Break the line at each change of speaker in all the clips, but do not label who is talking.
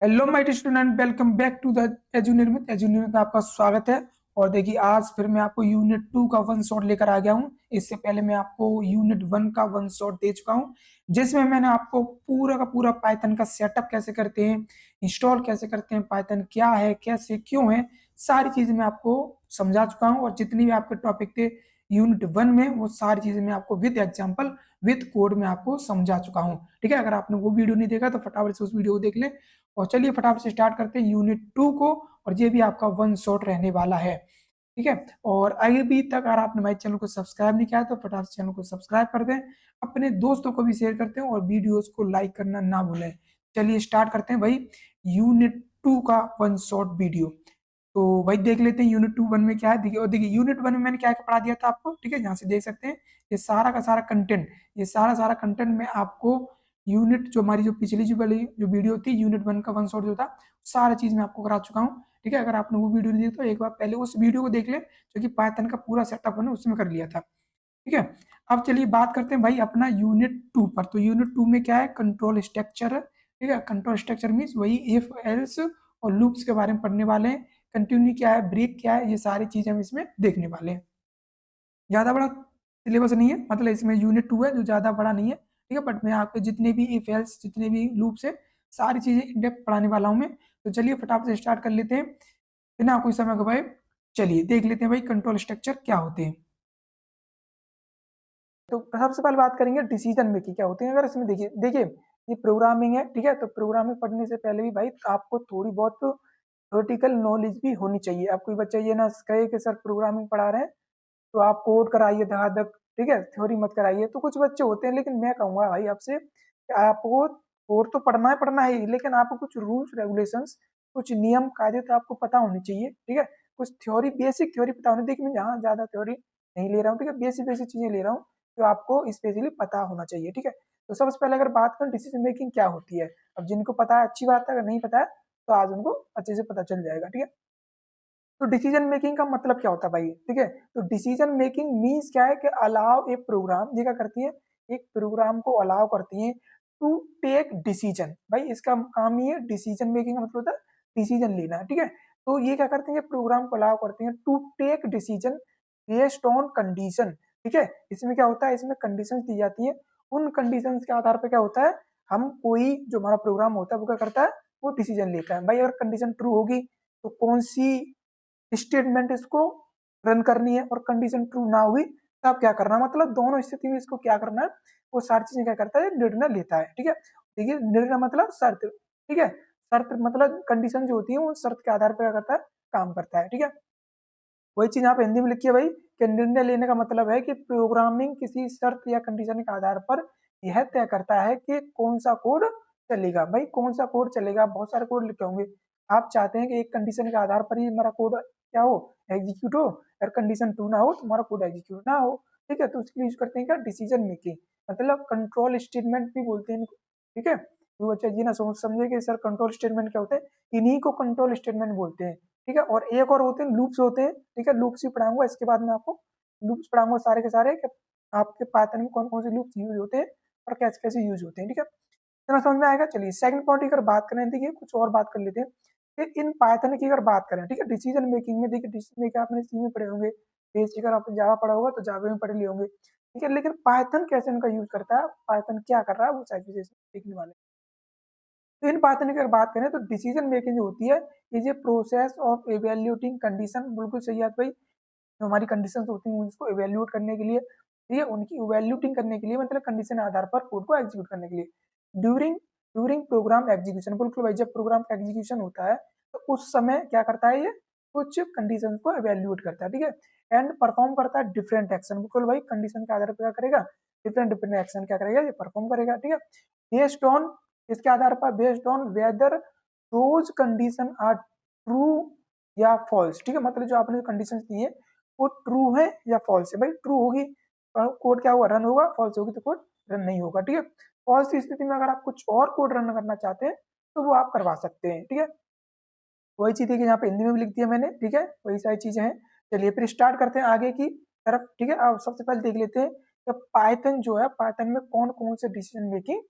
Hello my student, welcome back to the एजुनिर्मित में आपका स्वागत है। और देखिए आज फिर मैं आपको यूनिट 2 का वन शॉट लेकर आ गया हूँ। इससे पहले मैं आपको यूनिट 1 का वन शॉट दे चुका हूँ, जिसमें मैंने आपको पूरा का पूरा पाइथन का सेटअप कैसे करते हैं, इंस्टॉल कैसे करते हैं, पाइथन क्या है, कैसे क्यों है, सारी चीजें मैं आपको समझा चुका हूँ। और जितनी भी आपके टॉपिक थे यूनिट 1 में, वो सारी चीजें मैं आपको विद एग्जाम्पल विद कोड में आपको समझा चुका हूँ। ठीक है, अगर आपने वो वीडियो नहीं देखा तो फटाफट से उस वीडियो को देख लें। और चलिए फटाफट से स्टार्ट करते हैं यूनिट 2 को। और ये भी आपका वन शॉट रहने वाला है। ठीक है, और अभी तक अगर आपने हमारे चैनल को सब्सक्राइब नहीं किया तो फटाफट से चैनल को सब्सक्राइब कर दें, अपने दोस्तों को भी शेयर करते हैं और वीडियोस को लाइक करना ना भूलें। चलिए स्टार्ट करते हैं भाई यूनिट 2 का वन शॉट वीडियो। तो भाई देख लेते हैं यूनिट 2 वन में क्या है। देखिए, और देखिए यूनिट 1 में मैंने क्या क्या पढ़ा दिया था आपको। ठीक है, यहाँ से देख सकते हैं ये सारा का सारा कंटेंट, ये सारा सारा कंटेंट मैं आपको यूनिट जो हमारी जो पिछली जो वाली जो वीडियो थी यूनिट 1 का वन शॉट जो था, सारा चीज मैं आपको करा चुका हूँ। ठीक है, अगर आपने वो वीडियो नहीं देखी तो एक बार पहले उस वीडियो को देख ले, जो कि पाइथन का पूरा सेटअप मैंने उसमें कर लिया था। ठीक है, अब चलिए बात करते हैं भाई अपना यूनिट 2 पर। तो यूनिट 2 में क्या है, कंट्रोल स्ट्रक्चर है। ठीक है, कंट्रोल स्ट्रक्चर मीन्स वही इफ एल्स और लूप्स के बारे में पढ़ने वाले हैं। कंटिन्यू क्या है, ब्रेक क्या है, ये सारी चीजें हम इसमें देखने वाले हैं। ज्यादा बड़ा सिलेबस नहीं है, मतलब इसमें यूनिट 2 है जो ज्यादा बड़ा नहीं है। ठीक है, बट मैं आपको जितने भी इफ एल्स जितने भी लूप्स है सारी चीजें इन डेप्थ पढ़ाने वाला हूँ मैं। तो चलिए फटाफट से स्टार्ट कर लेते हैं बिना कोई समय गवाए। चलिए देख लेते हैं भाई कंट्रोल स्ट्रक्चर क्या होते हैं। तो सबसे पहले बात करेंगे डिसीजन मेकिंग क्या होती है। अगर इसमें देखिए देखिए ये प्रोग्रामिंग है। ठीक है, तो प्रोग्रामिंग पढ़ने से पहले भी भाई आपको थोड़ी बहुत थ्योरेटिकल नॉलेज भी होनी चाहिए। आप कोई बच्चा ये ना कहे कि सर प्रोग्रामिंग पढ़ा रहे हैं तो आप कोड कराइए धड़ाधड़। ठीक है, थ्योरी मत कराइए। तो कुछ बच्चे होते हैं, लेकिन मैं कहूंगा भाई आपसे कि आपको कोड तो पढ़ना है, लेकिन आपको कुछ रूल्स रेगुलेशंस, कुछ नियम कायदे तो आपको पता होने चाहिए। ठीक है, कुछ थ्योरी, बेसिक थ्योरी पता होनी। देखिए मैं यहाँ ज्यादा थ्योरी नहीं ले रहा हूँ। ठीक है, बेसिक बेसिक चीजें ले रहा हूँ जो आपको स्पेशली पता होना चाहिए। ठीक है, तो सबसे पहले अगर बात करें डिसीजन मेकिंग क्या होती है, अब जिनको पता है अच्छी बात है, अगर नहीं पता है तो आज उनको अच्छे से पता चल जाएगा। ठीक है, तो डिसीजन मेकिंग का मतलब क्या होता है भाई। ठीक है, तो डिसीजन मेकिंग मीन्स क्या है कि अलाउ ए प्रोग्राम, ये क्या करती है, एक प्रोग्राम को अलाउ करती है टू टेक डिसीजन। भाई इसका काम ही है, डिसीजन मेकिंग का मतलब होता है डिसीजन लेना। ठीक है, तो ये क्या करते हैं, प्रोग्राम को अलाउ करते हैं to take decision based on condition. ठीक है, इसमें क्या होता है, इसमें कंडीशन दी जाती है। उन कंडीशन के आधार पर क्या होता है, हम कोई जो हमारा प्रोग्राम होता है वो क्या करता है, वो डिसीजन लेता है। भाई अगर कंडीशन ट्रू होगी तो कौन सी स्टेटमेंट इसको रन करनी है, और कंडीशन ट्रू ना हुई तब क्या करना है, मतलब दोनों स्थिति में इसको क्या करना है, वो सारी चीजें क्या करता है, निर्णय लेता है। ठीक है, देखिए निर्णय मतलब शर्त। ठीक है, शर्त मतलब कंडीशन जो होती है वो शर्त के आधार पर क्या करता है, काम करता है। ठीक है, वही चीज यहाँ पे हिंदी में लिखी है भाई कि निर्णय लेने का मतलब है कि प्रोग्रामिंग किसी शर्त या कंडीशन के आधार पर यह तय करता है कि कौन सा कोड चलेगा। भाई कौन सा कोड चलेगा, बहुत सारे कोड लिखे होंगे। आप चाहते हैं कि एक कंडीशन के आधार पर ही हमारा कोड क्या हो, एग्जीक्यूट हो। अगर कंडीशन ट्रू ना हो तो हमारा कोड एग्जीक्यूट ना हो। ठीक है, तो उसके लिए यूज करते हैं क्या, डिसीजन मेकिंग, मतलब कंट्रोल स्टेटमेंट भी बोलते हैं इनको। ठीक है, तो बच्चा ये ना समझ समझे कि सर कंट्रोल स्टेटमेंट क्या होते हैं, इन्हीं को कंट्रोल स्टेटमेंट बोलते हैं। ठीक है, और एक और होते हैं लूप्स होते हैं। ठीक है, लूप्स ही पढ़ाऊंगा इसके बाद में आपको, लूप्स पढ़ाऊंगा सारे के सारे कि आपके पाइथन में कौन कौन से लूप्स यूज होते हैं और कैसे कैसे यूज होते हैं। ठीक है, इतना समझ में आएगा। चलिए सेकंड पॉइंट की अगर बात करें, देखिए कुछ और बात कर लेते हैं कि इन पाइथन की अगर बात करें। ठीक है, डिसीजन मेकिंग में देखिए, डिसीजन मेकिंग आपने सी में पढ़े होंगे, बेसिक अगर आपने जावा पढ़ा होगा तो जावा में पढ़े लिए होंगे। ठीक है, लेकिन पाइथन कैसे इनका यूज करता है, पाइथन क्या कर रहा है, वो सारी चीजें सीखने वाले। तो इन बातों की अगर बात करें तो डिसीजन मेकिंग जो होती है, is a process of evaluating condition. बिल्कुल सही है भाई, जो हमारी कंडीशन होती हैं उसको एवेल्यूट करने के लिए, ठीक है, उनकी इवेल्यूटिंग करने के लिए, मतलब कंडीशन के आधार पर कोड को एग्जीक्यूट करने के लिए। ड्यूरिंग ड्यूरिंग प्रोग्राम एग्जीक्यूशन, बिल्कुल भाई, जब प्रोग्राम का एग्जीक्यूशन होता है तो उस समय क्या करता है, ये कुछ कंडीशन को एवेल्यूट करता है। ठीक है, एंड परफॉर्म करता है डिफरेंट एक्शन। बिल्कुल भाई, कंडीशन के आधार पर क्या करेगा, डिफरेंट डिफरेंट एक्शन क्या करेगा, ये परफॉर्म करेगा। ठीक है, बेस्ड ऑन, इसके आधार पर based on whether those condition are true या फॉल्स। ठीक है, मतलब जो आपने कंडीशन दी है वो ट्रू है या फॉल्स है। भाई ट्रू होगी कोड क्या होगा, रन होगा, फॉल्स होगी तो कोड रन नहीं होगा। ठीक है, फॉल्स की स्थिति में अगर आप कुछ और कोड रन करना चाहते हैं तो वो आप करवा सकते हैं। ठीक है, वही चीज देखिए यहाँ पे हिंदी में भी लिख दिया मैंने। ठीक है, वही सारी चीजें हैं। चलिए फिर स्टार्ट करते हैं आगे की तरफ। ठीक है, अब सबसे पहले देख लेते हैं कि पाइथन जो है, पाइथन में कौन कौन से डिसीजन मेकिंग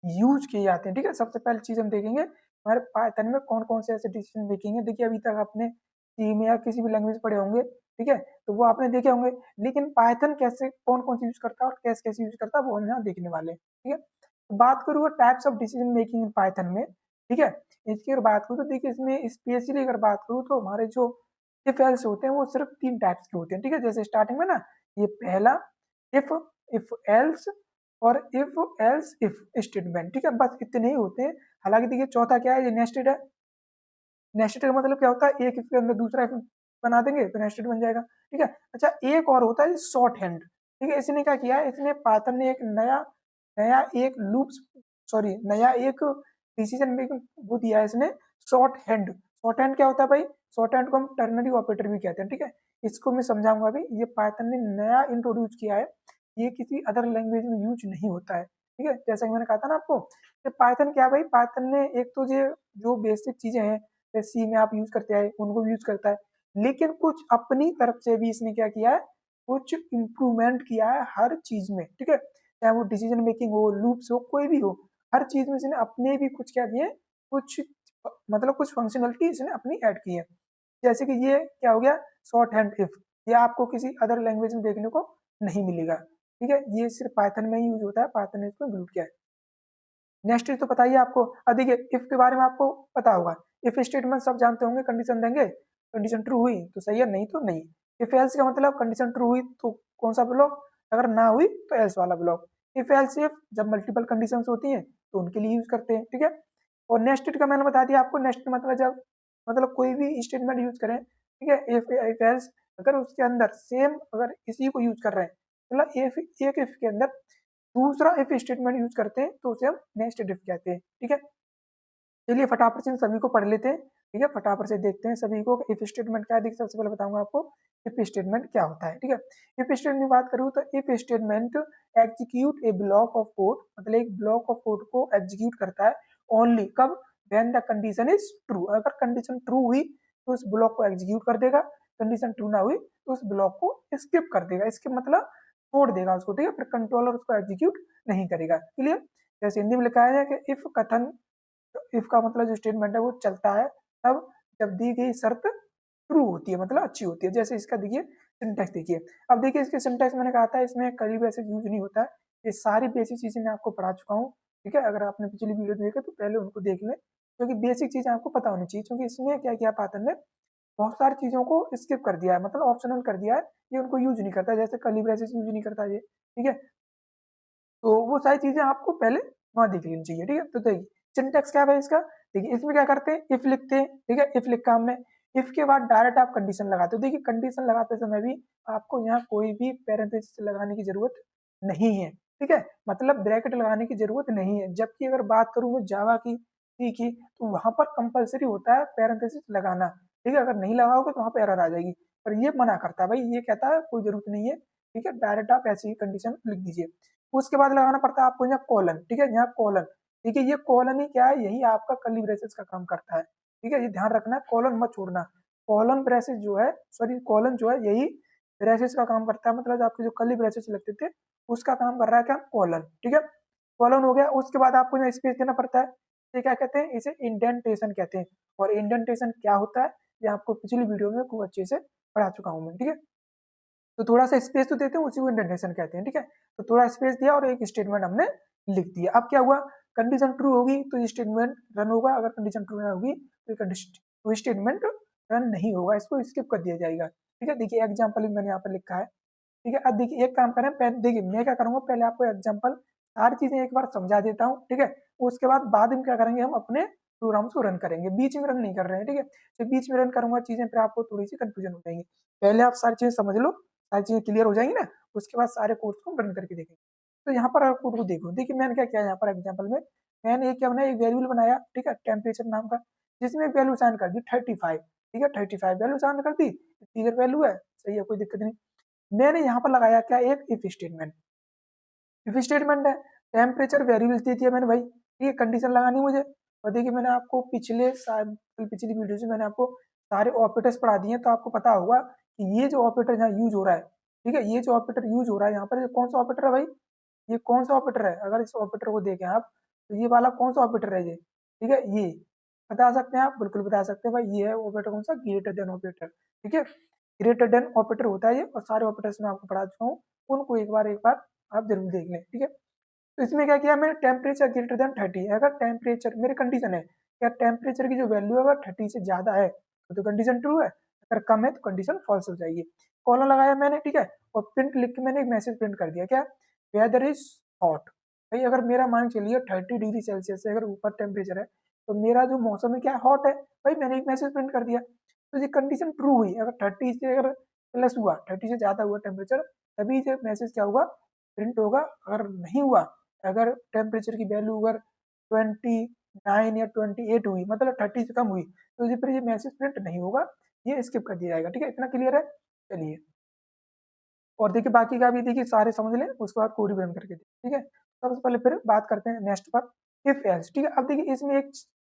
यूज किए जाते हैं। ठीक है, सबसे पहली चीज हम देखेंगे हमारे पाइथन में कौन कौन से ऐसे डिसीजन मेकिंग है। देखिए अभी तक आपने सी में या किसी भी लैंग्वेज पढ़े होंगे, ठीक है, तो वो आपने देखे होंगे, लेकिन पाइथन कैसे कौन कौन सी यूज करता है और कैसे कैसे यूज करता है वो हम यहाँ देखने वाले हैं, ठीक है। तो बात करूँ types of decision making in Python में, ठीक है, इसकी अगर बात करूँ तो देखिए इसमें स्पेशली अगर बात करूँ तो हमारे जो इफ एल्स होते हैं वो सिर्फ 3 टाइप्स के होते हैं, ठीक है। जैसे स्टार्टिंग में ना ये पहला इफ इफ एल्स और इफ एल्स इफ स्टेटमेंट, ठीक है, बस इतने ही होते हैं। हालांकि देखिए चौथा क्या है, ये नेस्टेड है। नेस्टेड का मतलब क्या होता है, एक इफ के अंदर दूसरा इफ बना देंगे तो नेस्टेड बन जाएगा, ठीक है। अच्छा एक और होता है शॉर्ट हैंड, ठीक है, इसने क्या किया है, इसने पाइथन ने एक नया नया एक लूप्स सॉरी नया एक डिसीजन मेकिंग वो दिया है इसने, शॉर्ट हैंड। शॉर्ट हैंड क्या होता है भाई, शॉर्ट हैंड को हम टर्नरी ऑपरेटर भी कहते हैं, ठीक है। इसको मैं समझाऊंगा अभी, ये पाइथन ने नया इंट्रोड्यूस किया है, ये किसी अदर लैंग्वेज में यूज नहीं होता है, ठीक है। जैसा कि मैंने कहा था ना आपको, पाइथन क्या है भाई, पाइथन ने एक तो ये जो बेसिक चीजें हैं सी में आप यूज करते हैं उनको भी यूज करता है, लेकिन कुछ अपनी तरफ से भी इसने क्या किया है, कुछ इम्प्रूवमेंट किया है हर चीज में, ठीक है, चाहे वो डिसीजन मेकिंग हो, लूप्स हो, कोई भी हो, हर चीज में इसने अपने भी कुछ क्या किए, कुछ मतलब कुछ फंक्शनलिटी इसने अपनी ऐड की है। जैसे कि ये क्या हो गया, शॉर्ट हैंड इफ, ये आपको किसी अदर लैंग्वेज में देखने को नहीं मिलेगा, ठीक है, ये सिर्फ पाइथन में ही यूज होता है, पाइथन ने इसको इंक्लूड किया है। नेक्स्ट तो पता ही है आपको, अब देखिए इफ के बारे में आपको पता होगा, इफ स्टेटमेंट सब जानते होंगे, कंडीशन देंगे, कंडीशन ट्रू हुई तो सही है, नहीं तो नहीं। इफ एल्स का मतलब कंडीशन ट्रू हुई तो कौन सा ब्लॉक, अगर ना हुई तो एल्स वाला ब्लॉक। इफ एल्स इफ जब मल्टीपल कंडीशंस होती हैं तो उनके लिए यूज करते हैं, ठीक है। और नेस्टेड का मैंने बता दिया आपको, नेस्टेड मतलब जब मतलब कोई भी स्टेटमेंट यूज करें, ठीक है, इफ एल्स अगर उसके अंदर सेम अगर इसी को यूज कर रहे हैं, मतलब एक इफ के अंदर दूसरा इफ स्टेटमेंट यूज करते हैं तो उसे हम नेस्टेड इफ कहते हैं, ठीक है। चलिए फटाफट से इन सभी को पढ़ लेते हैं, ठीक है, फटाफट से देखते हैं सभी को इफ स्टेटमेंट क्या है। देखिए सबसे पहले बताऊंगा आपको इफ स्टेटमेंट क्या होता है, ठीक है। इफ स्टेटमेंट की बात करूँ तो if statement execute A block of code, मतलब एक ब्लॉक ऑफ कोड को एग्जीक्यूट करता है ओनली कब, when the condition is true, अगर कंडीशन ट्रू हुई तो उस ब्लॉक को एग्जीक्यूट कर देगा, कंडीशन ट्रू ना हुई तो उस ब्लॉक को स्किप कर देगा, इसके मतलब छोड़ देगा उसको, ठीक है, फिर कंट्रोलर उसको एग्जीक्यूट नहीं करेगा, क्लियर। जैसे हिंदी में लिखा है कि इफ कथन, इफ का मतलब जो स्टेटमेंट है वो चलता है तब जब दी गई शर्त ट्रू होती है, मतलब अच्छी होती है। जैसे इसका देखिए सिंटैक्स, देखिए अब देखिए इसके सिंटैक्स मैंने कहा था इसमें कभी वैसे यूज नहीं होता है, ये सारी बेसिक चीजें मैं आपको पढ़ा चुका हूँ, ठीक है। अगर आपने पिछली वीडियो देखे तो पहले उनको देख लें, क्योंकि बेसिक चीजें आपको पता होनी चाहिए, क्योंकि इसमें क्या किया पाइथन ने, बहुत सारी चीजों को स्किप कर दिया है, मतलब ऑप्शनल कर दिया है, ये उनको यूज नहीं करता, जैसे कर्ली ब्रेसेस यूज नहीं करता ये, ठीक है। तो वो सारी चीजें आपको पहले वहां देख लेनी चाहिए, ठीक है। तो देखिए सिंटेक्स क्या है इसका, देखिए इसमें क्या करते हैं, इफ लिखते हैं, ठीक है, इफ लिखा हमने, इफ के बाद डायरेक्ट आप कंडीशन लगाते हो। देखिए कंडीशन लगाते समय भी आपको यहाँ कोई भी पैरेंथेसिस लगाने की जरूरत नहीं है, ठीक है, मतलब ब्रैकेट लगाने की जरूरत नहीं है। जबकि अगर बात करूँ मैं जावा की, सी की, तो वहां पर कंपलसरी होता है पैरेंथेसिस लगाना, ठीक है, अगर नहीं लगाओगे तो वहां पर एरर आ जाएगी, पर ये मना करता है भाई, ये कहता है कोई जरूरत नहीं है, ठीक है, डायरेक्ट आप ऐसी ही कंडीशन लिख दीजिए। उसके बाद लगाना पड़ता है आपको यहाँ कॉलन, ठीक है, यहाँ कॉलन, ठीक है, ये कॉलन ही क्या है, यही आपका कर्ली ब्रेसेस का काम करता है, ठीक है, ये ध्यान रखना है, कॉलन मत छोड़ना। कॉलन ब्रेसेस जो है, सॉरी कॉलन जो है यही ब्रेसेस का काम करता है, मतलब आपके जो कर्ली ब्रेसेस लगते थे उसका काम कर रहा है क्या, कॉलन, ठीक है। कॉलन हो गया, उसके बाद आपको यहाँ स्पेस देना पड़ता है, ये क्या कहते हैं, इसे इंडेंटेशन कहते हैं। और इंडेंटेशन क्या होता है ये आपको पिछली वीडियो में खूब अच्छे से पढ़ा चुका हूँ मैं, ठीक है। तो थोड़ा सा स्पेस तो देते हैं, उसी को इंडेंटेशन कहते हैं, ठीक है। तो थोड़ा स्पेस दिया और एक स्टेटमेंट हमने लिख दिया। अब क्या हुआ, कंडीशन ट्रू होगी तो स्टेटमेंट रन होगा, अगर कंडीशन ट्रू ना होगी तो स्टेटमेंट रन नहीं होगा, इसको स्किप कर दिया जाएगा, ठीक है। देखिए एग्जाम्पल मैंने यहाँ पर लिखा है, ठीक है। अब देखिए एक काम करें, देखिए मैं क्या करूंगा, पहले आपको एग्जाम्पल सारी चीजें एक बार समझा देता हूँ, ठीक है। उसके बाद में क्या करेंगे, हम अपने प्रोग्राम्स को रन करेंगे, बीच में रन नहीं कर रहे हैं, ठीक है। तो बीच में रन करूंगा चीजें, फिर आपको थोड़ी सी कंफ्यूजन हो जाएंगी। पहले आप सारी चीजें समझ लो, सारी चीजें क्लियर हो जाएंगी ना, उसके बाद सारे कोड्स को रन करके देखेंगे। तो यहाँ पर कोड को देखो, देखिए मैंने क्या किया यहाँ पर एग्जाम्पल में, मैंने एक क्या बनाया, एक वेरिएबल बनाया, ठीक है, टेम्परेचर नाम का, जिसमें एक वैल्यू साइन कर दी 35, ठीक है, 35 वैल्यू साइन कर दी, टीजर वैल्यू है, सही है, कोई दिक्कत नहीं। मैंने यहाँ पर लगाया क्या, एक इफ स्टेटमेंट, इफ स्टेटमेंट है, टेम्परेचर वेरिएबल दे दिया मैंने भाई, ठीक है, कंडीशन लगानी मुझे। और देखिए मैंने आपको पिछली वीडियो से मैंने आपको सारे ऑपरेटर्स पढ़ा दिए हैं, तो आपको पता होगा कि ये जो ऑपरेटर यहाँ यूज हो रहा है, ठीक है, ये जो ऑपरेटर यूज हो रहा है यहाँ पर, ये कौन सा ऑपरेटर है भाई, ये कौन सा ऑपरेटर है, अगर इस ऑपरेटर को देखें आप तो ये वाला कौन सा ऑपरेटर है ये, ठीक है, ये बता सकते हैं आप? बिल्कुल बता सकते हैं भाई, ये है ऑपरेटर कौन सा, ग्रेटर देन ऑपरेटर। ठीक है, ग्रेटर देन ऑपरेटर होता है ये, और सारे ऑपरेटर्स मैं आपको पढ़ा चुका हूँ, उनको एक बार आप जरूर देख लें। ठीक है, तो इसमें क्या किया मैंने, टेम्परेचर ग्रेटर देन 30, अगर टेम्परेचर मेरी कंडीशन है क्या, टेम्परेचर की जो वैल्यू है अगर 30 से ज्यादा है तो कंडीशन ट्रू है, अगर कम है तो कंडीशन फॉल्स हो जाएगी। कॉलन लगाया मैंने, ठीक है, और प्रिंट लिख के मैंने एक मैसेज प्रिंट कर दिया, क्या, वेदर इज हॉट। भाई अगर मेरा मान चलिए 30 डिग्री सेल्सियस से अगर ऊपर टेम्परेचर है तो मेरा जो मौसम है क्या, हॉट है। भाई मैंने एक मैसेज प्रिंट कर दिया, तो ये कंडीशन ट्रू हुई। अगर 30 से अगर प्लस हुआ, 30 से ज्यादा हुआ टेम्परेचर, तभी ये मैसेज क्या होगा, प्रिंट होगा। अगर नहीं हुआ, अगर टेम्परेचर की वैल्यू अगर 29 या 28 हुई, मतलब 30 से कम हुई, तो इसी पर ये मैसेज प्रिंट नहीं होगा, ये स्किप कर दिया जाएगा। ठीक है, इतना क्लियर है? चलिए, और देखिए बाकी का भी देखिए सारे समझ लें, उसके बाद कोड भी रन करके देखिए। ठीक है, सबसे पहले फिर बात करते हैं नेक्स्ट पर, इफ एल्स। ठीक है, अब देखिए इसमें एक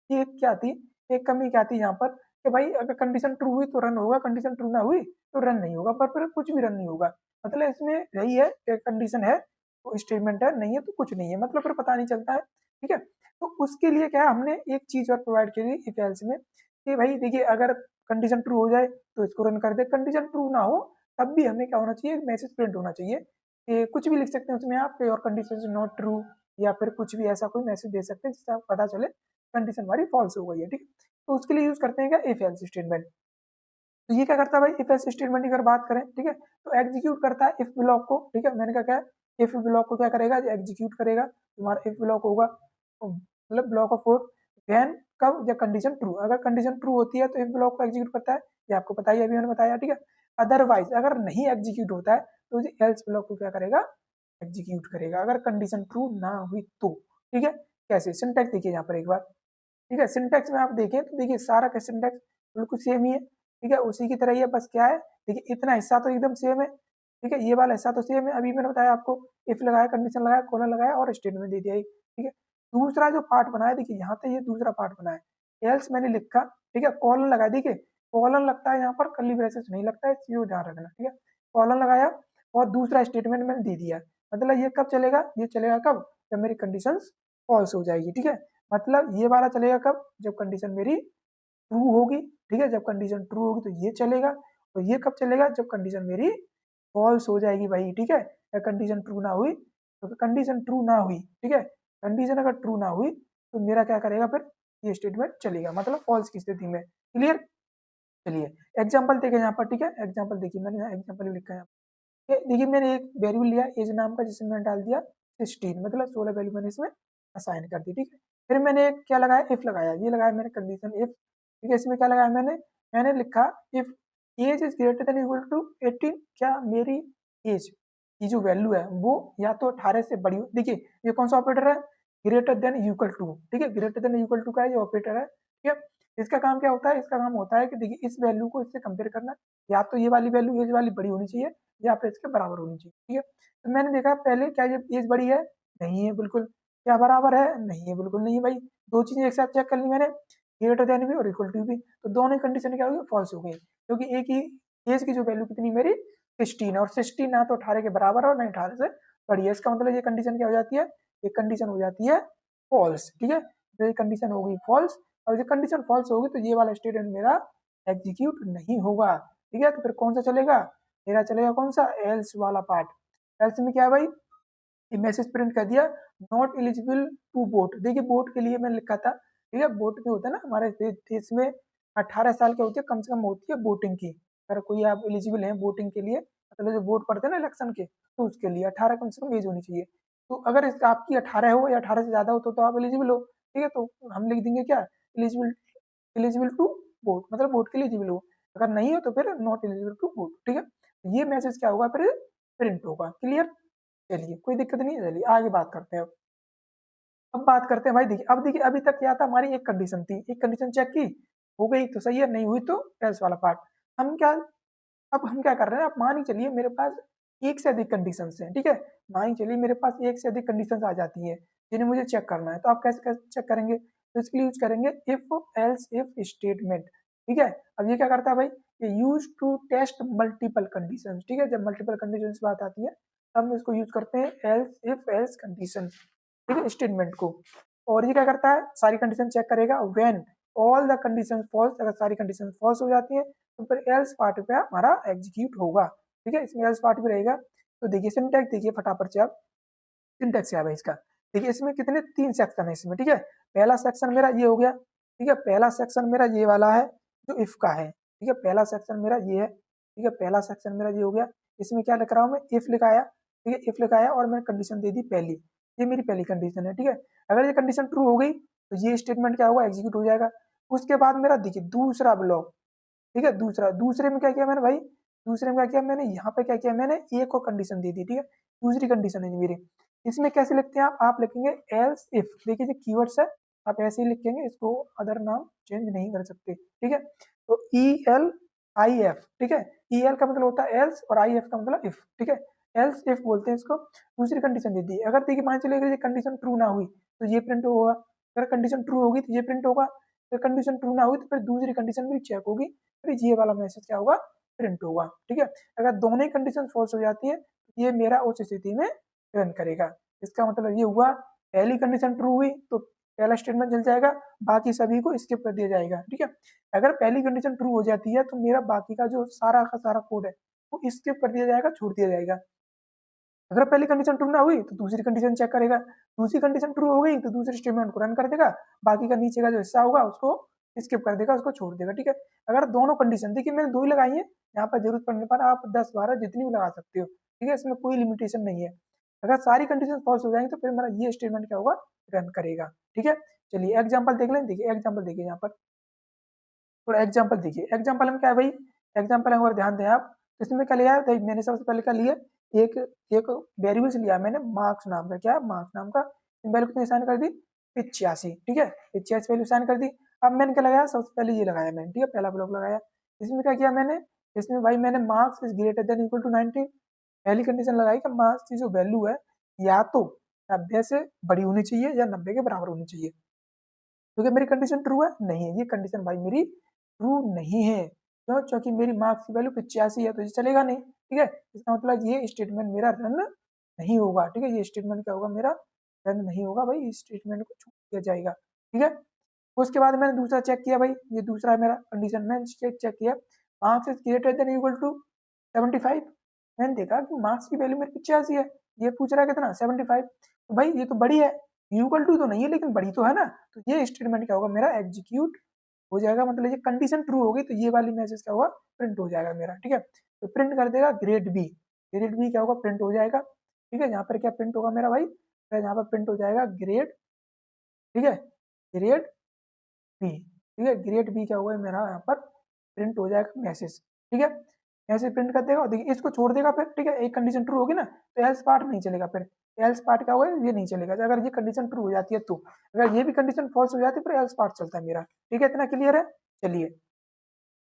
क्या थी, एक कमी क्या थी यहाँ पर, कि भाई अगर कंडीशन ट्रू हुई तो रन होगा, कंडीशन ट्रू ना हुई तो रन नहीं होगा, पर फिर कुछ भी रन नहीं होगा। मतलब इसमें यही है कि कंडीशन है तो स्टेटमेंट है, नहीं है तो कुछ नहीं है, मतलब फिर पता नहीं चलता है। ठीक है, तो उसके लिए क्या हमने एक चीज और प्रोवाइड की थी इफ एल्स में, कि भाई देखिए अगर कंडीशन ट्रू हो जाए तो इसको रन कर दे, कंडीशन ट्रू ना हो तब भी हमें क्या होना चाहिए, मैसेज प्रिंट होना चाहिए। कि कुछ भी लिख सकते हैं उसमें आप, your condition is not true, या फिर कुछ भी ऐसा कोई मैसेज दे सकते हैं जिससे आपको पता चले कंडीशन हमारी फॉल्स हो गई है। ठीक है, तो उसके लिए यूज करते हैं क्या, इफ एल्स स्टेटमेंट। तो ये क्या करता है भाई, इफ एल्स स्टेटमेंट की अगर बात करें, ठीक है, तो एग्जीक्यूट करता है इफ ब्लॉक को। ठीक है, मैंने कहा क्या, इफ ब्लॉक को क्या करेगा, एग्जीक्यूट करेगा। तुम्हारा इफ ब्लॉक होगा मतलब ब्लॉक ऑफ कोड, वैन कब, जब कंडीशन ट्रू, अगर कंडीशन ट्रू होती है तो इफ ब्लॉक को एग्जीक्यूट करता है, ये आपको पता ही है, अभी मैंने बताया। ठीक है, अदरवाइज अगर नहीं एग्जीक्यूट होता है तो एल्स ब्लॉक को क्या करेगा, एग्जीक्यूट करेगा, अगर कंडीशन ट्रू ना हुई तो। ठीक है, कैसे, सिंटैक्स देखिए यहाँ पर एक बार। ठीक है, सिंटैक्स में आप देखें तो देखिए सारा का सिंटैक्स बिल्कुल सेम ही है। ठीक है, उसी की तरह ही है, बस क्या है, देखिए इतना हिस्सा तो एकदम सेम है। ठीक है, ये वाला हिस्सा तो सेम है, अभी मैंने बताया आपको, इफ लगाया, कंडीशन लगाया, कोलन लगाया और स्टेटमेंट दे दिया। ठीक है, दूसरा जो पार्ट बनाया, देखिए यहाँ पे ये दूसरा पार्ट बना है, एल्स मैंने लिखा, ठीक है, कॉलन लगा, देखिए कॉलन लगता है यहाँ पर, कर्ली ब्रेसेस नहीं लगता है, इस चीज को ध्यान रखना। ठीक है, कॉलन लगाया और दूसरा स्टेटमेंट मैंने दे दिया, मतलब ये कब चलेगा, ये चलेगा कब, जब मेरी कंडीशन फॉल्स हो जाएगी। ठीक है, मतलब ये वाला चलेगा कब, जब कंडीशन मेरी ट्रू होगी। ठीक है, जब कंडीशन ट्रू होगी तो ये चलेगा, और ये कब चलेगा, जब कंडीशन मेरी फॉल्स हो जाएगी भाई। ठीक है, या कंडीशन ट्रू ना हुई, तो कंडीशन ट्रू ना हुई, ठीक है, कंडीशन अगर ट्रू ना हुई तो मेरा क्या करेगा फिर, ये स्टेटमेंट चलेगा, मतलब फॉल्स की स्थिति में। क्लियर? चलिए एग्जाम्पल देखें यहाँ पर। ठीक है, एग्जाम्पल देखिए, मैंने यहाँ एग्जाम्पल भी लिखा है। देखिए मैंने एक वैल्यू लिया एज नाम का, जिसमें मैंने डाल दिया 16, मतलब 16 वैल्यू मैंने इसमें असाइन कर दी। ठीक है, फिर मैंने एक क्या लगाया, इफ लगाया, ये लगाया मैंने कंडीशन इफ। ठीक है, इसमें क्या लगाया मैंने, मैंने लिखा if age is greater than equal to 18, क्या मेरी एज की जो वैल्यू है वो या तो 18 से बड़ी हो। देखिए ये कौन सा ऑपरेटर है, ग्रेटर देन इक्वल टू। ठीक है, ग्रेटर देन इक्वल टू का ये ऑपरेटर है। ठीक है, इसका काम क्या होता है, इसका काम होता है कि देखिए इस वैल्यू को इससे कंपेयर करना, या तो ये वाली वैल्यू एज वाली बड़ी होनी चाहिए, या फिर इसके बराबर होनी चाहिए। ठीक है, तो मैंने देखा पहले, क्या ये एज बड़ी है, नहीं है बिल्कुल, क्या बराबर है, नहीं है बिल्कुल नहीं है। भाई दो चीजें एक साथ चेक कर ली मैंने, ग्रेटर देन भी और इक्वल टू भी, तो दोनों कंडीशन क्या होगी, फॉल्स हो गई, क्योंकि एक ही एज की जो वैल्यू कितनी मेरी 16 है, और 16 ना तो 18 के बराबर है और ना 18 से बड़ी है। इसका मतलब ये कंडीशन क्या हो जाती है, ये कंडीशन हो जाती है फॉल्स। ठीक है, तो ये कंडीशन होगी फॉल्स, और ये कंडीशन फॉल्स होगी तो ये वाला स्टेटमेंट मेरा एग्जीक्यूट नहीं होगा। ठीक है, तो फिर कौन सा चलेगा, मेरा चलेगा कौन सा, एल्स वाला पार्ट। एल्स में क्या है भाई, ये मैसेज प्रिंट कर दिया, नॉट एलिजिबल टू वोट। देखिए वोट के लिए मैंने लिखा था, ठीक है, वोट भी होता है ना हमारे देश में, 18 साल की होती है कम से कम होती है वोटिंग की, अगर कोई आप एलिजिबल हैं वोटिंग के लिए, मतलब जो वोट पड़ते हैं ना इलेक्शन के, तो उसके लिए 18 कम से कम एज होनी चाहिए। तो अगर आपकी 18 हो या 18 से ज्यादा हो तो आप एलिजिबल हो। ठीक है, तो हम लिख देंगे क्या, एलिजिबल, एलिजिबल टू वोट, मतलब वोट के लिए एलिजिबल हो, अगर नहीं हो तो फिर नॉट एलिजिबल टू वोट। ठीक है, ये मैसेज क्या होगा फिर, प्रिंट होगा। क्लियर? चलिए कोई दिक्कत नहीं है, चलिए आगे बात करते हैं। अब बात करते हैं भाई, देखिए अब देखिए अभी तक क्या था, हमारी एक कंडीशन थी, एक कंडीशन चेक की, हो गई तो सही है, नहीं हुई तो एल्स वाला पार्ट। हम क्या, अब हम क्या कर रहे हैं, आप मान ही चलिए मेरे पास एक से अधिक कंडीशन हैं। ठीक है, मान ही चलिए मेरे पास एक से अधिक कंडीशन आ जाती है जिन्हें मुझे चेक करना है, तो आप कैसे कैसे चेक करेंगे, तो इसके लिए यूज करेंगे इफ एल्स इफ स्टेटमेंट। ठीक है, अब ये क्या करता है भाई, ये use to test multiple condition. ठीक है, जब मल्टीपल कंडीशन बात आती है तब हम इसको यूज करते हैं एल्स इफ एल्स कंडीशन, ठीक है, स्टेटमेंट को। और ये क्या करता है, सारी कंडीशन चेक करेगा when, all the condition false, अगर सारी कंडीशन फॉल्स हो जाती है तो फिर एल्स पार्ट पे हमारा एग्जीक्यूट होगा। ठीक है, इसमें एल्स पार्ट भी रहेगा। तो देखिए सिंटैक्स देखिए फटाफट से आप, सिंटैक्स क्या है इसका। देखिए इसमें कितने 3 सेक्शन है इसमें। ठीक है, पहला सेक्शन मेरा ये हो गया। ठीक है, पहला सेक्शन मेरा ये वाला है जो इफ का है। ठीक है, पहला सेक्शन मेरा ये है। ठीक है, पहला सेक्शन मेरा ये हो गया। इसमें क्या लिख रहा हूँ मैं, इफ लिखाया। ठीक है, इफ लिखाया और मैंने कंडीशन दे दी पहली, ये मेरी पहली कंडीशन है। ठीक है, अगर ये कंडीशन ट्रू हो गई तो ये स्टेटमेंट क्या होगा, एग्जीक्यूट हो जाएगा। उसके बाद मेरा देखिए दूसरा ब्लॉक। ठीक है, दूसरे में क्या किया मैंने भाई, दूसरे में क्या किया मैंने, यहाँ पे क्या किया मैंने, एक और कंडीशन दे दी। ठीक है, दूसरी कंडीशन है मेरी। इसमें कैसे लिखते हैं आप लिखेंगे एल्स इफ। देखिए जो कीवर्ड्स है आप ऐसे ही लिखेंगे, इसको अदर नाम चेंज नहीं कर सकते। ठीक है, तो ELIF। ठीक है, EL का मतलब होता है एल्स और IF का मतलब इफ। ठीक है, एल्स इफ बोलते हैं इसको। दूसरी कंडीशन दे दी, अगर देखिए मान चलिए अगर कंडीशन ट्रू ना हुई तो ये प्रिंट होगा, अगर कंडीशन ट्रू होगी तो ये प्रिंट होगा, अगर कंडीशन ट्रू ना हुई तो फिर दूसरी कंडीशन भी चेक होगी, फिर ये वाला मैसेज क्या होगा, प्रिंट होगा। ठीक है, अगर दोनों ही कंडीशन फॉल्स हो जाती है तो ये मेरा उस स्थिति में रन करेगा। इसका मतलब ये हुआ पहली कंडीशन ट्रू हुई तो पहला स्टेटमेंट चल जाएगा, बाकी सभी को स्किप कर दिया जाएगा। ठीक है, अगर पहली कंडीशन ट्रू हो जाती है तो मेरा बाकी का जो सारा का सारा कोड है वो स्किप कर दिया जाएगा, छोड़ दिया जाएगा। अगर पहली कंडीशन ट्रू ना हुई तो दूसरी कंडीशन चेक करेगा, दूसरी कंडीशन ट्रू हो गई तो दूसरे स्टेटमेंट को रन कर देगा, बाकी का नीचे का जो हिस्सा होगा उसको स्किप कर देगा, उसको छोड़ देगा। ठीक है, अगर दोनों कंडीशन, देखिए मैंने 2 ही लगाई है, यहाँ पर जरूरत पड़ने पर आप 10 12 जितनी भी लगा सकते हो। ठीक है, इसमें कोई लिमिटेशन नहीं है। अगर सारी कंडीशन फॉल्स हो जाएंगी तो फिर मेरा ये स्टेटमेंट क्या होगा, रन करेगा। ठीक है, चलिए एग्जाम्पल देख लें। देखिए एग्जाम्पल देखिए, यहाँ पर थोड़ा एग्जाम्पल देखिए। एग्जाम्पल में क्या है भाई, एग्जाम्पल अगर ध्यान दें आप तो इसमें क्या लिया है, मैंने सबसे पहले क्या लिया, एक एक वेरिएबल्स लिया मैंने मार्क्स नाम का। क्या मार्क्स नाम का वैल्यू कितनी असाइन कर दी, 85। ठीक है, 85 वैल्यू असाइन कर दी। अब मैंने क्या लगाया, सबसे पहले ये लगाया मैंने। ठीक है, पहला ब्लॉक लगाया। इसमें क्या किया मैंने, इसमें भाई मैंने marks is greater than equal to 19, पहली कंडीशन लगाई कि मार्क्स की जो वैल्यू है या तो 90 से बड़ी होनी चाहिए या 90 के बराबर होनी चाहिए। तो क्या मेरी कंडीशन ट्रू है, नहीं है, ये कंडीशन भाई मेरी ट्रू नहीं है। क्यों, क्योंकि मेरी मार्क्स की वैल्यू 85 है तो ये चलेगा नहीं। ठीक है, इसका मतलब ये स्टेटमेंट मेरा रन नहीं होगा। ठीक है, ये स्टेटमेंट क्या होगा, मेरा रन नहीं होगा भाई, इस स्टेटमेंट को छोड़ दिया जाएगा। ठीक है, उसके बाद मैंने दूसरा चेक किया भाई, ये दूसरा है मेरा कंडीशन, मैंने चेक किया marks is greater than equal to 75। मैंने देखा कि मार्क्स की वैल्यू मेरी 85 है, ये पूछ रहा है कितना, 75। तो भाई ये तो बड़ी है, इक्वल टू तो नहीं है लेकिन बड़ी तो है ना, तो ये स्टेटमेंट क्या होगा, मेरा एग्जीक्यूट हो जाएगा। मतलब ये कंडीशन ट्रू होगी तो ये वाली मैसेज क्या होगा, प्रिंट हो जाएगा मेरा। ठीक है, तो प्रिंट कर देगा ग्रेड बी, ग्रेड बी क्या होगा, प्रिंट हो जाएगा। ठीक है, यहाँ पर क्या प्रिंट होगा मेरा भाई, यहाँ पर प्रिंट हो जाएगा ग्रेड। ठीक है, ग्रेड बी। ठीक है, ग्रेड बी क्या होगा मेरा, यहाँ पर प्रिंट हो जाएगा मैसेज। ठीक है, मैसेज प्रिंट कर देगा और देखिए इसको छोड़ देगा फिर। ठीक है, एक कंडीशन ट्रू होगी ना तो एल्स पार्ट नहीं चलेगा, फिर एल्स पार्ट क्या होगा, ये नहीं चलेगा अगर ये कंडीशन ट्रू हो जाती है तो। अगर ये भी कंडीशन फॉल्स हो जाती है फिर एल्स पार्ट चलता है मेरा। ठीक है, इतना क्लियर है। चलिए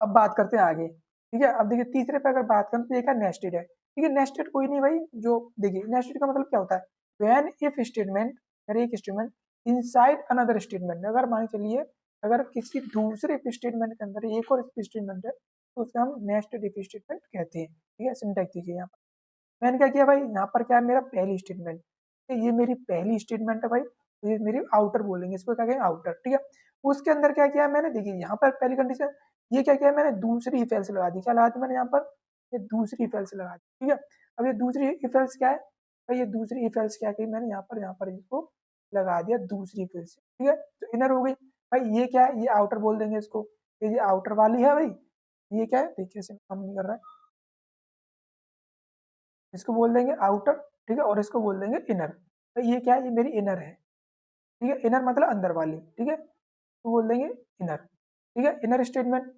अब बात करते हैं आगे। ठीक है, अब देखिए तीसरे पे अगर बात करें तो ये क्या, नेस्टेड है। ठीक है, नेस्टेड कोई नहीं भाई, जो देखिए नेस्टेड का मतलब क्या होता है, व्हेन इफ स्टेटमेंट, अगर एक स्टेटमेंट इनसाइड अनदर स्टेटमेंट, अगर मान चलिए अगर किसी दूसरे इफ स्टेटमेंट के अंदर एक और इफ स्टेटमेंट है तो उसका हम नेस्टेड इफ स्टेटमेंट कहते हैं। ठीक है, सिंटैक्स देखिए यहाँ पर मैंने क्या किया भाई, यहाँ पर क्या है मेरा पहली स्टेटमेंट, ये मेरी पहली स्टेटमेंट है भाई, तो ये मेरी आउटर बोलेंगे, इसको क्या कहेंगे, आउटर। ठीक है, उसके अंदर क्या किया है मैंने, देखिए यहाँ पर पहली कंडीशन, ये क्या किया मैंने, दूसरी इफ एल्स लगा दी। क्या लगा दी मैंने यहाँ पर, ये दूसरी इफ एल्स लगा दी। ठीक है, अब ये दूसरी इफ एल्स क्या है भाई, ये दूसरी इफ एल्स क्या की मैंने यहाँ पर इसको लगा दिया दूसरी इफ एल्स। ठीक है, तो इनर हो गई भाई। ये क्या है, ये आउटर बोल देंगे इसको, ये आउटर वाली है भाई। ये क्या है, देखिए इसे काम नहीं कर रहा है, इसको बोल देंगे आउटर। ठीक है, और इसको बोल देंगे इनर। तो ये क्या है, ये मेरी इनर है। ठीक है, इनर मतलब अंदर वाली। ठीक है, तो बोल देंगे इनर। ठीक है, इनर स्टेटमेंट।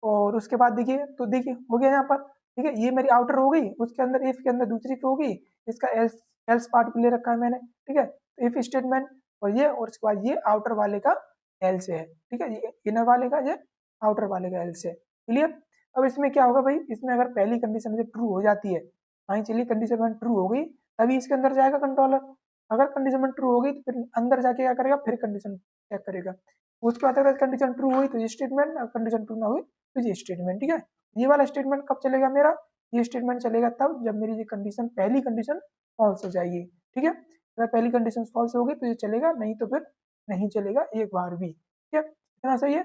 और उसके बाद देखिए, तो देखिए हो गया यहाँ पर। ठीक है, ये मेरी आउटर हो गई, उसके अंदर इफ के अंदर दूसरी इफ हो गई, इसका एल्स एल्स पार्ट भी ले रखा है मैंने। ठीक है, तो इफ स्टेटमेंट और उसके बाद ये आउटर वाले का एल्स है। ठीक है, ये इनर वाले का, ये आउटर वाले का एल्स है। क्लियर। अब इसमें क्या होगा भाई, इसमें अगर पहली कंडीशन से ट्रू हो जाती है, हाँ चलिए कंडीशन ट्रू हो गई, तभी इसके अंदर जाएगा कंट्रोलर। अगर कंडीशन ट्रू हो गई तो फिर अंदर जाके क्या करेगा, फिर कंडीशन चेक करेगा। उसके बाद अगर कंडीशन ट्रू हुई तो ये स्टेटमेंट, कंडीशन ट्रू ना हुई तो ये स्टेटमेंट। ठीक है, ये वाला स्टेटमेंट कब चलेगा मेरा, ये स्टेटमेंट चलेगा तब जब मेरी ये कंडीशन, पहली कंडीशन फॉल्स हो जाएगी। ठीक है, अगर पहली कंडीशन फॉल्स होगी तो ये चलेगा, नहीं तो फिर नहीं चलेगा एक बार भी। ठीक है, इतना सही है।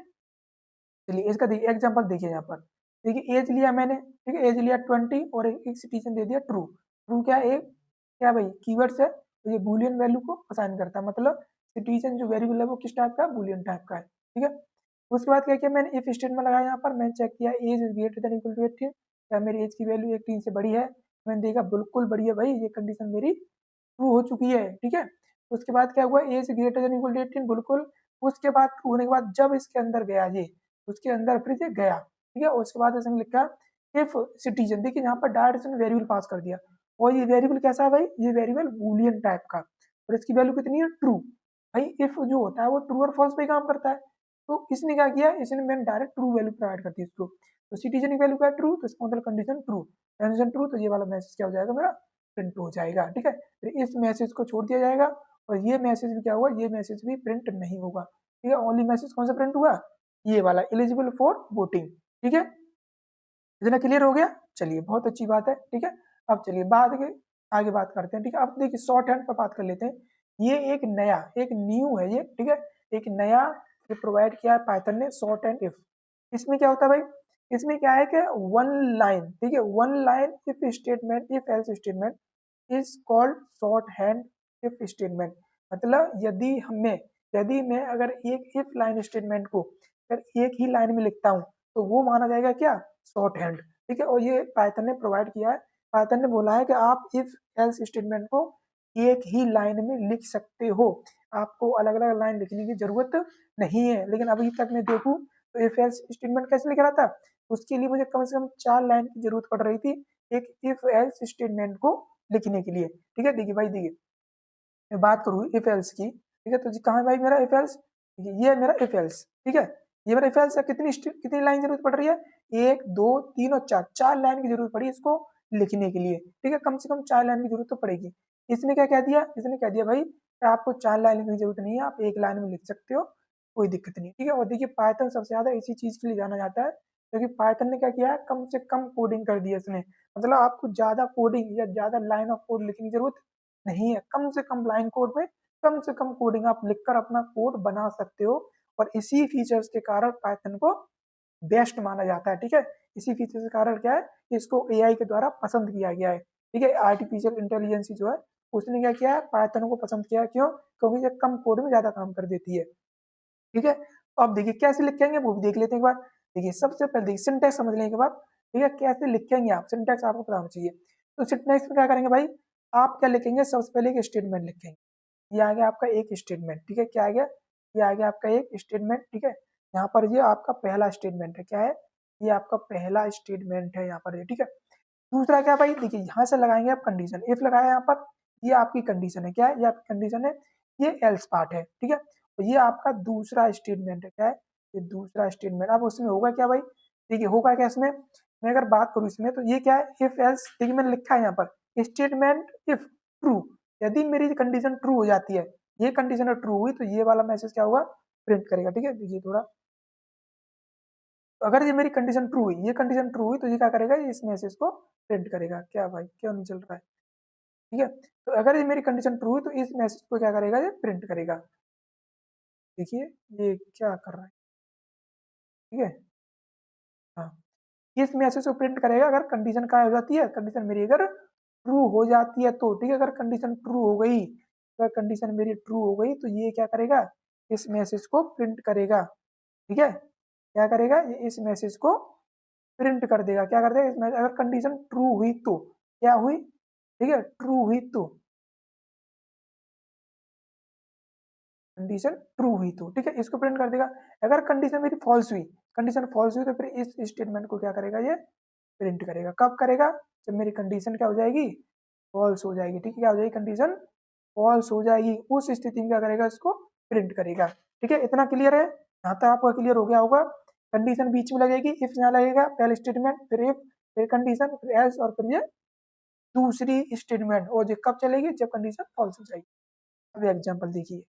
चलिए इसका देखिए एग्जाम्पल देखिए यहाँ पर, देखिए एज लिया मैंने, ठीक है, एज लिया 20 और एक सिटीजन दे दिया ट्रू। ट्रू क्या है, क्या भाई कीवर्ड्स है, तो ये बूलियन वैल्यू को असाइन करता है, मतलब सिटीजन जो वेरिएबल है वो किस टाइप का है, बूलियन टाइप का है, ठीक है। उसके बाद क्या किया मैंने, इफ स्टेटमेंट लगाया यहाँ पर, मैंने चेक किया age is greater than equal to 18, क्या मेरी एज की वैल्यू 18 से बड़ी है, मैंने देखा बिल्कुल बड़ी है भाई, ये कंडीशन मेरी ट्रू हो चुकी है, ठीक है। उसके बाद क्या हुआ, age greater than equal to 18 बिल्कुल, उसके बाद ट्रू होने के बाद जब इसके अंदर गया ये, उसके अंदर फिर ये गया, ठीक है। उसके बाद इसने लिखा इफ सिटीजन, देखिए यहाँ पर डायरेक्ट इसने वेरिएबल पास कर दिया, और ये वेरिएबल कैसा है भाई, ये वेरिएबल बूलियन टाइप का, और इसकी वैल्यू कितनी है, ट्रू। भाई इफ जो होता है वो ट्रू और फॉल्स पे काम करता है, तो इसने क्या किया, इसने मैंने डायरेक्ट ट्रू वैल्यू प्रोवाइड कर दी इसको, तो सिटीजन की वैल्यू क्या है, ट्रू, तो इसका मतलब कंडीशन ट्रू, कंडीशन ट्रू, तो ये वाला मैसेज क्या हो जाएगा मेरा, प्रिंट हो जाएगा, ठीक है। फिर इस मैसेज को छोड़ दिया जाएगा, और ये मैसेज भी क्या हुआ, ये मैसेज भी प्रिंट नहीं होगा, ठीक है। ओनली मैसेज कौन सा प्रिंट हुआ, ये वाला एलिजिबल फॉर वोटिंग, ठीक है। इतना क्लियर हो गया, चलिए बहुत अच्छी बात है, ठीक है। अब चलिए आगे बात करते हैं, ठीक है। अब देखिए शॉर्ट हैंड पर बात कर लेते हैं, ये एक नया, एक न्यू है ये, ठीक है, एक नया प्रोवाइड किया है पाइथन ने, शॉर्ट एंड इफ। इसमें क्या होता है भाई, इसमें क्या है कि वन लाइन, ठीक है, one line if statement, if else statement is called short hand if statement, मतलब यदि मैं अगर एक इफ लाइन स्टेटमेंट को अगर एक ही लाइन में लिखता हूँ तो वो माना जाएगा क्या, शॉर्ट हैंड, ठीक है। और ये पाइथन ने प्रोवाइड किया है, पाइथन ने बोला है कि आप इफ एल्स स्टेटमेंट को एक ही लाइन में लिख सकते हो, आपको अलग अलग लाइन लिखने की जरूरत नहीं है। लेकिन अभी तक मैं देखूं तो इफ एल्स स्टेटमेंट कैसे लिख रहा था, उसके लिए मुझे कम से कम 4 लाइन की जरूरत पड़ रही थी एक इफ एल्स स्टेटमेंट को लिखने के लिए, ठीक है। देखिए भाई, देखिए मैं बात करूँ इफ एल्स की, ठीक है, तो जी कहाँ है भाई मेरा इफ एल्स, ये है मेरा इफ एल्स, ठीक है। ये मेरा इफ एल्स है, कितनी लाइन जरूरत पड़ रही है, 1 2 3 और 4, 4 लाइन की जरूरत पड़ी इसको लिखने के लिए, ठीक है, कम से कम 4 लाइन की जरूरत तो पड़ेगी। इसने क्या कह दिया, इसने कह दिया भाई आपको 4 लाइन लिखने की जरूरत नहीं है, आप एक लाइन में लिख सकते हो, कोई दिक्कत नहीं, ठीक है। और देखिए पाइथन सबसे ज्यादा इसी चीज के लिए जाना जाता है, क्योंकि पाइथन ने क्या किया है, कम से कम कोडिंग कर दिया इसने, मतलब आपको ज्यादा कोडिंग या ज्यादा लाइन ऑफ कोड लिखने की जरूरत नहीं है, कम से कम लाइन कोड में कम से कम कोडिंग आप लिखकर अपना कोड बना सकते हो। और इसी फीचर्स के कारण पाइथन को बेस्ट माना जाता है, ठीक है। इसी फीचर के कारण क्या है, इसको एआई के द्वारा पसंद किया गया है, ठीक है। आर्टिफिशियल इंटेलिजेंस जो है उसने क्या किया है, पाइथन को पसंद किया, क्यों, क्योंकि ये कम कोड में ज्यादा काम कर देती है, ठीक है। तो अब देखिए कैसे लिखेंगे वो भी देख लेते हैं एक बार। देखिए सबसे पहले देखिए सिंटैक्स समझ लेने के बाद, ठीक है, कैसे लिखेंगे आप, सिंटैक्स आपको पता होना चाहिए। तो सिंटैक्स में क्या करेंगे भाई, आप क्या लिखेंगे, सबसे पहले एक स्टेटमेंट लिखेंगे, ये आ गया आपका एक स्टेटमेंट, ठीक है, क्या आ गया, ये आ गया आपका एक स्टेटमेंट, ठीक है। यहाँ पर ये आपका पहला स्टेटमेंट है, क्या है, ये आपका पहला स्टेटमेंट है यहाँ पर, ये ठीक है। दूसरा क्या भाई, देखिए यहाँ से लगाएंगे आप कंडीशन, इफ लगाया यहाँ पर, ये आपकी कंडीशन है, क्या है, ये आपकी कंडीशन है, ये एल्स पार्ट है, ठीक है। तो ये आपका दूसरा स्टेटमेंट है, क्या है, ये दूसरा स्टेटमेंट। अब उसमें होगा क्या भाई, देखिए होगा क्या इसमें, मैं अगर बात करूँ इसमें, तो ये क्या है, इफ एल्स, देखिए मैंने लिखा है यहाँ पर स्टेटमेंट इफ ट्रू, यदि मेरी कंडीशन ट्रू हो जाती है, ये कंडीशन ट्रू हुई, तो ये वाला मैसेज क्या होगा, प्रिंट करेगा, ठीक है। देखिए थोड़ा, तो अगर ये मेरी कंडीशन ट्रू हुई, ये कंडीशन ट्रू हुई, तो ये क्या करेगा, इस मैसेज को प्रिंट करेगा, क्या भाई क्यों नहीं चल रहा है, ठीक है। तो अगर ये मेरी कंडीशन ट्रू हुई तो इस मैसेज को क्या करेगा, ये प्रिंट करेगा। देखिए ये क्या कर रहा है, ठीक है, हाँ, इस मैसेज को प्रिंट करेगा अगर कंडीशन क्या हो जाती है, कंडीशन मेरी अगर ट्रू हो जाती है तो, ठीक है। अगर कंडीशन ट्रू हो गई, अगर कंडीशन मेरी ट्रू हो गई तो ये क्या करेगा, इस मैसेज को प्रिंट करेगा, ठीक है। क्या करेगा, ये इस मैसेज को प्रिंट कर देगा, क्या कर देगा, इसमें अगर कंडीशन ट्रू हुई तो, क्या हुई, ठीक है, ट्रू हुई तो, कंडीशन ट्रू हुई तो, ठीक है, इसको प्रिंट कर देगा। अगर कंडीशन मेरी फॉल्स हुई, कंडीशन फॉल्स हुई तो फिर इस स्टेटमेंट को क्या करेगा, ये प्रिंट करेगा, कब करेगा, जब मेरी कंडीशन क्या हो जाएगी, फॉल्स हो जाएगी, ठीक है, क्या हो जाएगी, कंडीशन फॉल्स हो जाएगी, उस स्थिति में क्या करेगा, इसको प्रिंट करेगा, ठीक है। इतना क्लियर है, यहाँ तक आपका क्लियर हो गया होगा। कंडीशन बीच में लगेगी, इफ यहाँ लगेगा पहले स्टेटमेंट, फिर इफ, फिर कंडीशन, फिर एल्स, और फिर ये दूसरी स्टेटमेंट, और ये कब चलेगी, जब कंडीशन फॉल्स हो जाएगी। अब एग्जाम्पल देखिए,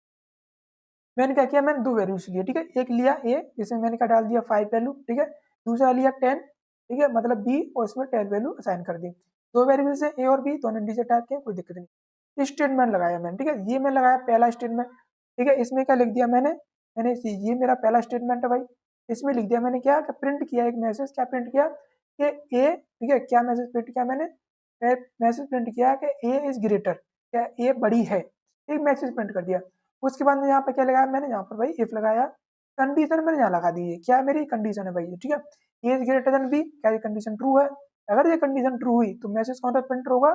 मैंने क्या किया, मैंने दो वैल्यूज लिए, ठीक है, एक लिया ए, इसमें मैंने क्या डाल दिया 5 वैल्यू, ठीक है। दूसरा लिया 10, ठीक है, मतलब बी, और इसमें 10 वैल्यू असाइन कर दी। दो वेरिएबल्स है ए और बी, दोनों इंटीजर टाइप के, कोई दिक्कत नहीं। स्टेटमेंट लगाया मैंने, ठीक है, ये मैं लगाया पहला स्टेटमेंट, ठीक है, इसमें क्या लिख दिया मैंने, मैंने ये मेरा पहला स्टेटमेंट है भाई, इसमें लिख दिया मैंने क्या, प्रिंट किया एक मैसेज, क्या प्रिंट किया कि ए, ठीक है, क्या मैसेज प्रिंट किया मैंने, मैसेज प्रिंट किया कि ए इज ग्रेटर, क्या ए बड़ी है, एक मैसेज प्रिंट कर दिया। उसके बाद में यहाँ पे क्या लगाया मैंने, यहाँ पर भाई इफ लगाया, कंडीशन मैंने यहाँ लगा दी है, क्या मेरी कंडीशन है भाई, ठीक है, ए इज ग्रेटर देन बी, क्या ये कंडीशन ट्रू है, अगर ये कंडीशन ट्रू हुई तो मैसेज कौन सा प्रिंट होगा,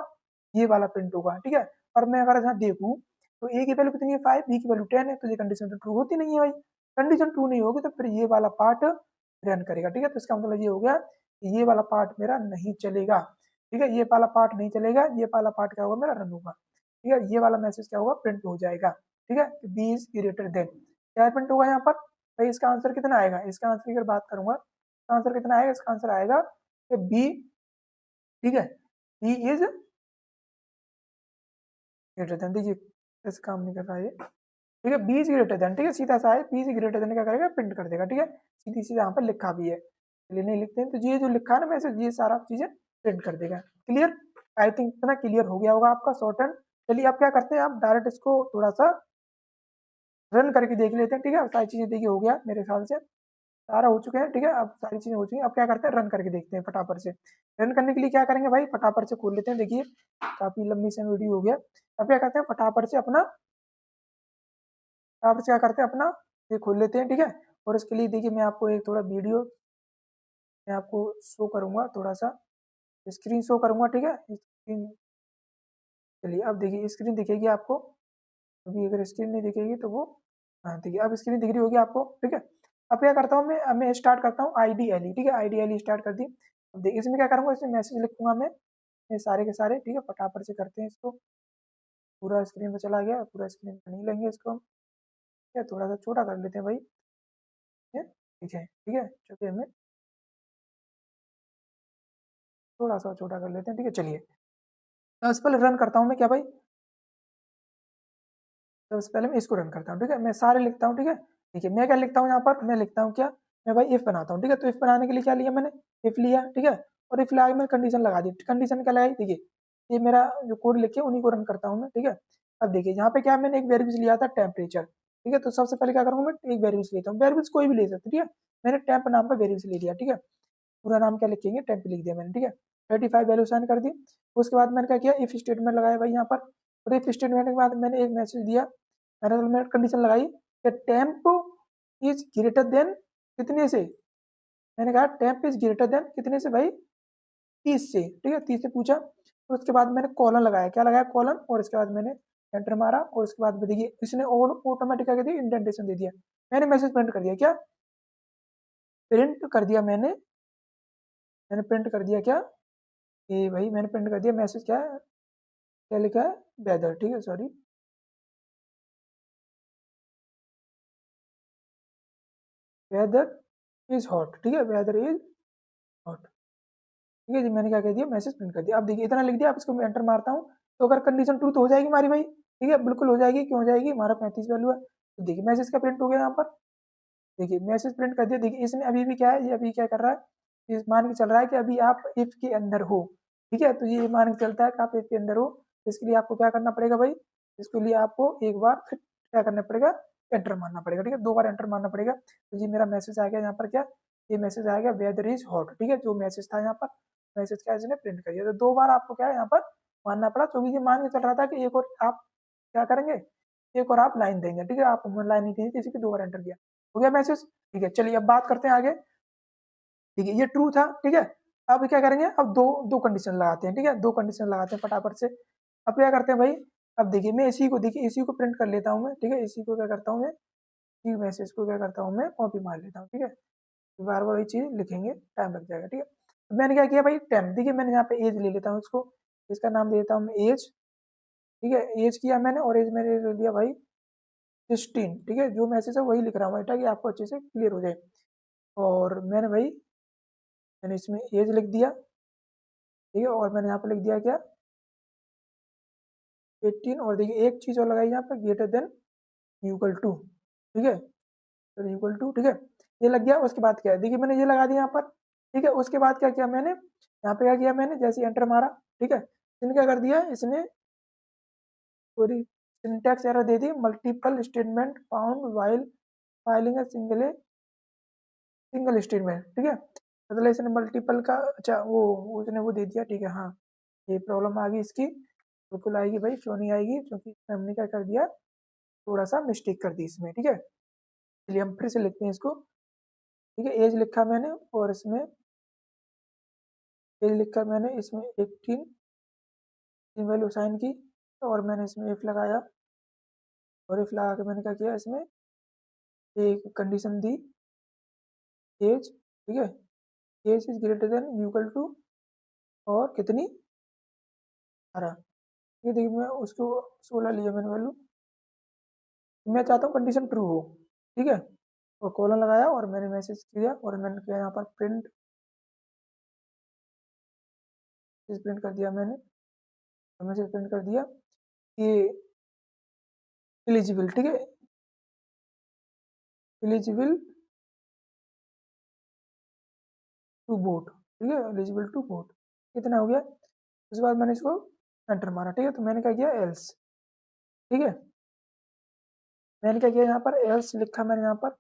ये वाला प्रिंट होगा, ठीक है। और मैं अगर यहाँ देखूँ तो ए की वैल्यू कितनी है 5, बी की वैल्यू 10 है, तो ये कंडीशन तो ट्रू होती नहीं है भाई, कंडीशन ट्रू नहीं होगी तो फिर ये वाला पार्ट रन करेगा, ठीक है। तो इसका मतलब ये हो गया कि ये वाला पार्ट मेरा नहीं चलेगा, ठीक है, ये वाला पार्ट नहीं चलेगा, ये वाला पार्ट क्या होगा मेरा रन होगा, ठीक है, ये वाला मैसेज क्या होगा प्रिंट हो जाएगा, ठीक है, बी इज ग्रेटर देन, क्या प्रिंट होगा यहाँ पर भाई, इसका आंसर कितना आएगा, इसका आंसर की अगर बात करूंगा, इसका आंसर कितना आएगा, इसका आंसर आएगा कि बी, ठीक है, बी इज ग्रेटर देन, देखिए ऐसे काम नहीं कर रहा है, ठीक है, बी इज ग्रेटर देन, ठीक है, सीधा सा है, बी इज ग्रेटर देन क्या करेगा प्रिंट कर देगा, ठीक है, सीधी सीधा यहाँ पर लिखा भी है, चलिए नहीं लिखते हैं तो ये जो लिखा है ना मैसेज, ये सारा चीजें प्रिंट कर देगा, क्लियर, आई थिंक इतना क्लियर हो गया होगा आपका शॉर्ट एंड। चलिए अब क्या करते हैं, आप डायरेक्ट इसको थोड़ा सा रन करके देख लेते हैं, ठीक है, सारी चीजें देखिए हो गया मेरे ख्याल से, सारा हो चुके हैं, ठीक है, अब सारी चीजें हो चुकी हैं, अब क्या करते हैं रन करके देखते हैं फटाफट से। रन करने के लिए क्या करेंगे भाई, फटाफट से खोल लेते हैं, देखिए काफी लंबी सी वीडियो हो गया। अब क्या करते हैं फटाफट से अपना, फटाफट से क्या करते हैं अपना ये खोल लेते हैं, ठीक है। और इसके लिए देखिए मैं आपको एक थोड़ा वीडियो मैं आपको शो करूंगा, थोड़ा सा स्क्रीन शो करूंगा, ठीक है, स्क्रीन, चलिए अब देखिए स्क्रीन दिखेगी आपको, अभी अगर स्क्रीन नहीं दिखेगी तो वो, हाँ देखिए अब स्क्रीन दिख रही होगी आपको, ठीक है। अब क्या करता हूँ मैं स्टार्ट करता हूँ आईडीएलई, ठीक है, आईडीएलई स्टार्ट कर दी। अब देखिए इसमें क्या करूँगा, इसमें मैसेज लिखूंगा मैं, ये सारे के सारे, ठीक है, फटाफट से करते हैं इसको, पूरा स्क्रीन पे चला गया, पूरा स्क्रीन पे नहीं लेंगे इसको हम, ठीक है, थोड़ा सा छोटा कर लेते हैं भाई, ठीक है, चलिए हमें थोड़ा सा छोटा कर लेते हैं, ठीक है, चलिए सबसे पहले रन करता हूँ मैं क्या भाई, सबसे पहले मैं इसको रन करता हूँ, ठीक है, मैं सारे लिखता हूँ, ठीक है, देखिए मैं क्या लिखता हूँ यहाँ पर, मैं लिखता हूँ क्या, मैं भाई इफ बनाता हूँ, ठीक है, तो इफ बनाने के लिए क्या लिया मैंने, इफ लिया, ठीक है, और इफ लगा के मैंने कंडीशन लगा दी, कंडीशन क्या लगाई, देखिए ये मेरा जो कोड लिखे उन्हीं को रन करता हूँ मैं, ठीक है। अब देखिए यहाँ पे क्या मैंने एक वेरिएबल लिया था टेम्परेचर, ठीक है, तो सबसे पहले क्या करूँगा मैं एक वेरिएबल लेता हूँ, वेरिएबल कोई भी ले सकते, ठीक है, मैंने टेम्प नाम का वेरिएबल ले लिया, ठीक है, पूरा नाम क्या लिखेंगे टेम्प लिख दिया मैंने, ठीक है, 35 वैल्यू साइन कर दी। उसके बाद मैंने क्या किया, इफ स्टेटमेंट लगाया भाई यहाँ पर, और इफ स्टेटमेंट के बाद मैंने एक मैसेज दिया, मैंने कंडीशन लगाई कि टेम्प इज ग्रेटर देन कितने से, मैंने कहा टेम्प इज ग्रेटर देन कितने से भाई, 30 से, ठीक है, 30 से पूछा, और उसके बाद मैंने कॉलन लगाया, क्या लगाया कॉलन, और इसके बाद मैंने एंटर मारा, और उसके बाद देखिए इसने ऑटोमेटिक क्या कर दिया इंडेंटेशन दे दिया, मैंने मैसेज प्रिंट कर दिया, क्या प्रिंट कर दिया मैंने प्रिंट कर दिया क्या, ये भाई मैंने प्रिंट कर दिया मैसेज, क्या है, क्या लिखा है वेदर, ठीक है, सॉरी वेदर इज हॉट, ठीक है, वेदर इज हॉट, ठीक है जी, मैंने क्या कह दिया मैसेज प्रिंट कर दिया। अब देखिए इतना लिख दिया, अब इसको मैं एंटर मारता हूँ, तो अगर कंडीशन ट्रू तो हो जाएगी हमारी भाई, ठीक है, बिल्कुल हो जाएगी, क्यों हो जाएगी, हमारा 35 वैल्यू है, तो देखिए मैसेज का प्रिंट हो गया यहाँ पर, देखिए मैसेज प्रिंट कर दिया। देखिए इसने अभी भी क्या है, ये अभी क्या कर रहा है, ये मान के चल रहा है कि अभी आप इफ के अंदर हो, ठीक है, तो ये मान के चलता है कि आप इफ के अंदर हो, इसके लिए आपको क्या करना पड़ेगा भाई, इसके लिए आपको एक बार फिर क्या करना पड़ेगा, एंटर मारना पड़ेगा, ठीक है, 2 बार एंटर मारना पड़ेगा। तो ये मेरा मैसेज आ गया यहाँ पर, क्या ये मैसेज आ गया वेदर इज हॉट, ठीक है, जो मैसेज था यहाँ पर, मैसेज क्या इसने प्रिंट कर दिया, तो 2 बार आपको क्या है यहाँ पर मानना पड़ा, क्योंकि ये मान के चल रहा था कि एक और आप क्या करेंगे, एक और आप लाइन देंगे, ठीक है, आप लाइन नहीं दी, इसी के 2 बार एंटर किया, हो गया मैसेज, ठीक है। चलिए अब बात करते हैं आगे, ठीक है, ये ट्रू था, ठीक है, अब क्या करेंगे, अब दो दो कंडीशन लगाते हैं, ठीक है, 2 कंडीशन लगाते हैं फटाफट से। अब क्या करते हैं भाई, अब देखिए मैं इसी को, देखिए इसी को प्रिंट कर लेता हूँ मैं, ठीक है, इसी को क्या करता हूँ मैं, इसी मैसेज को क्या करता हूँ मैं कॉपी मार लेता हूँ, ठीक है, बार बार वही चीज लिखेंगे टाइम लग जाएगा, ठीक है। तो मैंने क्या किया भाई टाइम, देखिए मैंने यहाँ पे एज ले लेता हूँ इसको, इसका नाम दे देता हूँ मैं एज, ठीक है, एज किया मैंने, और एज मैंने ले लिया भाई 16, ठीक है, जो मैसेज है वही लिख रहा हूँ भाई, ताकि आपको अच्छे से क्लियर हो जाए। और मैंने इसमें एज लिख दिया, ठीक है, और मैंने यहाँ पे लिख दिया क्या 18, और देखिए एक चीज और लगाई यहाँ पे ग्रेटर देन इक्वल टू, ठीक है, तो इक्वल टू, ठीक है, ये लग गया। उसके बाद क्या है, देखिए मैंने ये लगा दिया यहाँ पर, ठीक है, उसके बाद क्या किया मैंने यहाँ पे, क्या किया मैंने जैसे एंटर मारा, ठीक है, इसने क्या कर दिया, इसने पूरी सिंटैक्स एरर दे दी, multiple statement found while filing है सिंगल स्टेटमेंट, ठीक है। मतलब इसने मल्टीपल का, अच्छा वो उसने वो दे दिया, ठीक है। हाँ, ये प्रॉब्लम आ गई इसकी, बिल्कुल आएगी भाई, क्यों नहीं आएगी, क्योंकि हमने क्या कर दिया, थोड़ा सा मिस्टेक कर दी इसमें, ठीक है। चलिए हम फिर से लिखते हैं इसको, ठीक है। एज लिखा मैंने और इसमें एज लिखा मैंने, इसमें 18 वैल्यू साइन की, और मैंने इसमें इफ लगाया, और इफ लगा के मैंने क्या किया, इसमें एक कंडीशन दी, एज, ठीक है, age is greater than equal to, और कितनी, 18। ये देखिए मैं उसको 16 लिया मैंने वैल्यू, मैं चाहता हूँ कंडीशन ट्रू हो, ठीक है। और कॉलन लगाया और मैंने मैसेज किया, और मैंने किया यहाँ पर प्रिंट, प्रिंट कर दिया मैंने, मैसेज प्रिंट कर दिया कि एलिजिबल, ठीक है, एलिजिबल टू वोट, ठीक है, एलिजिबल टू वोट, कितना हो गया। उसके बाद मैंने इसको एंटर मारा, ठीक है। तो मैंने क्या किया, एल्स, ठीक है, मैंने क्या किया यहाँ पर, एल्स लिखा मैंने यहाँ पर,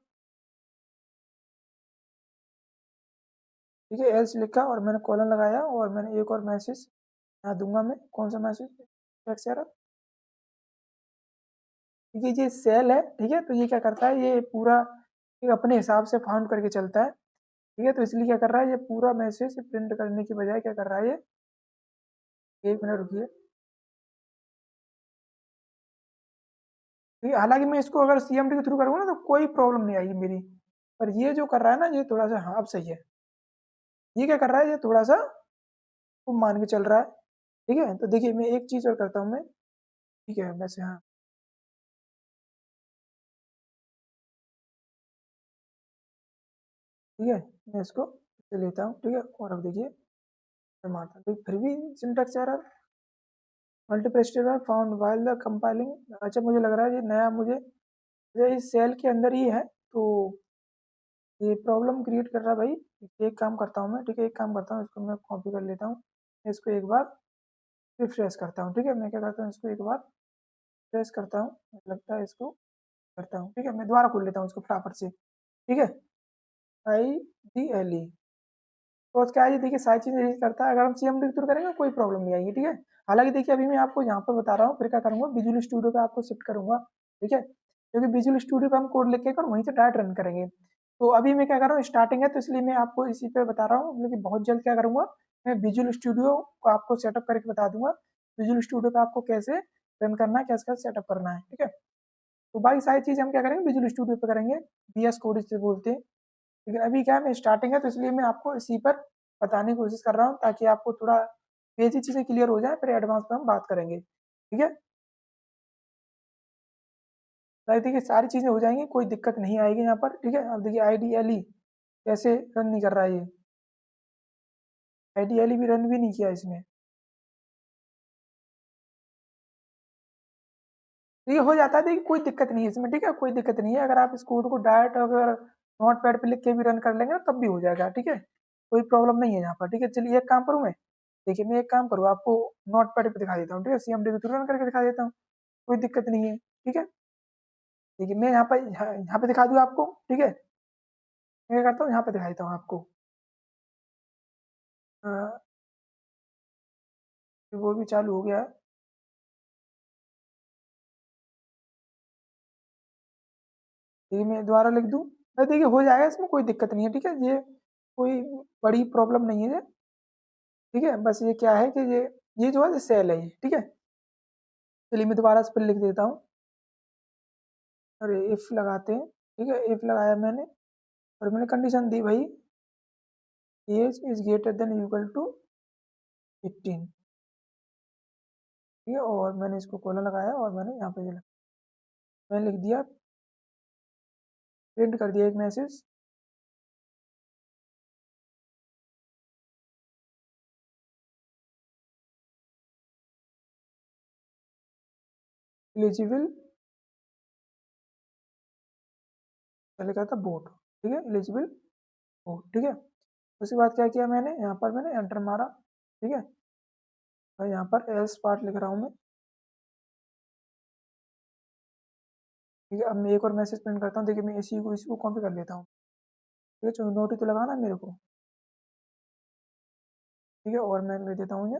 ठीक है, एल्स लिखा और मैंने कॉलन लगाया, और मैंने एक और मैसेज यहाँ दूंगा मैं, कौन सा मैसेज, टेक्स्ट एरर, ठीक है। ये सेल है, ठीक है, तो ये क्या करता है, ये पूरा एक अपने हिसाब से फाउंड करके चलता है, ठीक है। तो इसलिए क्या कर रहा है, ये पूरा मैसेज प्रिंट करने की बजाय क्या कर रहा है, ये 1 मिनट रुकिए, ठीक है। हालांकि मैं इसको अगर सीएमडी के थ्रू करूँगा ना तो कोई प्रॉब्लम नहीं आएगी मेरी, पर ये जो कर रहा है ना, ये थोड़ा सा, हाँ अब सही है, ये क्या कर रहा है, ये थोड़ा सा वो मान के चल रहा है, ठीक है। तो देखिए मैं एक चीज़ और करता हूँ मैं, ठीक है, वैसे हाँ, ठीक है, मैं इसको ले लेता हूँ, ठीक है। और अब देखिए मैं मारता हूँ, फिर भी syntax error, multiple statement found while the compiling, अच्छा मुझे लग रहा है ये नया, मुझे ये इस सेल के अंदर ही है, तो ये प्रॉब्लम क्रिएट कर रहा है भाई। एक काम करता हूँ मैं, ठीक है, एक काम करता हूँ, इसको मैं कॉपी कर लेता हूँ, इसको एक बार रिफ्रेश करता हूँ, ठीक है। मैं क्या करता हूँ, इसको एक बार रिफ्रेश करता हूँ, मुझे लगता है इसको करता हूँ, ठीक है। मैं दोबारा खोल लेता हूँ इसको फटाफट से, ठीक है, IDLE, तो क्या है, ये देखिए सारी चीज़ें यही करता है। अगर हम CMD के थ्रू करेंगे कोई प्रॉब्लम नहीं आएगी, ठीक है। हालांकि देखिए अभी मैं आपको यहाँ पर बता रहा हूँ, फिर क्या करूँगा, विजुअल स्टूडियो पे आपको शिफ्ट करूँगा, ठीक है, क्योंकि विजुअल स्टूडियो पे हम कोड लिख के वहीं से डायरेक्ट रन करेंगे। तो अभी मैं क्या कर रहा हूँ, स्टार्टिंग है तो इसलिए मैं आपको इसी पे बता रहा हूँ, लेकिन बहुत जल्द क्या करूँगा, मैं विजुअल स्टूडियो को आपको सेटअप करके बता दूंगा, विजुअल स्टूडियो पे आपको कैसे रन करना है, कैसे कैसे सेटअप करना है, ठीक है। तो बाकी सारी चीज़ हम क्या करेंगे, विजुअल स्टूडियो पे करेंगे, VS कोड इसे बोलते हैं। लेकिन अभी क्या है, मैं स्टार्टिंग है तो इसलिए मैं आपको इसी पर बताने की कोशिश कर रहा हूँ, ताकि आपको थोड़ा बेसिक चीज़ें क्लियर हो जाए, फिर एडवांस पे हम बात करेंगे, ठीक है। भाई देखिए सारी चीज़ें हो जाएंगी, कोई दिक्कत नहीं आएगी यहाँ पर, ठीक है। अब देखिए IDLE कैसे रन नहीं कर रहा है, ये IDLE भी रन भी नहीं किया इसने, तो ये हो जाता है, देखिए कोई दिक्कत नहीं है इसमें, ठीक है, कोई दिक्कत नहीं है। अगर आप इस कोड को डायरेक्ट अगर नोट पैड पे लिख के भी रन कर लेंगे तब भी हो जाएगा, ठीक है, कोई प्रॉब्लम नहीं है यहाँ पर, ठीक है। चलिए एक काम करूँ मैं, देखिए मैं एक काम करूँ, आपको नोट पैड पे दिखा देता हूँ, ठीक है, CMD के थ्रू रन करके दिखा देता हूँ, कोई दिक्कत नहीं है, ठीक है। देखिए मैं यहाँ पे दिखा दूँ आपको, ठीक है, मैं क्या करता हूँ, यहाँ पे दिखा देता हूँ आपको, अ, वो भी चालू हो गया है, देखिए मैं दोबारा लिख दूँ, भाई देखिए हो जाएगा, इसमें कोई दिक्कत नहीं है, ठीक है। ये कोई बड़ी प्रॉब्लम नहीं है ये, ठीक है। बस ये क्या है कि ये जो है सेल है ये, ठीक है। चलिए मैं दोबारा इस पर लिख देता हूँ, अरे इफ लगाते हैं, ठीक है, इफ लगाया मैंने, और मैंने कंडीशन दी भाई, age is greater than equal to 18, ठीक है, और मैंने इसको कोलन लगाया, और मैंने यहाँ पे मैंने लिख दिया, प्रिंट कर दिया एक मैसेज, एलिजिबल, पहले क्या था बोट, ठीक है, एलिजिबल बोट, ठीक है। उसके बाद क्या किया मैंने, यहाँ पर मैंने एंटर मारा, ठीक है, और यहाँ पर एल्स पार्ट लिख रहा हूँ मैं, ठीक है, अब मैं एक और मैसेज प्रिंट करता हूँ। देखिए मैं इसी को कॉपी कर लेता हूँ। ठीक है, चलो नोट ही तो लगाना है मेरे को। ठीक है, और मैं ले देता हूँ ये।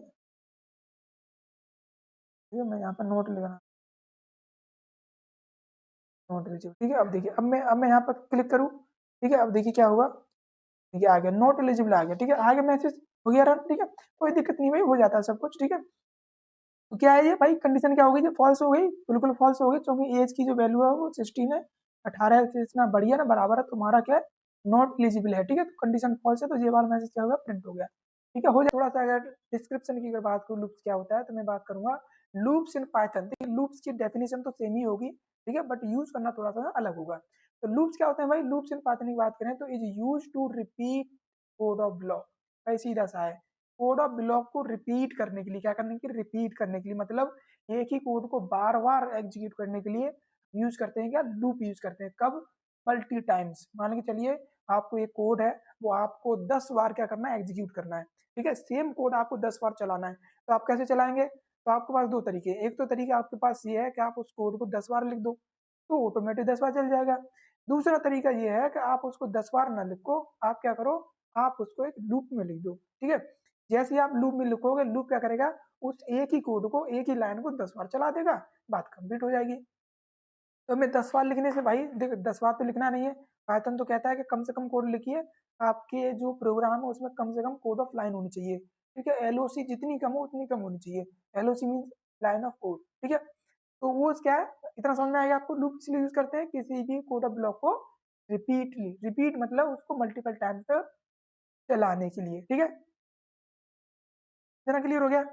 ठीक है, मैं यहाँ पर नोट लगाना, नोट एलिजिबल। ठीक है, अब मैं यहाँ पर क्लिक करूँ। ठीक है, अब देखिए क्या होगा। ठीक है, आ गया नोट एलिजिबल आ गया। ठीक है, आ गया मैसेज, हो गया रन। ठीक है, कोई दिक्कत नहीं भाई, हो जाता है सब कुछ। ठीक है, तो क्या है ये भाई, कंडीशन क्या हो गई, ये फॉल्स हो गई, बिल्कुल फॉल्स हो गई, क्योंकि एज की जो वैल्यू है वो 16 है, 18 से इतना बढ़िया ना बराबर है, तुम्हारा क्या है, नॉट एलिजिबल है। ठीक है, तो कंडीशन फॉल्स है, तो ये वाला मैसेज क्या होगा, प्रिंट हो गया। ठीक है, हो जाए। थोड़ा सा अगर डिस्क्रिप्शन की अगर बात करूँ लूप्स क्या होता है, तो मैं बात करूंगा लूप्स इन पाइथन। देखिए लूप्स की डेफिनेशन तो सेम ही होगी, ठीक है, बट यूज करना थोड़ा सा अलग होगा। तो लूप्स क्या होते हैं भाई, लूप्स इन पाइथन की बात करें तो is use to repeat code of block. भाई सीधा सा है, कोड ऑफ ब्लॉक को रिपीट करने के लिए, क्या करने के लिए, रिपीट करने के लिए, मतलब एक ही कोड को बार बार एग्जीक्यूट करने के लिए यूज करते हैं, क्या लूप यूज करते हैं। कब, मल्टी टाइम्स। मान के चलिए आपको एक कोड है, वो आपको 10 बार क्या करना है, एग्जीक्यूट करना है। ठीक है, सेम कोड आपको 10 बार चलाना है, तो आप कैसे चलाएंगे, तो आपके पास दो तरीके। एक तो तरीका आपके पास ये है कि आप उस कोड को 10 बार लिख दो, तो ऑटोमेटिक 10 बार चल जाएगा। दूसरा तरीका ये है कि आप उसको 10 बार ना लिखो, आप क्या करो, आप उसको एक लूप में लिख दो। ठीक है, जैसे ही आप लूप में लिखोगे, लूप क्या करेगा, उस एक ही कोड को, एक ही लाइन को 10 बार चला देगा, बात कंप्लीट हो जाएगी। तो मैं 10 बार लिखने से भाई देख, 10 बार तो लिखना नहीं है। पाइथन तो कहता है कि कम से कम कोड लिखिए, आपके जो प्रोग्राम है उसमें कम से कम कोड ऑफ लाइन होनी चाहिए। ठीक है, एलओसी जितनी कम हो उतनी कम होनी चाहिए। LOC means line of code. ठीक है, तो वो क्या है, इतना समझ में आएगा आपको। लूप इसलिए यूज करते हैं किसी भी कोड ऑफ ब्लॉक को रिपीटली, रिपीट मतलब उसको मल्टीपल टाइम तक चलाने के लिए। ठीक है, इतना क्लियर हो गया।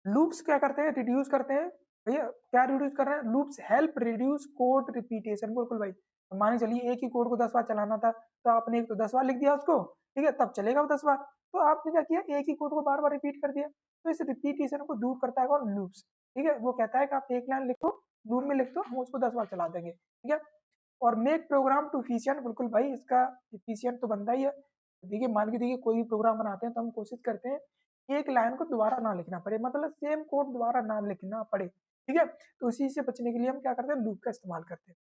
लूप्स क्या करते हैं, रिड्यूस करते हैं। भैया क्या रिड्यूस कर रहे हैं, loops help reduce code repetition. बिल्कुल भाई, तो माने चलिए एक ही कोड को 10 बार चलाना था, तो आपने एक तो 10 बार लिख दिया उसको, ठीक है, तब चलेगा वो 10 बार। तो आपने क्या किया, एक ही कोड को बार बार रिपीट कर दिया, तो इस रिपीटेशन को दूर करता है कौन, लूप्स। ठीक है, वो कहता है कि आप एक लाइन लिखो, लूप में लिख दो, हम उसको 10 बार चला देंगे। ठीक है, और मेक प्रोग्राम टू इफिशियंट। बिल्कुल भाई, इसका इफिशियंट तो बनता ही है। देखिए मान के देखिए कोई भी प्रोग्राम बनाते हैं तो हम कोशिश करते हैं एक लाइन को दोबारा ना लिखना पड़े, मतलब सेम कोड दोबारा ना लिखना पड़े। ठीक है, तो इसी से बचने के लिए हम क्या करते हैं, लूप का इस्तेमाल करते हैं।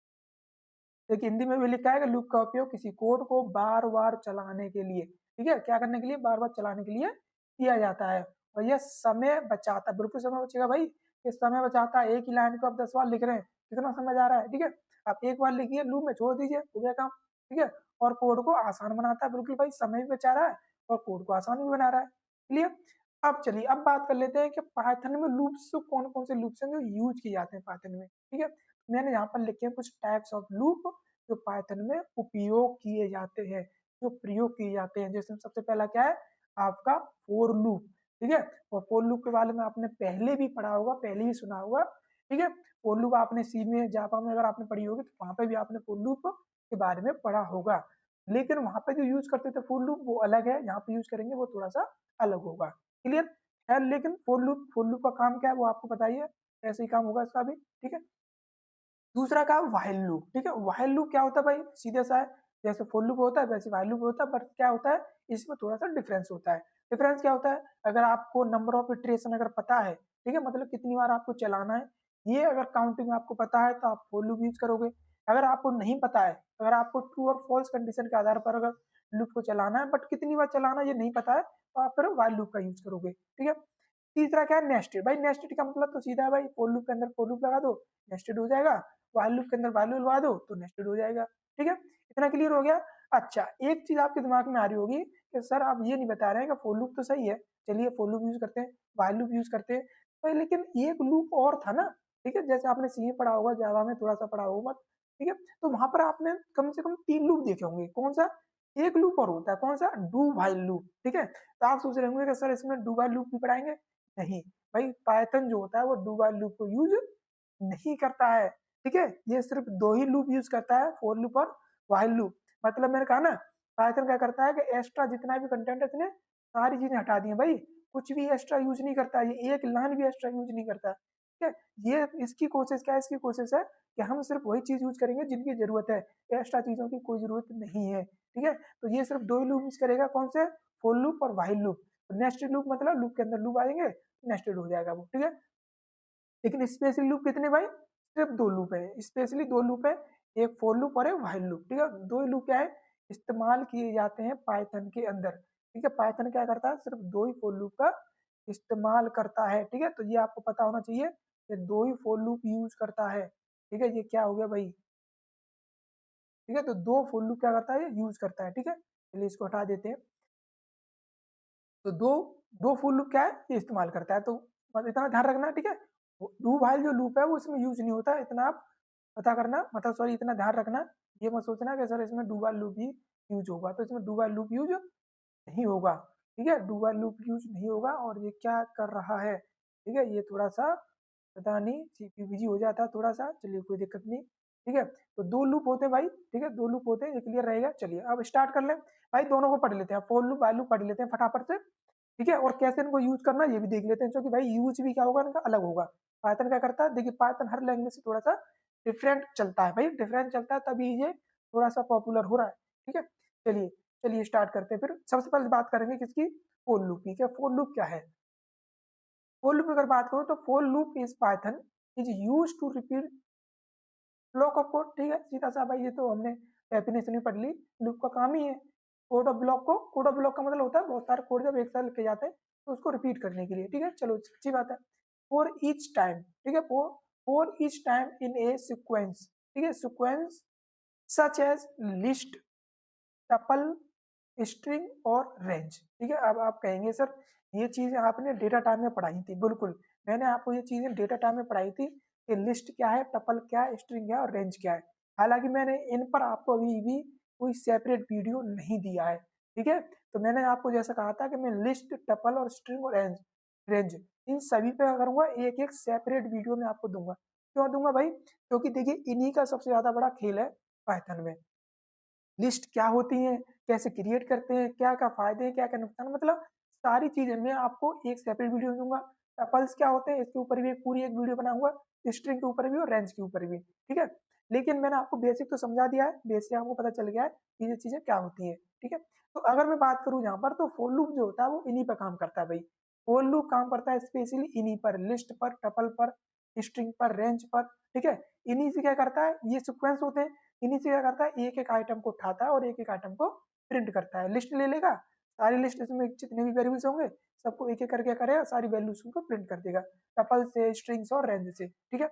देखिए हिंदी में भी लिखा है कि लूप का उपयोग किसी कोड को बार बार चलाने के लिए, ठीक है, क्या करने के लिए, बार बार चलाने के लिए किया जाता है। और यह समय बचाता है, बिल्कुल समय बचेगा भाई, ये समय बचाता है। एक ही लाइन को आप 10 बार लिख रहे हैं, कितना समय जा रहा है। ठीक है, आप एक बार लिखिए, लूप में छोड़ दीजिए, हो गया काम। ठीक है, और कोड को आसान बनाता है, बिल्कुल भाई, समय भी बचा रहा है और कोड को आसान भी बना रहा है। क्लियर। अब चलिए अब बात कर लेते हैं कि पाइथन में लूप्स कौन कौन से लूप्स हैं जो यूज किए जाते हैं पाइथन में। ठीक है, मैंने यहाँ पर लिखे हैं कुछ टाइप्स ऑफ लूप जो पाइथन में उपयोग किए जाते हैं, जो प्रयोग किए जाते हैं। जैसे सबसे पहला क्या है, आपका फोर लूप। ठीक है, और फोर लूप के बारे में आपने पहले भी पढ़ा होगा, पहले भी सुना होगा। ठीक है, फोर लूप आपने सी में, जावा में अगर आपने पढ़ी होगी तो वहां पे भी आपने फोर लूप के बारे में पढ़ा होगा, लेकिन वहां पे जो यूज करते थे फोर लूप वो अलग है, यहाँ पे यूज करेंगे वो थोड़ा सा अलग होगा। क्लियर है, लेकिन फोर लूप का काम क्या है वो आपको बताइए, ऐसे ही काम होगा इसका भी। ठीक है, दूसरा का व्हाइल लूप। ठीक है, व्हाइल लूप क्या होता है भाई, सीधे सा है, जैसे फॉर लूप होता है वैसे व्हाइल लूप होता है, बट क्या होता है, इसमें थोड़ा सा डिफरेंस होता है। डिफरेंस क्या होता है, अगर आपको नंबर ऑफ इटरेशन अगर पता है, ठीक है, मतलब कितनी बार आपको चलाना है, ये अगर काउंटिंग आपको पता है तो आप फॉर लूप यूज करोगे। अगर आपको नहीं पता है, अगर आपको ट्रू और फॉल्स कंडीशन के आधार पर अगर लूप को चलाना है, बट कितनी बार चलाना है ये नहीं पता है, तो आप फिर व्हाइल लूप का यूज करोगे। ठीक है, तीसरा क्या है, नेस्टेड। भाई नेस्टेड का मतलब तो सीधा है भाई, फॉर लूप के अंदर फॉर लूप लगा दो, नेस्टेड हो जाएगा। व्हाइल लूप के अंदर व्हाइल लूप लगा दो तो नेस्टेड हो जाएगा। ठीक है, इतना क्लियर हो गया। अच्छा, एक चीज आपके दिमाग में आ रही होगी कि सर आप ये नहीं बता रहे हैं कि फॉर लूप तो सही है, चलिए फॉर लूप यूज करते हैं, व्हाइल लूप यूज करते हैं, तो लेकिन एक लूप और था ना। ठीक है, जैसे आपने सी में पढ़ा होगा, जावा में थोड़ा सा पढ़ा होगा। ठीक है, तो वहां पर आपने कम से कम 3 लूप देखे होंगे। कौन सा, एक लूप और होता है, कौन सा, डू व्हाइल लूप। ठीक है, तो आप सोच रहे होंगे कि सर इसमें डू व्हाइल लूप भी पढ़ाएंगे। नहीं भाई, पाइथन जो होता है वो डू व्हाइल लूप को यूज नहीं करता है। ठीक है, ये सिर्फ दो ही लूप यूज करता है, फॉर लूप और व्हाइल लूप। मतलब मैंने कहा ना, पाइथन क्या करता है कि एक्स्ट्रा जितना भी कंटेंट है इसने सारी चीजें हटा दी है भाई, कुछ भी एक्स्ट्रा यूज नहीं करता, ये एक लाइन भी एक्स्ट्रा यूज नहीं करता। ठीक है, ये इसकी कोशिश क्या है, इसकी कोशिश है कि हम सिर्फ वही चीज यूज करेंगे जिनकी जरूरत है, एक्स्ट्रा चीजों की कोई जरूरत नहीं है। ठीक है, तो ये सिर्फ दो ही लूप यूज करेगा, कौन से, फॉर लूप और व्हाइल लूप। नेक्स्ट लूप मतलब लूप के अंदर लूप आएंगे, नेस्टेड हो जाएगा वो। ठीक है, लेकिन स्पेशल लूप कितने भाई, सिर्फ दो लूप है, स्पेशली दो लूप है, एक फॉर लूप और एक व्हाइल लूप, ठीक है। दो ही लूप क्या है, इस्तेमाल किए जाते हैं पाइथन के अंदर, ठीक है। पाइथन क्या करता है, सिर्फ दो ही फॉर लूप का इस्तेमाल करता है, ठीक है। तो ये आपको पता होना चाहिए, ये दो ही फॉर लूप यूज करता है, ठीक है। ये क्या हो गया भाई, ठीक है। तो दो फॉर लूप क्या करता है, ये यूज करता है, ठीक है। चलिए इसको हटा देते हैं। तो दो दो फॉर लूप क्या है, ये इस्तेमाल करता है, तो बस इतना ध्यान रखना, ठीक है। डू व्हाइल जो लूप है वो इसमें यूज नहीं होता, इतना आप पता करना, मतलब सॉरी इतना ध्यान रखना। ये मत सोचना कि सर इसमें do while loop he use होगा, तो इसमें डू व्हाइल लूप यूज नहीं होगा, ठीक है। डू व्हाइल लूप यूज नहीं होगा। और ये क्या कर रहा है, ठीक है। ये थोड़ा सा पता नहीं सीपीयू बिजी हो जाता है थोड़ा सा, चलिए कोई दिक्कत नहीं, ठीक है। तो दो लूप होते हैं भाई, ठीक है, दो लूप होते हैं, ये क्लियर रहेगा। चलिए अब स्टार्ट कर ले भाई, दोनों को पढ़ लेते हैं, फॉर लूप व्हाइल लूप पढ़ लेते हैं फटाफट से, ठीक है। और कैसे इनको यूज करना ये भी देख लेते हैं, क्योंकि भाई यूज भी क्या होगा इनका अलग होगा। पाइथन क्या करता है, देखिए पाइथन हर लैंग्वेज से थोड़ा सा डिफरेंट चलता है भाई, डिफरेंट चलता है तभी ये थोड़ा सा पॉपुलर हो रहा है, ठीक है। चलिए चलिए स्टार्ट करते हैं। फिर सबसे पहले बात करेंगे किसकी, फॉर लूप की। क्या फॉर लूप क्या है, फॉर लूप अगर बात करूं तो for loop is Python is use to repeat block of code, ठीक है। सीधा सा भाई, ये तो हमने डेफिनेशन भी पढ़ ली, लूप का काम ही है कोड ऑफ ब्लॉक को, कोड ऑफ ब्लॉक का मतलब होता है बहुत सारे कोड जब एक साथ लिखे जाते हैं तो उसको रिपीट करने के लिए, ठीक है। चलो अच्छी बात है। फॉर ईच टाइम, ठीक है, for each time in a sequence, ठीक है, sequence such as list, tuple, string और रेंज, ठीक है। अब आप कहेंगे सर ये चीजें आपने डेटा टाइप में पढ़ाई थी, बिल्कुल मैंने आपको ये चीजें डेटा टाइप में पढ़ाई थी कि लिस्ट क्या है, टपल क्या है, स्ट्रिंग क्या है और रेंज क्या है। हालांकि मैंने इन पर आपको अभी भी कोई सेपरेट वीडियो नहीं दिया है, ठीक है। तो मैंने आपको जैसा कहा था कि मैं लिस्ट, टपल और स्ट्रिंग और रेंज रेंज इन सभी पे क्या करूंगा, एक एक सेपरेट वीडियो में आपको दूंगा। क्यों दूंगा भाई, क्योंकि देखिए इन्हीं का सबसे ज्यादा बड़ा खेल है पाइथन में। लिस्ट क्या होती है, कैसे क्रिएट करते हैं, क्या क्या फायदे हैं, क्या क्या नुकसान, मतलब सारी चीजें मैं आपको एक सेपरेट वीडियो में दूंगा। टपल्स क्या होते हैं इसके ऊपर भी एक पूरी एक वीडियो बनाऊंगा, स्ट्रिंग के ऊपर भी और रेंज के ऊपर भी, ठीक है। लेकिन मैंने आपको बेसिक तो समझा दिया है, बेसिक आपको पता चल गया है कि ये चीजें क्या होती है, ठीक है। तो अगर मैं बात करूं यहाँ पर तो फॉर लूप जो होता है वो इन्हीं पर काम करता है भाई। फॉर लूप काम करता है स्पेशली इन्हीं पर, लिस्ट पर, टपल पर, स्ट्रिंग पर, रेंज पर, ठीक है। इन्हीं से क्या करता है, ये सिक्वेंस होते हैं, इन्हीं से क्या करता है, एक एक आइटम को उठाता है और एक एक आइटम को प्रिंट करता है। लिस्ट ले लेगा, सारी लिस्ट इसमें जितने भी वेरिएबल्स होंगे सबको एक एक करके करेगा, सारी वैल्यूज को प्रिंट कर देगा, टपल से, स्ट्रिंग्स और रेंज से, ठीक है।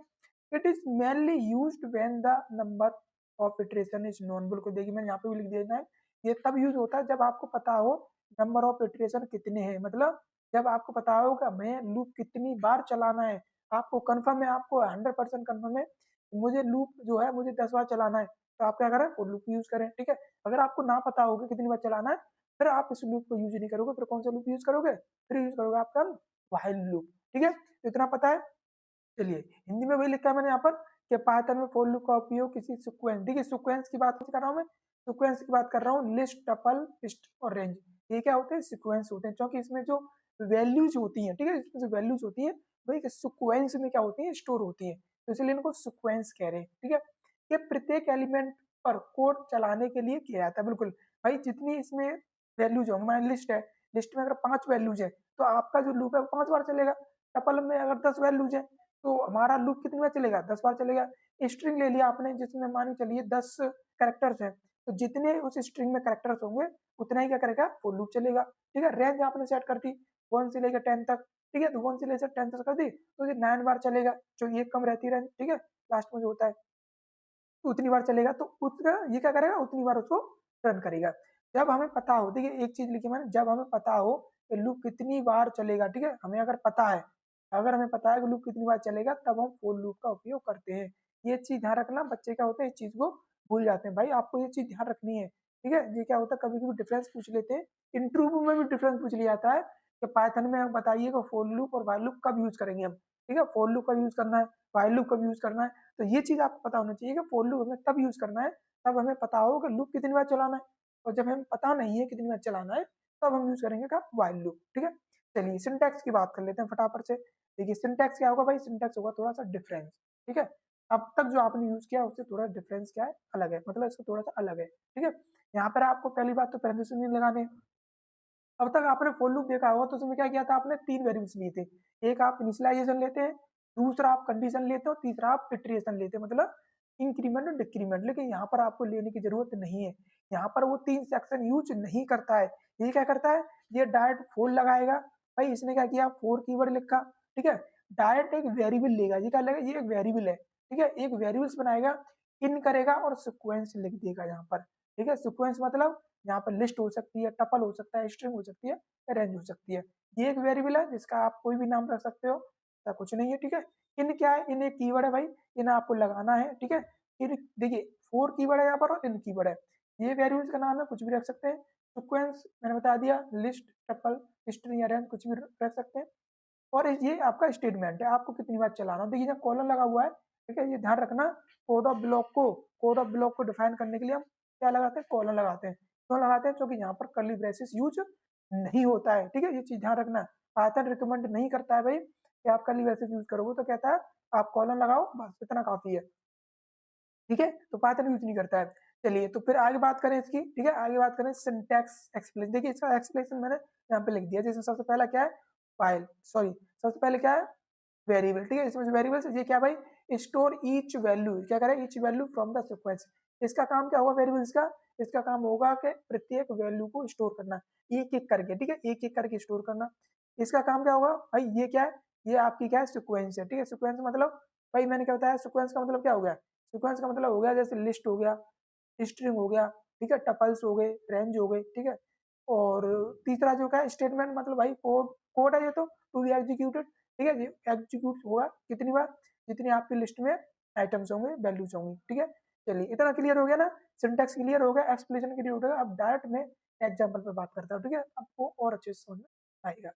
It is mainly used when the number of iteration is known, बिल्कुल देखिए मैंने यहाँ पे भी लिख दिया है, ये तब यूज होता है जब आपको पता हो नंबर ऑफ इटरेशन कितने हैं, मतलब जब आपको पता होगा मैं लूप कितनी बार चलाना है, आपको कंफर्म है, आपको 100% कंफर्म है मुझे लूप जो है मुझे 10 बार चलाना है, तो आप क्या करें, फॉर लूप यूज करें, ठीक है। अगर आपको ना पता होगा कितनी बार चलाना है फिर आप इस लूप को यूज नहीं करोगे, फिर कौन सा लूप यूज करोगे, फिर यूज करोगे आपका व्हाइल लूप, ठीक है। तो इतना पता है। चलिए हिंदी में वही लिखा है मैंने यहाँ पर कि पाइथन में फॉर लूप का उपयोग किसी सीक्वेंस, देखिए सीक्वेंस की बात कर रहा हूँ मैं, सीक्वेंस की बात कर रहा हूँ, लिस्ट, टपल, लिस्ट और रेंज, ये क्या होते हैं, सीक्वेंस होते हैं, क्योंकि इसमें जो वैल्यूज होती हैं, ठीक है, इसमें जो वैल्यूज होती है वही सीक्वेंस में क्या होती है, स्टोर होती है, तो इसलिए इनको सीक्वेंस कह रहे हैं, ठीक है। ये प्रत्येक एलिमेंट पर कोड चलाने के लिए किया जाता है, बिल्कुल भाई जितनी इसमें वैल्यूज होंगी, मान लिस्ट है, लिस्ट में अगर 5 वैल्यूज है तो आपका जो लूप है वो 5 बार चलेगा। टपल में अगर 10 वैल्यूज है तो हमारा लूप कितनी बार चलेगा, 10 बार चलेगा। स्ट्रिंग ले लिया आपने जिसमें मान चलिए 10 कैरेक्टर्स हैं, तो जितने उस स्ट्रिंग में कैरेक्टर्स होंगे उतना ही क्या करेगा, फॉर लूप चलेगा, ठीक है। रेंज आपने सेट कर दी 1 से लेकर 10 तक, ठीक है, तो 1 से लेकर 10 तक कर दी तो ये 9 बार चलेगा, जो ये कम रहती है रेंज, ठीक है, लास्ट में जो होता है तो उतनी बार चलेगा, तो उतना ये क्या करेगा, उतनी बार उसको रन करेगा। जब हमें पता हो, देखिए एक चीज लिखी मैंने, जब हमें पता हो कि लूप कितनी बार चलेगा, ठीक है, हमें अगर पता है, अगर हमें पता है कि लूप कितनी बार चलेगा तब हम फॉर लूप का उपयोग करते हैं। ये चीज ध्यान रखना, बच्चे क्या होते हैं इस चीज को भूल जाते हैं, भाई आपको ये चीज ध्यान रखनी है, ठीक है। ये क्या होता है कभी कभी डिफरेंस पूछ लेते हैं, इंटरव्यू में भी डिफरेंस पूछ लिया जाता है कि पाइथन में आप बताइए कि फॉर लूप और व्हाइल लूप कब यूज करेंगे हम, ठीक है, फॉर लूप कब यूज करना है, व्हाइल लूप कब यूज करना है। तो ये चीज आपको पता होना चाहिए कि फॉर लूप हमें तब यूज करना है तब हमें पता हो कि लूप कितनी बार चलाना है, और जब हमें पता नहीं है कितनी बार चलाना है तब हम यूज करेंगे क्या, व्हाइल लूप, ठीक है। चलिए सिंटैक्स की बात कर लेते हैं फटाफट से। देखिए सिंटैक्स क्या होगा भाई, सिंटैक्स होगा थोड़ा सा डिफरेंस, ठीक है। अब तक जो आपने यूज किया उससे थोड़ा डिफरेंस क्या है, अलग है, मतलब इसको थोड़ा सा अलग है, ठीक है। यहाँ पर आपको पहली बात तो पैरेंथेसिस नहीं लगाने। अब तक आपने फॉर लूप देखा होगा तो उसमें क्या किया था, आपने 3 वेरिएबल्स लिए थे, एक आप इनिशियलाइजेशन लेते हैं, दूसरा आप कंडीशन लेते हो, तीसरा आप इटरेशन लेते हो, मतलब इंक्रीमेंट और डिक्रीमेंट। लेकिन यहाँ पर आपको लेने की जरूरत नहीं है, यहाँ पर वो 3 सेक्शन यूज नहीं करता है। ये क्या करता है, ये डायरेक्ट 4 लगाएगा। भाई इसने क्या किया, 4 कीवर्ड लिखा, ठीक है, डायरेक्ट एक वेरिएबल लेगा। ये क्या लेगा, ये एक वेरिएबल है, ठीक है, एक वेरिएबल्स बनाएगा, इन करेगा और सीक्वेंस लिख देगा यहाँ पर, ठीक है। सीक्वेंस मतलब यहाँ पर लिस्ट हो सकती है, टपल हो सकता है, स्ट्रिंग हो सकती है, रेंज हो सकती है। ये एक वेरिएबल है जिसका आप कोई भी नाम रख सकते हो, ऐसा कुछ नहीं है, ठीक है। इन क्या है, इन एक कीवर्ड है भाई, इन आपको लगाना है, ठीक है। फिर देखिए 4 कीवर्ड है यहाँ पर और इन कीवर्ड है, ये वेरिएबल्स का नाम है, कुछ भी रख सकते हैं। सीक्वेंस मैंने बता दिया, लिस्ट, टपल, स्ट्रिंग या रेंज कुछ भी रख सकते हैं। और ये आपका स्टेटमेंट है, आपको कितनी बार चलाना। देखिए जब कॉलन लगा हुआ है, ठीक है, ये ध्यान रखना, कोड ऑफ ब्लॉक को डिफाइन करने के लिए हम क्या लगाते हैं, कॉलन लगाते हैं। क्यों लगाते हैं, क्योंकि यहाँ पर कर्ली ब्रेसेस यूज नहीं होता है, ठीक है, ये चीज ध्यान रखना। पाइथन रिकमेंड नहीं करता है भाई कि आप कर्ली ब्रेसेस यूज करोगे, तो कहता है आप कॉलन लगाओ, बस इतना काफी है, ठीक है। तो पाइथन यूज नहीं करता है। चलिए तो फिर आगे बात करें इसकी, ठीक है, आगे बात करें सिंटैक्स एक्सप्लेन। देखिए इसका एक्सप्लेनेशन मैंने यहाँ पे लिख दिया। जैसे सबसे पहला क्या है, फाइल, सॉरी, सबसे पहले क्या है, वेरिएबल, ठीक है। इसमें वेरिएबल्स ये क्या भाई, स्टोर ईच वैल्यू, क्या करे, each value from the sequence. इसका काम क्या होगा वेरिएबल्स का, इसका काम होगा कि प्रत्येक वैल्यू को स्टोर करना, एक एक करके, ठीक है, एक एक करके स्टोर करना। इसका काम क्या होगा भाई, ये क्या है, ये आपकी क्या है, सीक्वेंस है, ठीक है। सीक्वेंस मतलब भाई मैंने क्या बताया, सीक्वेंस का मतलब क्या हो गया, सीक्वेंस का मतलब हो गया जैसे लिस्ट हो गया, स्ट्रिंग हो गया, ठीक है, टपल्स हो गए, रेंज हो गए, ठीक है। और तीसरा जो क्या है, स्टेटमेंट मतलब भाई कोड, कोड है ये तो टू बी एग्जीक्यूटेड, ठीक है, एग्जीक्यूट होगा कितनी बार, जितनी आपकी लिस्ट में आइटम्स होंगे, वैल्यूज होंगी, ठीक है। चलिए इतना क्लियर हो गया ना, सिंटैक्स क्लियर हो गया, एक्सप्लेनेशन क्लियर हो गया। अब डायरेक्ट में एग्जांपल पे बात करता हूँ, ठीक है, आपको और अच्छे से समझ में आएगा।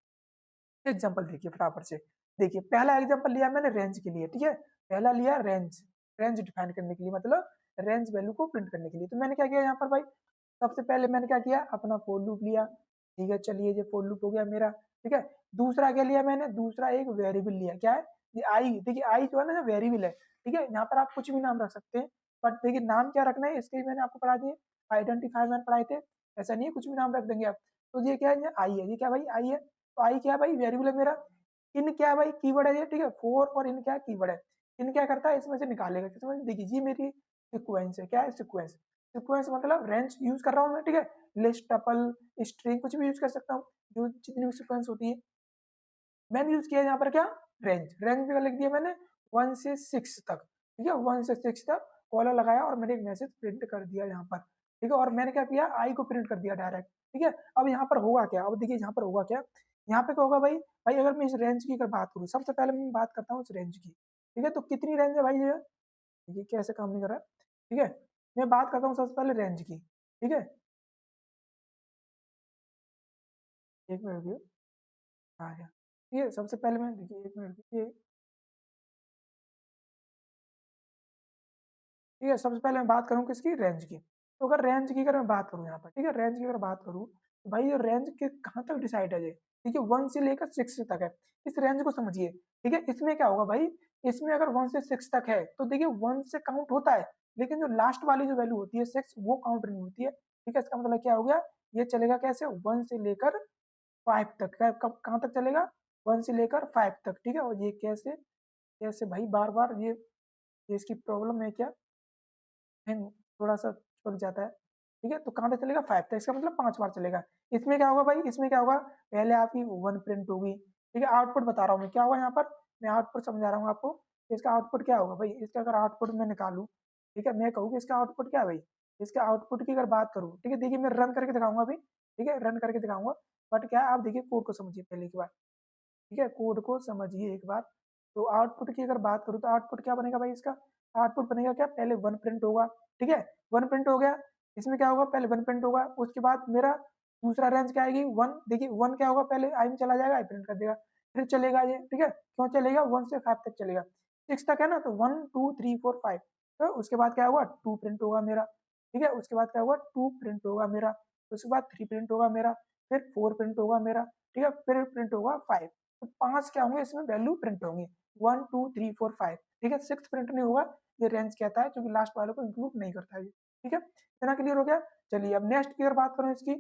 एग्जांपल देखिए फटाफट से। देखिए पहला एग्जांपल लिया मैंने रेंज के लिए, ठीक है, पहला लिया रेंज, रेंज डिफाइन करने के लिए, मतलब रेंज वैल्यू को प्रिंट करने के लिए। तो मैंने क्या किया यहाँ पर भाई, सबसे पहले मैंने क्या किया, अपना फॉर लूप लिया, ठीक है। चलिए ये फॉर लूप हो गया मेरा, ठीक है। दूसरा क्या लिया मैंने, दूसरा एक वेरिएबल लिया, क्या है, ये आई, देखिए आई जो है ना वेरिएबल है, ठीक है। यहाँ पर आप कुछ भी नाम रख सकते हैं, बट देखिए नाम क्या रखना है इसके मैंने आपको पढ़ा दिए, आइडेंटिफायर मैंने पढ़ाए थे, ऐसा नहीं है कुछ भी नाम रख देंगे आप। तो ये क्या है, ये आई है, ये क्या भाई आई है, तो आई क्या है भाई, वेरिएबल है मेरा। इन क्या है भाई, कीवर्ड है ये, ठीक है, फोर और इन क्या है, कीवर्ड है। इन क्या करता है, इसमें से निकालेगा, किसमें, देखिए ये मेरी सिक्वेंस है, क्या है, सिक्वेंस। सिक्वेंस मतलब रेंज यूज कर रहा हूँ मैं, ठीक है, लिस्ट, टपल, स्ट्रिंग कुछ भी यूज कर सकता हूँ, जो जितनी भी सिक्वेंस होती है। मैंने यूज किया यहाँ पर क्या, रेंज, रेंज में लिख दिया मैंने 1 से 6 तक, ठीक है, 1 से 6 तक कॉलर लगाया और मैंने एक मैसेज प्रिंट कर दिया यहाँ पर, ठीक है। और मैंने क्या किया, आई को प्रिंट कर दिया डायरेक्ट, ठीक है। अब यहाँ पर होगा क्या, अब देखिए यहाँ पर होगा क्या, यहाँ पे क्या होगा भाई, भाई अगर मैं इस रेंज की अगर बात करूँ, सबसे पहले मैं बात करता हूँ इस रेंज की, ठीक है। तो कितनी रेंज है भाई, ये कैसे काम नहीं कर रहा है, ठीक है। मैं बात करता हूँ सबसे पहले रेंज की, ठीक है, एक मिनट रुकिए, आ गया, ठीक है। सबसे पहले मैं देखिए, एक मिनट रुकिए, ठीक है। सबसे पहले मैं बात करूँ किसकी, रेंज की। तो अगर रेंज की अगर मैं बात करूँ यहाँ पर, ठीक है, रेंज की अगर बात करूँ तो भाई ये रेंज के कहाँ तक डिसाइड है ये, ठीक है, 1 से लेकर 6 तक है। इस रेंज को समझिए, ठीक है। इसमें क्या होगा भाई, इसमें अगर 1 से 6 तक है तो देखिए 1 से काउंट होता है, लेकिन जो लास्ट वाली जो वैल्यू होती है 6, वो काउंट नहीं होती है, ठीक है। इसका मतलब क्या हो गया, ये चलेगा कैसे, 1 से लेकर 5 तक, कब कहाँ तक चलेगा, 1 से लेकर 5 तक, ठीक है। और ये कैसे, कैसे भाई बार बार ये इसकी प्रॉब्लम है क्या, हैंग थोड़ा सा रुक जाता है, ठीक है। तो कहाँ तक चलेगा, 5 तक, इसका मतलब 5 बार चलेगा। इसमें क्या होगा भाई, इसमें क्या होगा, पहले आपकी 1 प्रिंट होगी, ठीक है। आउटपुट बता रहा हूँ मैं क्या होगा यहाँ पर, मैं आउटपुट समझा रहा हूँ आपको। इसका आउटपुट क्या होगा भाई, इसका अगर आउटपुट मैं निकालूँ, ठीक है, मैं कहूँ कि इसका आउटपुट क्या है भाई, इसका आउटपुट की अगर बात करूँ, ठीक है, देखिए मैं रन करके दिखाऊंगा अभी, ठीक है, रन करके दिखाऊंगा। बट क्या है, आप देखिए कोड को समझिए पहले एक बार, ठीक है, कोड को समझिए एक बार। तो आउटपुट की अगर बात करूँ तो आउटपुट क्या बनेगा भाई, इसका आउटपुट बनेगा क्या, पहले 1 प्रिंट होगा, ठीक है, 1 प्रिंट हो गया। इसमें क्या होगा, पहले 1 प्रिंट होगा, उसके बाद मेरा दूसरा रेंज क्या आएगी, 1, देखिए 1 क्या होगा, पहले आई में चला जाएगा, आई प्रिंट कर देगा, फिर चलेगा ये, ठीक है, क्यों चलेगा, 1 से 5 तक चलेगा, 6 तक है ना, तो 1 2 3 4 5, तो उसके बाद क्या होगा, 2 प्रिंट होगा मेरा, ठीक है। उसके बाद क्या होगा, 2 प्रिंट होगा मेरा, उसके बाद 3 प्रिंट होगा मेरा, फिर 4 प्रिंट होगा मेरा, ठीक है, फिर प्रिंट होगा 5। तो 5 क्या होंगे इसमें वैल्यू प्रिंट होंगी, 1 2 3 4 5, ठीक है। 6 प्रिंट नहीं होगा, ये रेंज कहता है, क्योंकि लास्ट वाले को इंक्लूड नहीं करता है, ठीक है। इतना क्लियर हो गया। चलिए अब नेक्स्ट की अगर बात करूं इसकी,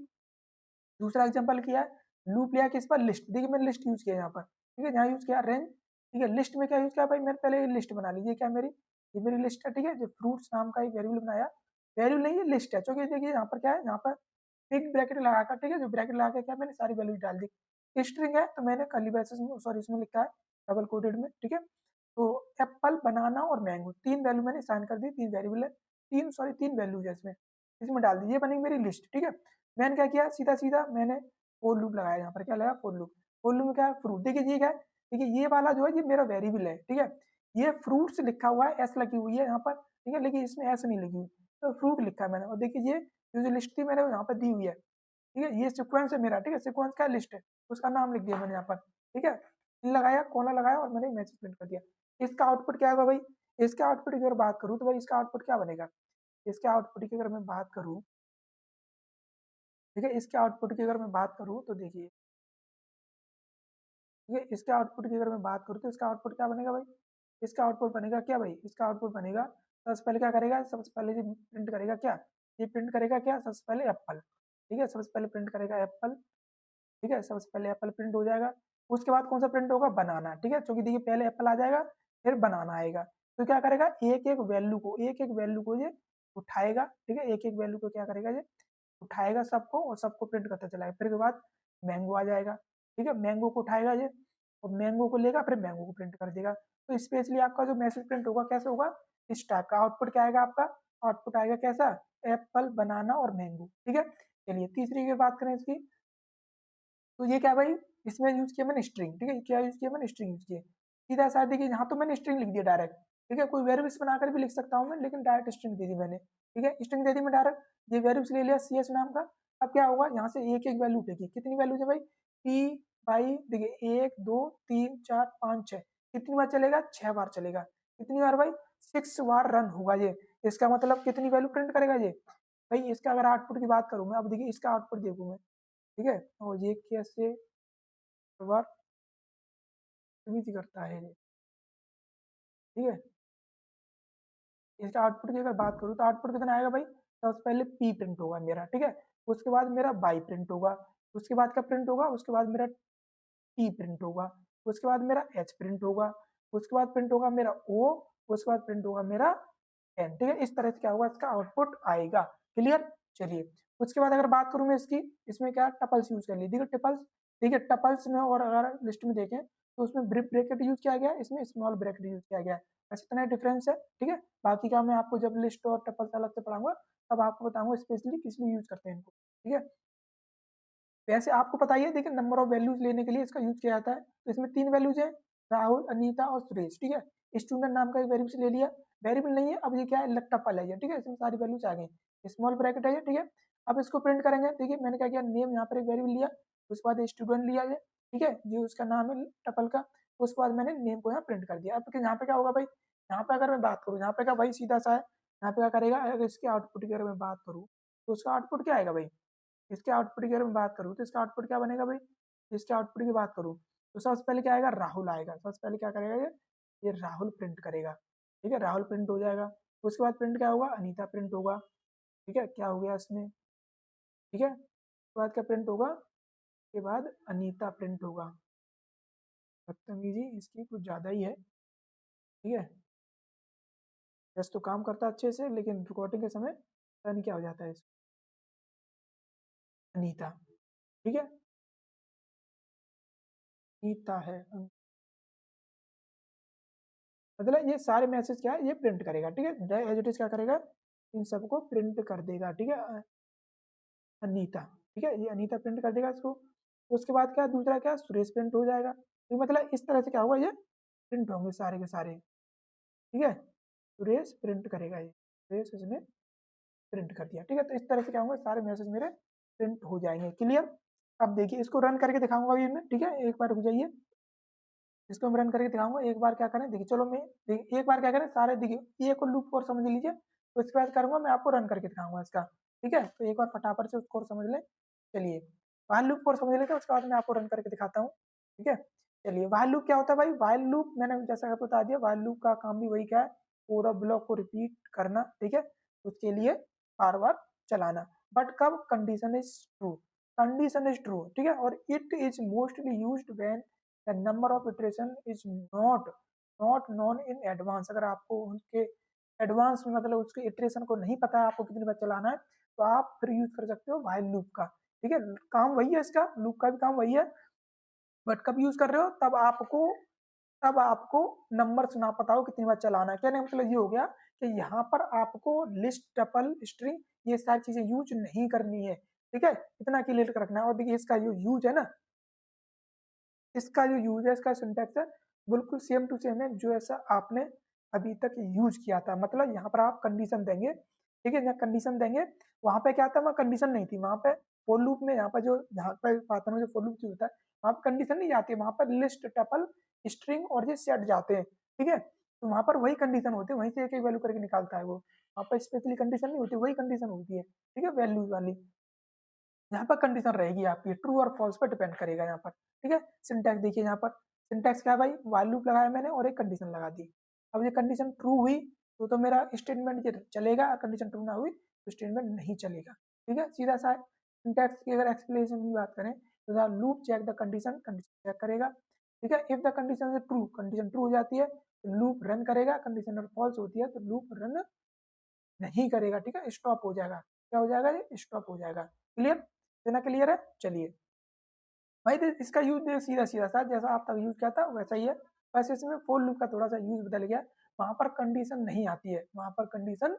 दूसरा एग्जांपल किया है, लूप लिया किस पर, लिस्ट, देखिए मैंने लिस्ट यूज किया यहाँ पर, ठीक है, यहाँ यूज किया रेंज, ठीक है। लिस्ट में क्या यूज किया भाई, मैंने पहले लिस्ट बना ली, ये क्या मेरी, ये मेरी लिस्ट है, ठीक है। जो फ्रूट्स नाम का एक वेरिएबल बनाया, वेरिएबल नहीं, ये लिस्ट है, क्योंकि देखिए यहाँ पर क्या है, यहाँ पर बिग ब्रैकेट लगाकर, ठीक है, जो ब्रैकेट लगा के क्या मैंने सारी वैल्यू डाल दी। स्ट्रिंग है तो मैंने कर्ली ब्रेसेस में, सॉरी इसमें लिखा है डबल कोटेड में, ठीक है। तो एप्पल, बनाना और मैंगो, तीन वैल्यू मैंने साइन कर दी, तीन वेरिएबल है, तीन वैल्यू है इसमें, इसमें डाल दी, ये बनी मेरी लिस्ट, ठीक है। मैंने क्या किया, सीधा सीधा मैंने फॉर लूप लगाया, यहाँ पर क्या लगा, फॉर लूप। फॉर लूप में क्या है, फ्रूट, देखिए ये क्या है, देखिए ये वाला जो है ये मेरा वेरिएबल है, ठीक है। ये फ्रूट्स लिखा हुआ है, एस लगी हुई है यहाँ पर, ठीक है, लेकिन इसमें एस नहीं लगी हुई, तो फ्रूट लिखा है मैंने। और देखिए ये जो लिस्ट थी मैंने यहाँ पर दी हुई है, ठीक है, ये सीक्वेंस है मेरा, ठीक है, सीक्वेंस का लिस्ट है, उसका नाम लिख दिया मैंने यहाँ पर, ठीक है। लगाया, कोना लगाया और मैंने मैसेज प्रिंट कर दिया। इसका आउटपुट क्या होगा भाई, इसके आउटपुट की अगर बात करूँ तो भाई इसका आउटपुट क्या बनेगा, इसके आउटपुट की अगर मैं बात करूँ, ठीक है, इसके आउटपुट की अगर मैं बात करूँ तो देखिए, ठीक है, इसके आउटपुट की अगर मैं बात करूँ तो इसका आउटपुट क्या बनेगा भाई, इसका आउटपुट बनेगा क्या भाई, इसका आउटपुट बनेगा, सबसे पहले क्या करेगा, सबसे पहले ये प्रिंट करेगा क्या, ये प्रिंट करेगा क्या, सबसे पहले एप्पल, ठीक है, सबसे पहले प्रिंट करेगा एप्पल, ठीक है, सबसे पहले एप्पल प्रिंट हो जाएगा। उसके बाद कौन सा प्रिंट होगा, बनाना, ठीक है, क्योंकि देखिए पहले एप्पल आ जाएगा फिर बनाना आएगा। तो क्या करेगा, एक एक वैल्यू को ये उठाएगा, ठीक है, एक एक वैल्यू को क्या करेगा, ये उठाएगा सबको और सबको प्रिंट करता चलाएगा। फिर के बाद मैंगो आ जाएगा, ठीक है, मैंगो को उठाएगा ये और मैंगो को लेगा, फिर मैंगो को प्रिंट कर देगा। तो स्पेशली आपका जो मैसेज प्रिंट होगा कैसे होगा, इस टाइप का आउटपुट क्या आएगा आपका, आउटपुट आएगा कैसा, एप्पल, बनाना और मैंगो, ठीक है। चलिए तीसरी की बात करें इसकी, तो ये क्या भाई, इसमें यूज किया मैंने स्ट्रिंग, ठीक है, क्या यूज किया मैंने, स्ट्रिंग यूज किया। सीधा सा देखिए यहाँ तो मैंने स्ट्रिंग लिख दिया डायरेक्ट, ठीक है, कोई वेरिएबल्स बनाकर भी लिख सकता हूँ मैं, लेकिन डायरेक्ट स्ट्रिंग दे दी मैंने, ठीक है, स्ट्रिंग दे दी मैं डायरेक्ट, ये वेरिएबल्स ले लिया सी एस नाम का। अब क्या होगा, यहाँ से एक एक वैल्यू उठेगी, कितनी वैल्यू है भाई, पी बाई, देखिए 1 2 3 4 5 6, कितनी बार चलेगा, 6 बार चलेगा, कितनी बार भाई, 6 बार रन होगा ये। इसका मतलब कितनी वैल्यू प्रिंट करेगा ये भाई, इसका अगर आउटपुट की बात करूँ मैं, अब देखिए इसका आउटपुट देखूँ मैं, ठीक है, और ये कैसे बदतमीजी करता है ये, ठीक है। इसका आउटपुट की अगर बात करूँ तो आउटपुट कितना आएगा भाई, सबसे पहले पी प्रिंट होगा मेरा, ठीक है, उसके बाद मेरा बाई प्रिंट होगा, उसके बाद क्या प्रिंट होगा, उसके बाद मेरा टी प्रिंट होगा, उसके बाद मेरा एच प्रिंट होगा, उसके बाद प्रिंट होगा मेरा ओ, उसके बाद प्रिंट होगा मेरा एन, ठीक है। इस तरह से क्या होगा, इसका आउटपुट आएगा, क्लियर। चलिए उसके बाद अगर बात करूँ मैं इसकी, इसमें क्या टपल्स यूज कर ली, देखिए टपल्स, देखिए टपल्स में और अगर लिस्ट में देखें तो उसमें ब्रैकेट यूज किया गया है, इसमें स्मॉल ब्रैकेट यूज किया गया है, बस इतना डिफरेंस है, ठीक है। बाकी का मैं आपको जब लिस्ट और टपल्स अलग से पढ़ाऊंगा तब आपको बताऊंगा स्पेशली किस लिए यूज करते हैं इनको, ठीक है। वैसे आपको पता ही है, देखिए नंबर ऑफ वैल्यूज लेने के लिए इसका यूज किया जाता है, तो इसमें तीन वैल्यूज है, राहुल, अनीता और सुरेश, ठीक है। स्टूडेंट नाम का एक वेरिएबल ले लिया, वेरिएबल नहीं है, अब ये क्या है, टपल है ये, ठीक है, इसमें सारी वैल्यूज आ गई, स्मॉल ब्रैकेट है ये, ठीक है। अब इसको प्रिंट करेंगे, देखिए मैंने क्या किया, नेम यहाँ पर एक वेरिएबल लिया, उसके बाद स्टूडेंट लिया ये, ठीक है, जो उसका नाम है टपल का, उसके बाद मैंने नेम को यहाँ प्रिंट कर दिया। अब यहाँ पे क्या होगा भाई, यहाँ पे अगर मैं बात करूँ, यहाँ पे क्या भाई सीधा सा है, यहाँ पे क्या करेगा, अगर इसके आउटपुट की अगर मैं बात करूँ तो उसका आउटपुट क्या आएगा भाई, इसके आउटपुट की अगर मैं बात करूँ तो इसका आउटपुट क्या बनेगा भाई, इसके आउटपुट की बात करूँ तो सबसे पहले क्या आएगा, राहुल आएगा, सबसे पहले क्या करेगा ये राहुल प्रिंट करेगा, ठीक है, राहुल प्रिंट हो जाएगा। उसके बाद प्रिंट क्या होगा, अनीता प्रिंट होगा, ठीक है, क्या हो गया इसमें, ठीक है, उसके बाद क्या प्रिंट होगा, उसके बाद अनीता प्रिंट होगा। बदतमीजी इसकी कुछ ज़्यादा ही है, ठीक है, बस तो काम करता अच्छे से, लेकिन रिकॉर्डिंग के समय पता नहीं क्या हो जाता है इसको। अनीता, ठीक है, अनीता है, मतलब ये सारे मैसेज क्या है, ये प्रिंट करेगा, ठीक है, एज इट इज क्या करेगा, इन सबको प्रिंट कर देगा, ठीक है। अनीता, ठीक है, ये अनीता प्रिंट कर देगा इसको। उसके बाद क्या, दूसरा क्या, सुरेश प्रिंट हो जाएगा, तो मतलब इस तरह से क्या होगा, ये प्रिंट होंगे सारे के सारे, ठीक है। सुरेश प्रिंट करेगा ये, सुरेश इसने प्रिंट कर दिया, ठीक है। तो इस तरह से क्या होगा, सारे मैसेज मेरे प्रिंट हो जाएंगे, क्लियर। अब देखिए इसको रन करके दिखाऊंगा अभी मैं, ठीक है, एक बार रुक जाइए, इसको मैं रन करके दिखाऊंगा। एक बार क्या करें, देखिए चलो मैं, देखिए एक बार क्या करें, सारे देखिए एक और लूप और समझ लीजिए, तो इसके बाद करूंगा मैं आपको रन करके दिखाऊंगा इसका, ठीक है। तो एक बार फटाफट से उसको और समझ लें। चलिए वाइल लूप और समझ लेते हैं, उसके बाद मैं आपको रन करके दिखाता हूँ, ठीक है। चलिए वाइल लूप क्या होता है भाई, वाइल लूप मैंने जैसा आपको बता दिया, वाइल लूप का काम भी वही क्या है, पूरा ब्लॉक को रिपीट करना, ठीक है, उसके लिए बार बार चलाना, बट कब, condition is true, condition is true, ठीक है। और it is mostly used when the number of iteration is not known in advance. अगर आपको उनके एडवांस में मतलब उसके इटरेशन को नहीं पता है आपको कितनी बार चलाना है, तो आप फिर यूज कर सकते हो व्हाइल लूप का। ठीक है, काम वही है, इसका लूप का भी काम वही है, बट कब यूज कर रहे हो, तब आपको नंबर्स ना पता हो कितनी बार चलाना है। कहने का मतलब ये हो गया कि यहाँ पर आपको लिस्ट, टपल, स्ट्रिंग ये सारी चीजें यूज नहीं करनी है। ठीक है, इतना क्लियर रखना है। और देखिए इसका जो यूज है ना, इसका जो यूज है, इसका सिंटैक्स है बिल्कुल सेम टू सेम है जो ऐसा आपने अभी तक यूज किया था। मतलब यहाँ पर आप कंडीशन देंगे, ठीक है, यहाँ कंडीशन देंगे, वहां पे क्या था, वहाँ कंडीशन नहीं थी, वहां पे फॉर लूप में यहाँ पर जो यहाँ पर पाइथन में जो फॉर लूप होता है वहां पर कंडीशन नहीं आती है, वहां पर लिस्ट, टपल, स्ट्रिंग और ये सेट जाते हैं। ठीक है, तो वहां पर वही कंडीशन होती है, वहीं से एक एक वैल्यू करके निकालता है वो, वहां पर स्पेशली कंडीशन नहीं होती, वही कंडीशन होती है। ठीक है, वैल्यूज वाली यहाँ पर कंडीशन रहेगी आपकी, ट्रू और फॉल्स पर डिपेंड करेगा यहाँ पर। ठीक है, सिंटैक्स देखिए यहाँ पर, सिंटैक्स क्या है भाई, व्हाइल लूप लगाया मैंने और एक कंडीशन लगा दी। अब ये कंडीशन ट्रू हुई तो मेरा स्टेटमेंट चलेगा, कंडीशन ट्रू ना हुई तो स्टेटमेंट नहीं चलेगा। ठीक है, सीधा सा सिंटैक्स की अगर एक्सप्लेनेशन की बात करें तो loop check the condition, condition check करेगा। ठीक है, if the condition is true, condition true हो जाती है तो लूप रन करेगा, कंडीशन अगर फॉल्स होती है तो लूप रन नहीं करेगा। ठीक है, स्टॉप हो जाएगा, क्या हो जाएगा, ये स्टॉप हो जाएगा। क्लियर, इतना क्लियर है। चलिए भाई इसका यूज सीधा सीधा सा जैसा आप तक यूज किया था वैसा ही है, बस इसमें फॉर लूप का थोड़ा सा यूज बदल गया। वहां पर कंडीशन नहीं आती है, वहां पर कंडीशन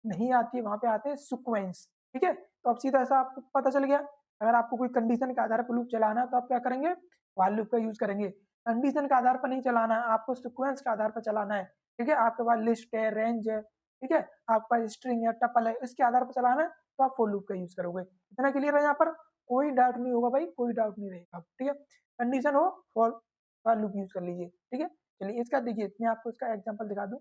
नहीं आती है, वहां पे आते हैं सीक्वेंस। ठीक है, तो अब सीधा सा आपको पता चल गया, अगर आपको कोई कंडीशन के आधार पर लूप चलाना है तो आप क्या करेंगे, व्हाइल लूप का यूज करेंगे। कंडीशन के आधार पर नहीं चलाना है, आपको सीक्वेंस के आधार पर चलाना है। ठीक है, आपके पास लिस्ट है, रेंज है, ठीक है, आपके पास स्ट्रिंग है, टपल है, इसके आधार पर चलाना है तो आप फॉर लूप का यूज करोगे। इतना क्लियर है, यहाँ पर कोई डाउट नहीं होगा भाई, कोई डाउट नहीं रहेगा। ठीक है, कंडीशन हो फॉर लूप यूज कर लीजिए। ठीक है, चलिए इसका देखिए, मैं आपको इसका एग्जांपल दिखा दूं।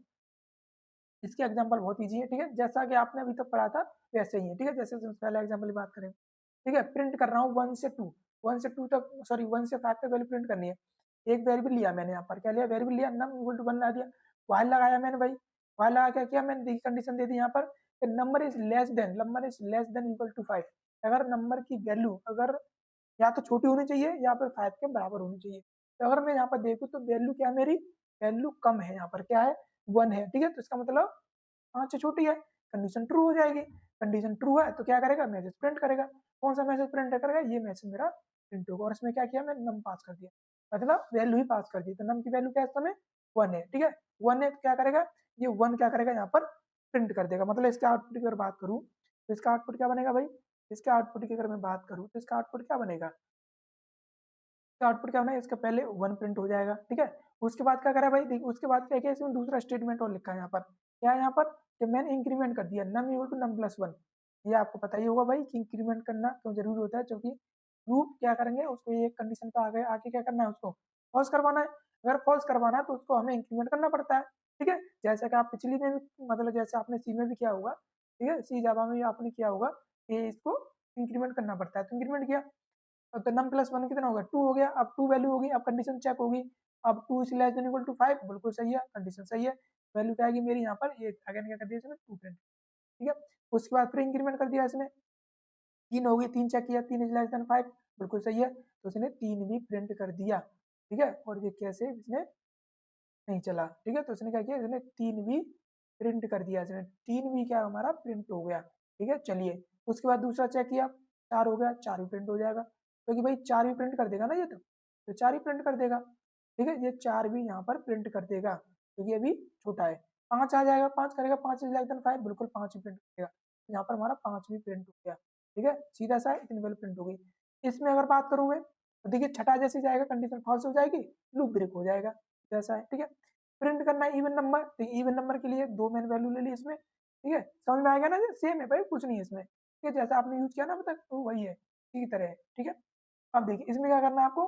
इसके एग्जांपल बहुत इजी है। ठीक है, जैसा कि आपने अभी तक पढ़ा था वैसे ही है। ठीक है, जैसे पहले एग्जांपल की बात करें, ठीक है, प्रिंट कर रहा हूँ 1 से 2 तक, सॉरी 1 से 5 तक वैल्यू प्रिंट करनी है। एक वेरिएबल लिया मैंने, यहाँ पर क्या लिया, वेरिएबल लिया, नम इक्वल टू 1 लगा दिया, व्हाइल लगाया मैंने भाई, व्हाइल लगा क्या किया मैंने, देखिए कंडीशन दे दी यहाँ पर, number is less than equal to 5। अगर नंबर की वैल्यू अगर या तो छोटी होनी चाहिए या फिर 5 के बराबर होनी चाहिए। तो अगर मैं यहाँ पर देखूँ तो वैल्यू क्या है मेरी, वैल्यू कम है, यहाँ पर क्या है, 1 है। ठीक है, तो इसका मतलब 5 से छोटी है, कंडीशन ट्रू हो जाएगी। कंडीशन ट्रू है तो क्या करेगा, मैसेज प्रिंट करेगा। कौन सा मैसेज प्रिंट करेगा, ये मैसेज मेरा प्रिंट होगा। और इसमें क्या किया, मैंने नम पास कर दिया, मतलब वैल्यू ही पास कर दी। तो नम की वैल्यू क्या है, समय 1 है। ठीक है, 1 है तो क्या करेगा, ये 1 क्या करेगा, यहाँ पर प्रिंट कर देगा। मतलब इसके आउटपुट की अगर बात करूँ तो इसका आउटपुट क्या बनेगा भाई, इसके आउटपुट की अगर मैं बात करूँ तो इसका आउटपुट क्या बनेगा, आउटपुट क्या होना है, इसका पहले 1 प्रिंट हो जाएगा। ठीक है, उसके बाद क्या करा भाई, देखिए उसके बाद क्या किया, इसमें दूसरा स्टेटमेंट और लिखा है यहाँ पर, क्या है यहाँ पर, कि मैंने इंक्रीमेंट कर दिया, num equal to num plus 1। ये आपको पता ही होगा भाई कि इंक्रीमेंट करना क्यों जरूरी होता है, क्योंकि लूप क्या करेंगे, उसको एक कंडीशन पे आगे आके क्या करना है, उसको फॉल्स करवाना है। अगर फॉल्स करवाना है तो उसको हमें इंक्रीमेंट करना पड़ता है। ठीक है, जैसा कि आप पिछली में भी, मतलब जैसे आपने सी में भी किया होगा, ठीक है, सी जावा में भी आपने किया होगा कि इसको इंक्रीमेंट करना पड़ता है, तो इंक्रीमेंट किया तो नम प्लस 1 कितना होगा, 2 हो गया। अब 2 वैल्यू होगी, अब कंडीशन चेक होगी, अब 2 is less than equal to 5, बिल्कुल सही है, कंडीशन सही है। वैल्यू क्या आएगी मेरी यहाँ पर, ये अगेन क्या कर दिया इसने, 2 प्रिंट। ठीक है, उसके बाद फिर इंक्रीमेंट कर दिया इसने, 3 होगी, 3 चेक किया, 3 इज लेस देन 5, बिल्कुल सही है, तो इसने 3 भी प्रिंट कर दिया। ठीक है, और ये कैसे इसने नहीं चला। ठीक है, तो इसने क्या किया, इसने 3 भी प्रिंट कर दिया, इसने 3 भी क्या हमारा प्रिंट हो गया। ठीक है, चलिए उसके बाद दूसरा चेक किया, 4 हो गया, 4 भी प्रिंट हो जाएगा, क्योंकि भाई 4 भी प्रिंट कर देगा ना ये, तो 4 ही प्रिंट कर देगा। ठीक है, ये 4 भी यहाँ पर प्रिंट कर देगा क्योंकि अभी छोटा है। 5 आ जाएगा, 5 करेगा, 5 इज लेस देन 5, बिल्कुल 5 ही प्रिंट करेगा, तो यहाँ पर हमारा 5 भी प्रिंट हो गया। ठीक है, सीधा सा इतनी वैल्यू प्रिंट हो गई। इसमें अगर बात करूँ मैं तो देखिए छठा जैसे जाएगा, कंडीशन फॉल्स हो जाएगी, लूप ब्रेक हो जाएगा, जैसा है। ठीक है, प्रिंट करना है इवन नंबर, तो इवन नंबर के लिए 2 मैंने वैल्यू ले ली इसमें। ठीक है, समझ में आ गया ना, सेम है भाई, कुछ नहीं है इसमें। ठीक है, जैसा आपने यूज किया ना अब तक तो वही है, इसी तरह है। ठीक है, अब देखिए इसमें क्या करना है आपको,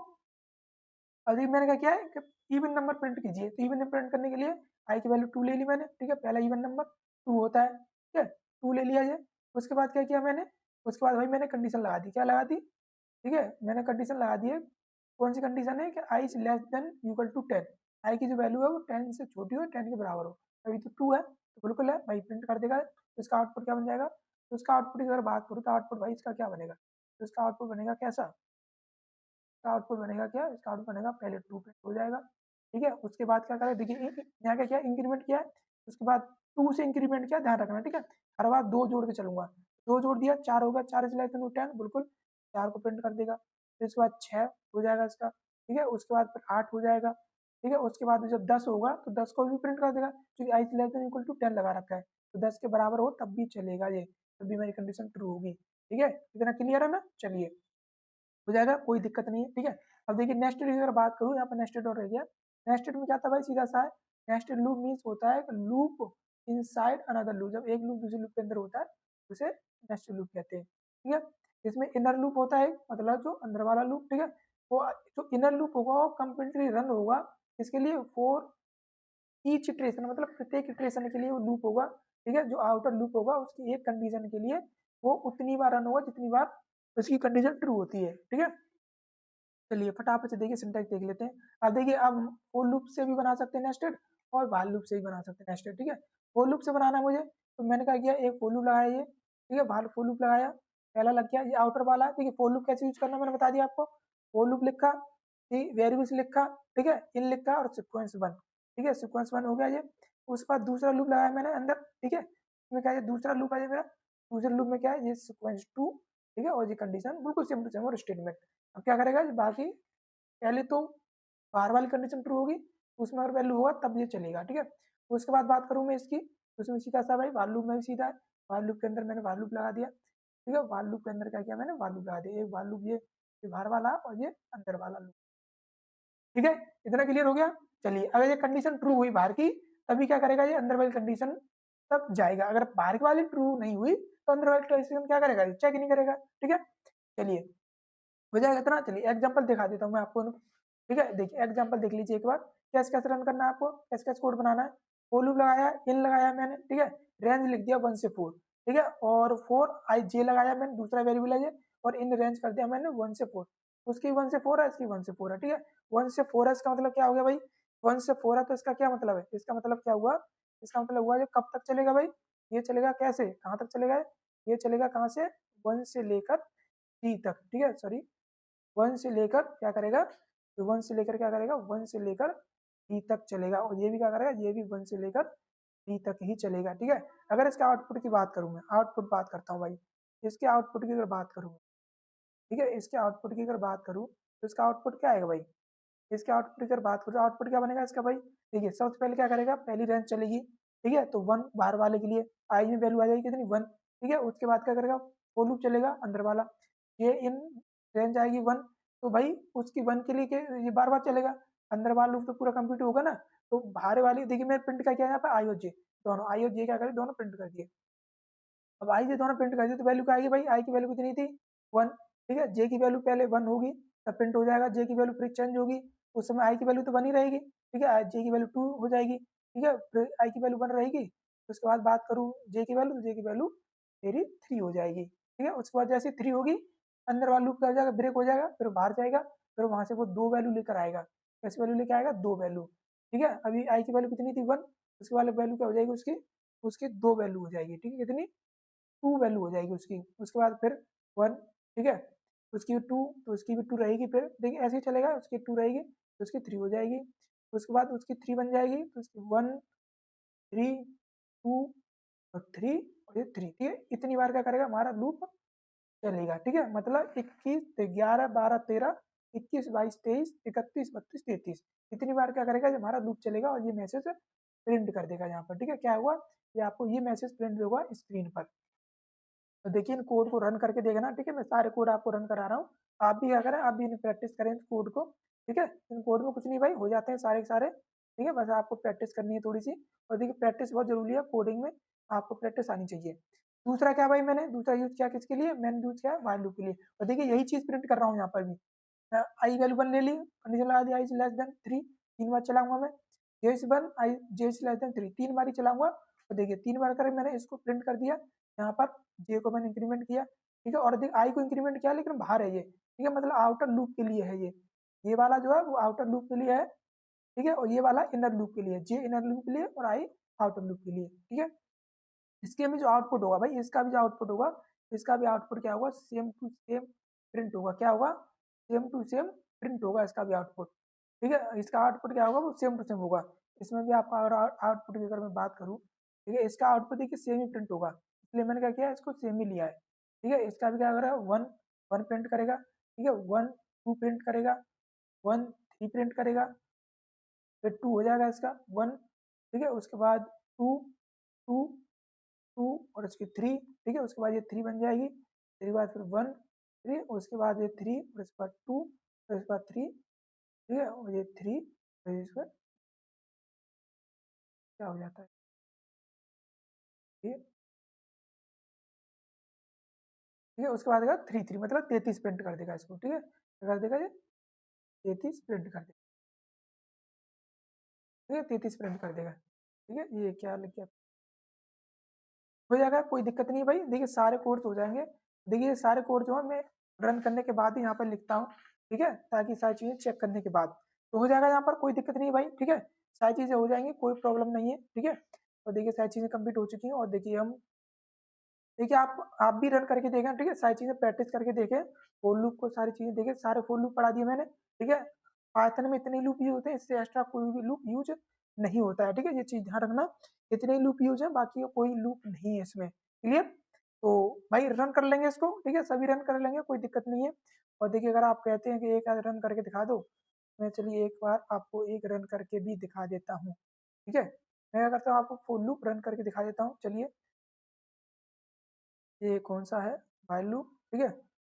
अभी मैंने क्या किया है कि इवन नंबर प्रिंट कीजिए, तो इवन प्रिंट करने के लिए आई की वैल्यू 2 ले ली मैंने। ठीक है, पहला इवन नंबर 2 होता है। ठीक है, 2 ले लिया ये। उसके बाद क्या किया मैंने, उसके बाद भाई मैंने कंडीशन लगा दी, क्या लगा दी, ठीक है, मैंने कंडीशन लगा दी है। कौन सी कंडीशन है कि I is less than equal to 10, I की जो वैल्यू है वो 10 से छोटी हो, 10 के बराबर हो। अभी तो 2 है तो बिल्कुल है भाई, प्रिंट कर देगा। तो इसका आउटपुट क्या बन जाएगा, तो इसका आउटपुट की अगर बात करूँ तो आउटपुट भाई इसका क्या बनेगा, तो इसका आउटपुट बनेगा कैसा, इसका आउटपुट बनेगा क्या, इसका आउटपुट बनेगा पहले 2 प्रिंट हो जाएगा, ठीक है। उसके बाद क्या करें, देखिए यहाँ का क्या इंक्रीमेंट किया है, उसके बाद 2 से इंक्रीमेंट किया, ध्यान रखना, ठीक है। हर बार 2 जोड़ के चलूंगा, 2 जोड़ दिया 4 होगा, 4 इज लेस देन 10, बिल्कुल 4 को प्रिंट कर देगा। फिर उसके बाद 6 हो जाएगा इसका, ठीक है। उसके बाद फिर 8 हो जाएगा, ठीक है। उसके बाद जब 10 होगा तो 10 को भी प्रिंट कर देगा, क्योंकि आई लेस देन इक्वल टू 10 लगा रखा है, तो 10 के बराबर हो तब भी चलेगा ये, तब भी मेरी कंडीशन ट्रू होगी, ठीक है। इतना क्लियर है ना, चलिए हो जाएगा, कोई दिक्कत नहीं है, ठीक है। अब देखिए नेस्टेड की अगर बात करूँ, यहाँ पर नेस्टेड और रह गया। नेस्टेड में क्या था भाई, सीधा सा है, नेस्टेड लूप मीन्स होता है लूप इनसाइड अनदर लूप, जब एक लूप दूसरे लूप के अंदर होता है उसे नेस्टेड लूप कहते हैं, ठीक है। इसमें इनर लूप होता है, मतलब जो अंदर वाला लूप, ठीक है। वो जो इनर लूप होगा वो कंप्लीटली रन होगा, इसके लिए फॉर ईच इटरेशन, मतलब प्रत्येक इटरेशन के लिए वो लूप होगा, ठीक है। जो आउटर लूप होगा उसकी एक कंडीशन के लिए वो उतनी बार रन होगा जितनी बार उसकी कंडीशन ट्रू होती है, ठीक है। चलिए फटाफट से देखिए सिंटैक्स देख लेते हैं। अब देखिए अब फॉर लूप से भी बना सकते हैं नेस्टेड, और व्हाइल लूप से भी बना सकते हैं नेस्टेड, ठीक है। फॉर लूप से बनाना है मुझे, तो मैंने क्या किया, एक फॉर लूप लगाया ये, ठीक है, व्हाइल फॉर लूप लगाया, पहला लग गया, ये आउटर वाला है। देखिए फॉर लूप कैसे यूज करना मैंने बता दिया आपको, फॉर लूप लिखा, वेरिएबल्स लिखा, ठीक है, इन लिखा और सीक्वेंस 1, ठीक है, सीक्वेंस 1 हो गया ये। उसके बाद दूसरा लूप लगाया मैंने अंदर, ठीक है, इसमें क्या है, दूसरा लूप आ जाए मेरा, दूसरे लूप में क्या है, ये सीक्वेंस 2, ठीक है, और ये कंडीशन बिल्कुल सेम टू सेम और स्टेटमेंट। अब क्या करेगा, बाकी पहले तो बाहर वाली कंडीशन ट्रू होगी, उसमें अगर वैल्यू होगा तब ये चलेगा, ठीक है। उसके बाद बात करूँ मैं इसकी, उसमें सीधा सा भाई व्हाइल लूप में भी सीधा है, व्हाइल लूप के अंदर मैंने व्हाइल लूप लगा दिया, ठीक है। व्हाइल लूप के अंदर क्या किया मैंने, व्हाइल लूप लगा दिया, एक व्हाइल लूप ये बाहर वाला और ये अंदर वाला लूप, ठीक है। इतना क्लियर हो गया। चलिए अगर ये कंडीशन ट्रू हुई बाहर की, तभी क्या करेगा, ये अंदर वाली कंडीशन तब जाएगा, अगर बाहर वाली ट्रू नहीं हुई तो अंदर वाली कंडीशन क्या करेगा, चेक नहीं करेगा, ठीक है। चलिए हो जाएगा इतना। चलिए एग्जांपल दिखा देता हूँ मैं आपको, ठीक है। देखिए एग्जांपल देख लीजिए एक बार, कैसे कैसे रन करना है आपको, कैसे कैसे कोड बनाना है। फॉर लूप लगाया, इन लगाया मैंने, ठीक है, रेंज लिख दिया 1 से 4, ठीक है, और 4 आई जे लगाया मैंने, दूसरा वेरिएबल है ये, और इन रेंज कर दिया मैंने 1 से 4, उसकी 1 से 4 है, इसकी 1 से 4 है, ठीक है। 1 से 4 है, इसका मतलब क्या हो गया भाई, 1 से 4 है तो इसका क्या मतलब है, इसका मतलब क्या हुआ, इसका मतलब हुआ ये कब तक चलेगा भाई, ये चलेगा कैसे, कहाँ तक चलेगा, ये चलेगा कहाँ से, 1 से लेकर 3 तक, ठीक है, सॉरी 1 से लेकर क्या करेगा, तो 1 से लेकर क्या करेगा, 1 से लेकर 3 तक चलेगा, और ये भी क्या करेगा, ये भी 1 से लेकर 3 तक ही चलेगा, ठीक है। अगर इसके आउटपुट की बात करूँ मैं, आउटपुट बात करता हूँ भाई, इसके आउटपुट की अगर बात करूँ, ठीक है, इसके आउटपुट की अगर बात करूँ तो इसका आउटपुट क्या आएगा भाई, इसके आउटपुट की अगर बात करूँ, आउटपुट क्या बनेगा इसका भाई, देखिए सबसे पहले क्या करेगा, पहली रेंज चलेगी, ठीक है, तो 1 बाहर वाले के लिए, आई में वैल्यू आ जाएगी कितनी 1, ठीक है। उसके बाद क्या करेगा, फॉर लूप चलेगा अंदर वाला, ये इन रेंज आएगी 1, तो भाई उसकी 1 के लिए ये बार बार चलेगा, अंदर वाला लूप तो पूरा कंप्लीट होगा ना। तो बाहर वाली देखिए मैंने प्रिंट क्या किया यहाँ पे, आई और जे, दोनों आई और जे क्या करे, दोनों प्रिंट कर दिए। अब आई जे दोनों प्रिंट कर दिए तो वैल्यू क्या आएगी भाई, आई की वैल्यू कितनी थी 1, ठीक है, जे की वैल्यू पहले 1 होगी तब प्रिंट हो जाएगा, जे की वैल्यू फिर चेंज होगी, उस समय आई की वैल्यू तो बनी रहेगी, ठीक है, जे की वैल्यू 2 हो जाएगी, ठीक है, फिर आई की वैल्यू 1 रहेगी। उसके बाद बात करूँ जे की वैल्यू, तो जे की वैल्यू मेरी 3 हो जाएगी, ठीक है। उसके बाद जैसे 3 होगी, अंदर वाला लूप क्या हो जाएगा, ब्रेक हो जाएगा, फिर बाहर जाएगा, फिर वहां से वो 2 वैल्यू लेकर आएगा, कैसे वैल्यू लेकर आएगा, 2 वैल्यू, ठीक है। अभी आई की वैल्यू कितनी थी 1, उसके बाद वैल्यू क्या हो जाएगी उसकी, उसकी 2 वैल्यू हो जाएगी, ठीक है, कितनी 2 वैल्यू हो जाएगी उसकी। उसके बाद फिर 1, ठीक है, उसकी 2, तो उसकी भी 2 रहेगी, फिर देखिए ऐसे ही चलेगा, उसकी 2 रहेगी तो उसकी 3 हो जाएगी, उसके बाद उसकी 3 बन जाएगी, तो उसकी 1 3 2 और 3 और ये 3, ठीक है। इतनी बार क्या करेगा हमारा लूप चलेगा, ठीक है, मतलब 21 11 12 13 21 22 23 31 32 33, इतनी बार क्या करेगा जब हमारा लूप चलेगा और ये मैसेज प्रिंट कर देगा यहाँ पर, ठीक है। क्या हुआ, ये आपको ये मैसेज प्रिंट होगा स्क्रीन पर। तो देखिए इन कोड को रन करके देखना, ठीक है, मैं सारे कोड आपको रन करा रहा हूँ, आप भी क्या करें, आप भी प्रैक्टिस करें इस कोड को, ठीक है। इन कोड में कुछ नहीं भाई, हो जाते हैं सारे के सारे, ठीक है, बस आपको प्रैक्टिस करनी है थोड़ी सी, और देखिए प्रैक्टिस बहुत जरूरी है कोडिंग में, आपको प्रैक्टिस आनी चाहिए। दूसरा क्या भाई, मैंने दूसरा यूज किया किसके लिए, मैंने यूज किया व्हाइल लूप के लिए, और देखिए यही चीज प्रिंट कर रहा हूँ यहाँ पर भी। आई वैल्यू 1 ले ली, कंडीशन लगा दी, आई लेस देन 3, 3 बार चलाऊंगा मैं, J is 1 I J is less than 3, 3 बार ही चलाऊंगा, और देखिए 3 बार कर मैंने इसको प्रिंट कर दिया, यहाँ पर जे को मैंने इंक्रीमेंट किया, ठीक है, और देख आई को इंक्रीमेंट किया लेकिन बाहर है ये, ठीक है, मतलब आउटर लूप के लिए है ये वाला जो है वो आउटर लूप के लिए है, ठीक है, और ये वाला इनर लूप के लिए, जे इनर लूप के लिए और आई आउटर लूप के लिए, ठीक है। इसके भी जो आउटपुट होगा भाई, इसका भी जो आउटपुट होगा, इसका भी आउटपुट क्या होगा, सेम टू सेम प्रिंट होगा, क्या होगा, सेम टू सेम प्रिंट होगा इसका भी आउटपुट, ठीक है। इसका आउटपुट क्या होगा, वो सेम टू सेम होगा। इसमें भी आपका अगर आउटपुट की अगर मैं बात करूँ, ठीक है, इसका आउटपुट देखिए सेम ही प्रिंट होगा, इसलिए मैंने क्या किया, इसको सेम ही लिया है, ठीक है। इसका भी क्या करेगा, वन वन प्रिंट करेगा, ठीक है, वन टू प्रिंट करेगा, वन थ्री प्रिंट करेगा, फिर टू हो जाएगा इसका वन, ठीक है, उसके बाद टू टू टू और इसकी थ्री, ठीक है, उसके बाद ये थ्री बन जाएगी, फिर बाद फिर वन थ्री, उसके बाद ये थ्री, और इसके बाद टू, फिर इसके बाद थ्री, ठीक है, और ये थ्री, फिर इसके बाद क्या हो जाता है, ये ठीक है, उसके बाद आएगा थ्री थ्री, मतलब 33 प्रिंट कर देगा इसको, ठीक है, क्या कर देगा ये 33 प्रिंट कर देगा, ठीक है, 33 प्रिंट कर देगा, ठीक है। ये क्या लिख किया, हो जाएगा, कोई दिक्कत नहीं है भाई। देखिए सारे कोड्स हो जाएंगे, देखिए ये सारे कोड जो है मैं रन करने के बाद ही यहाँ पर लिखता हूँ, ठीक है, ताकि सारी चीज़ें चेक करने के बाद तो हो जाएगा, यहाँ पर कोई दिक्कत नहीं है भाई, ठीक है, सारी चीज़ें हो जाएंगी, कोई प्रॉब्लम नहीं है, ठीक है। और देखिए सारी चीज़ें कंप्लीट हो चुकी हैं, और देखिए हम, देखिए आप भी रन करके देखें, ठीक है, सारी चीज़ें प्रैक्टिस करके देखें, फॉर लूप को सारी चीज़ें देखें, सारे फॉर लूप पढ़ा दिए मैंने, ठीक है। पाइथन में इतने लूप यूज होते हैं, इससे एक्स्ट्रा कोई भी लूप यूज नहीं होता है, ठीक है, ये चीज़ ध्यान रखना, इतने लूप यूज है, बाकी कोई लूप नहीं है इसमें, क्लियर। तो भाई रन कर लेंगे इसको, ठीक है, सभी रन कर लेंगे, कोई दिक्कत नहीं है। और देखिए अगर आप कहते हैं कि एक आध रन करके दिखा दो, मैं चलिए एक बार आपको एक रन करके भी दिखा देता हूँ, ठीक है। मैं क्या करता हूँ, आपको फॉर लूप रन करके दिखा देता हूँ, चलिए। ये कौन सा है, वाइल लूप, ठीक है,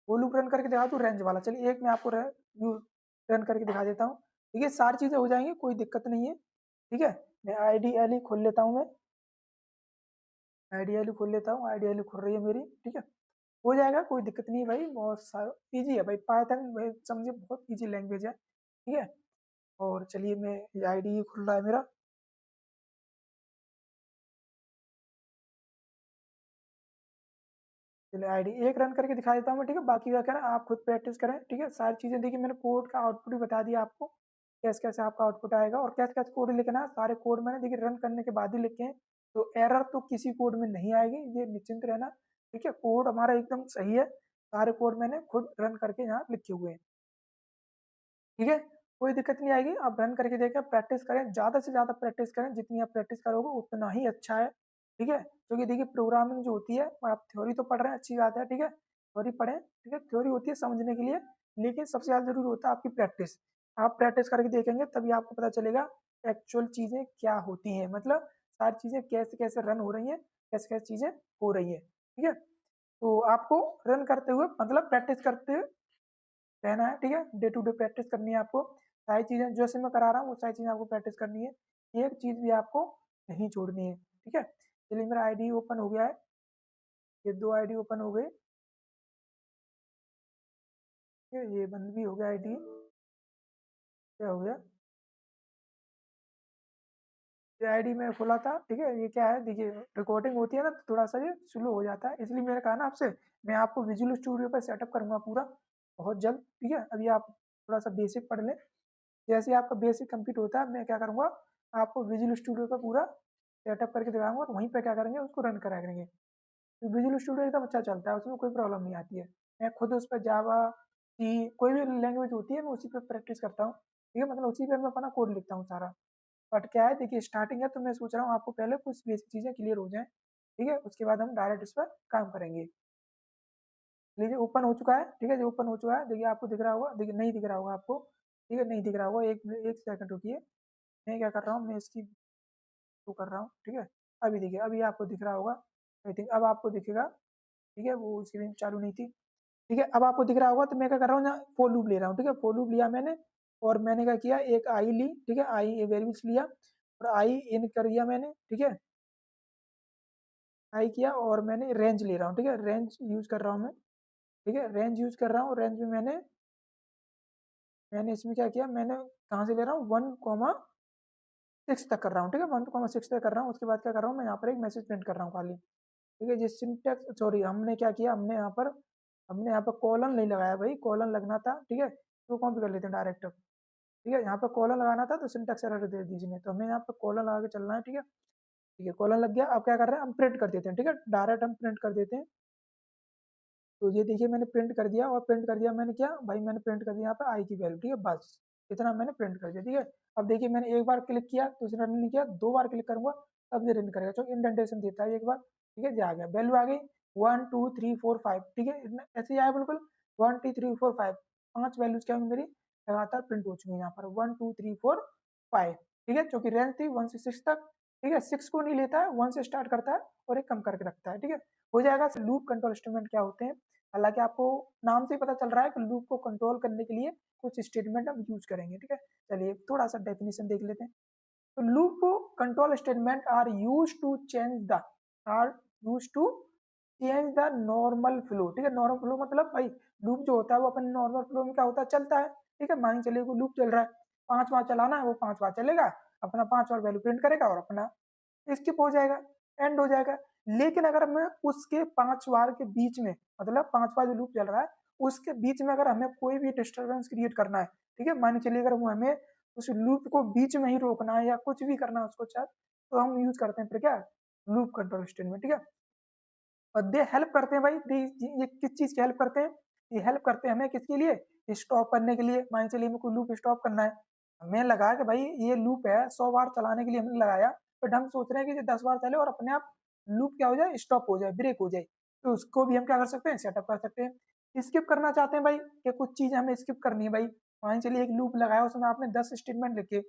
वो लूप रन करके दिखा दूँ रेंज वाला, चलिए एक मैं आपको रन करके दिखा देता हूँ, ठीक है, सारी चीज़ें हो जाएंगी, कोई दिक्कत नहीं है, ठीक है। मैं आईडीएल खोल लेता हूँ, मैं आईडीएल खोल लेता हूँ, आईडीएल खुल रही है मेरी, ठीक है, हो जाएगा, कोई दिक्कत नहीं है भाई, बहुत सारा ईजी है भाई, पाइथन भाई समझिए बहुत ईजी लैंग्वेज है, ठीक है। और चलिए मैं आईडी खुल रहा है मेरा, चलिए आईडी एक रन करके दिखा देता हूँ मैं, ठीक है, बाकी क्या करें आप खुद प्रैक्टिस करें, ठीक है। सारी चीज़ें देखिए मैंने कोड का आउटपुट भी बता दिया आपको, कैसे कैसे आपका आउटपुट आएगा और कैसे कैसे कोड लिखना है, सारे कोड मैंने देखिए रन करने के बाद ही लिखे हैं, तो एरर तो किसी कोड में नहीं आएगी, ये निश्चिंत रहना, ठीक है, कोड हमारा एकदम सही है, सारे कोड मैंने खुद रन करके यहाँ लिखे हुए हैं, ठीक है, कोई दिक्कत नहीं आएगी। आप रन करके देखें, प्रैक्टिस करें, ज़्यादा से ज़्यादा प्रैक्टिस करें, जितनी आप प्रैक्टिस करोगे उतना ही अच्छा है, ठीक है, क्योंकि देखिए प्रोग्रामिंग जो होती है, आप थ्योरी तो पढ़ रहे हैं, अच्छी बात है, ठीक है, थ्योरी पढ़ें, ठीक है, थ्योरी होती है समझने के लिए, लेकिन सबसे ज़्यादा जरूरी होता है आपकी प्रैक्टिस, आप प्रैक्टिस करके देखेंगे तभी आपको पता चलेगा एक्चुअल चीज़ें क्या होती हैं, मतलब सारी चीज़ें कैसे कैसे रन हो रही हैं, कैसे कैसे चीज़ें हो रही हैं, ठीक है। तो आपको रन करते हुए मतलब प्रैक्टिस करते रहना है, ठीक है, डे टू डे प्रैक्टिस करनी है आपको, सारी चीज़ें जैसे मैं करा रहा हूँ वो सारी चीज़ें आपको प्रैक्टिस करनी है, एक चीज़ भी आपको नहीं छोड़नी है, ठीक है। चलिए मेरा आईडी ओपन हो गया है, ये दो आईडी ओपन हो गए, ठीक है, ये बंद भी हो गया आईडी, क्या हो गया, ये आईडी मैं खोला था, ठीक है, ये क्या है देखिए, रिकॉर्डिंग होती है ना तो थोड़ा सा ये स्लो हो जाता है, इसलिए मैंने कहा ना आपसे, मैं आपको विजुअल स्टूडियो पर सेटअप करूंगा पूरा बहुत जल्द, ठीक है। अभी आप थोड़ा सा बेसिक पढ़ लें, जैसे ही आपका बेसिक कंप्लीट होता है मैं क्या करूँगा, आपको विजुअल स्टूडियो का पूरा सेटअप करके दिखाऊंगा, और वहीं पे क्या करेंगे उसको रन करा करेंगे, तो विजुअल स्टूडियो एकदम अच्छा चलता है, उसमें कोई प्रॉब्लम नहीं आती है, मैं खुद उस पर जावा सी कोई भी लैंग्वेज होती है मैं उसी पर प्रैक्टिस करता हूँ, ठीक है, मतलब उसी पर मैं अपना कोड लिखता हूँ सारा। बट क्या है देखिए स्टार्टिंग है तो मैं सोच रहा हूँ आपको पहले कुछ बेसिक चीज़ें क्लियर हो जाएं, ठीक है, उसके बाद हम डायरेक्ट इस पर काम करेंगे। लीजिए ओपन हो चुका है, ठीक है, जो ओपन हो चुका है देखिए, आपको दिख रहा होगा, देखिए नहीं दिख रहा होगा आपको, ठीक है, नहीं दिख रहा होगा, एक एक सेकंड रुकिए, मैं क्या कर रहा हूँ, मैं इसकी वो कर रहा हूँ, ठीक है, अभी देखिए अभी आपको दिख रहा होगा, आई थिंक अब आपको दिखेगा, ठीक है, वो स्क्रीन चालू नहीं थी, ठीक है, अब आपको दिख रहा होगा, तो मैं क्या कर रहा हूँ ना, फॉर लूप ले रहा हूँ, ठीक है, फॉर लूप लिया मैंने, और मैंने क्या किया, एक आई ली, ठीक है, आई वेरिएबल्स लिया और आई इन कर दिया मैंने, ठीक है, आई किया और मैंने रेंज ले रहा हूँ, ठीक है, रेंज यूज कर रहा हूँ मैं, ठीक है, रेंज यूज कर रहा हूँ, रेंज में मैंने मैंने इसमें क्या किया, मैंने कहाँ से ले रहा हूँ, 1,6 तक कर रहा हूँ, ठीक है, 1,6 तक कर रहा हूँ, उसके बाद क्या कर रहा हूँ मैं यहाँ पर एक मैसेज प्रिंट कर रहा हूँ खाली, ठीक है, जिस सिंटेक्स सॉरी हमने क्या किया, हमने यहाँ पर कॉलन नहीं लगाया भाई, कॉलन लगना था, ठीक है, तो कॉपी कर लेते हैं डायरेक्ट, ठीक है, यहाँ पर कॉलन लगाना था तो सिंटेक्स एरर दे दीजिए, तो हमें यहाँ पर कॉलन लगा के चलना है, ठीक है, ठीक है, कॉलन लग गया, अब क्या कर रहे हैं हम प्रिंट कर देते हैं, ठीक है, डायरेक्ट हम प्रिंट कर देते हैं, तो ये देखिए मैंने प्रिंट कर दिया, और प्रिंट कर दिया मैंने क्या भाई, मैंने प्रिंट कर दिया यहाँ पे आई की वैल्यू, ठीक है, बस इतना मैंने प्रिंट कर दिया, ठीक है। अब देखिए मैंने एक बार क्लिक किया तो इसने रन नहीं किया, 2 बार क्लिक करूंगा तब ये रन करेगा, क्योंकि इंडेंटेशन देता है एक बार, ठीक है। ये आ गया, वैल्यू आ गई 1 2 3 4 5, ठीक है, ऐसे ही आया बिल्कुल 1 2 3 4 5, 5 वैल्यूज क्या होंगी मेरी लगातार प्रिंट हो चुकी है यहाँ पर 1 2 3 4 5, ठीक है, क्योंकि रेंज थी 1 से 6 तक, ठीक है। 6 को नहीं लेता है, 1 से स्टार्ट करता है और एक कम करके रखता है, ठीक है, हो जाएगा। लूप कंट्रोल स्टेटमेंट क्या होते हैं, हालांकि आपको नाम से ही पता चल रहा है कि लूप को कंट्रोल करने के लिए कुछ स्टेटमेंट हम यूज करेंगे, ठीक है। चलिए थोड़ा सा डेफिनेशन देख लेते हैं। तो loop control statement are use to change the are use to change the normal flow, ठीक है। नॉर्मल फ्लो मतलब भाई लूप जो होता है वो अपन नॉर्मल फ्लो में क्या होता है चलता है, ठीक है। मान चलिए वो लूप चल रहा है, 5 बार चलाना है, वो 5 बार चलेगा, अपना 5 बार वैल्यू प्रिंट करेगा और अपना स्किप हो जाएगा, एंड हो जाएगा। लेकिन अगर मैं उसके 5 बार के बीच में, मतलब 5 बार जो लूप चल रहा है उसके बीच में अगर हमें कोई भी डिस्टर्बेंस क्रिएट करना है, ठीक है, मान चलिए अगर वो हमें उस लूप को बीच में ही रोकना है या कुछ भी करना है उसको चाहे, तो हम यूज करते हैं फिर क्या, लूप कंट्रोल स्टेटमेंट, ठीक है। और दे हेल्प करते हैं भाई, ये किस चीज की हेल्प करते हैं, ये हेल्प करते हैं हमें किसके लिए, स्टॉप करने के लिए। मान चलिए हमें कोई लूप स्टॉप करना है, हमें लगा कि भाई ये लूप है 100 बार चलाने के लिए हमने लगाया, बट हम सोच रहे हैं कि 10 बार चले और अपने आप लूप क्या हो जाए, स्टॉप हो जाए, ब्रेक हो जाए, तो उसको भी हम क्या कर सकते हैं, सेटअप कर सकते हैं। स्किप करना चाहते हैं भाई कि कुछ चीज हमें स्किप करनी है भाई, मान चलिए एक लूप लगाया उसमें आपने 10 स्टेटमेंट लिखे,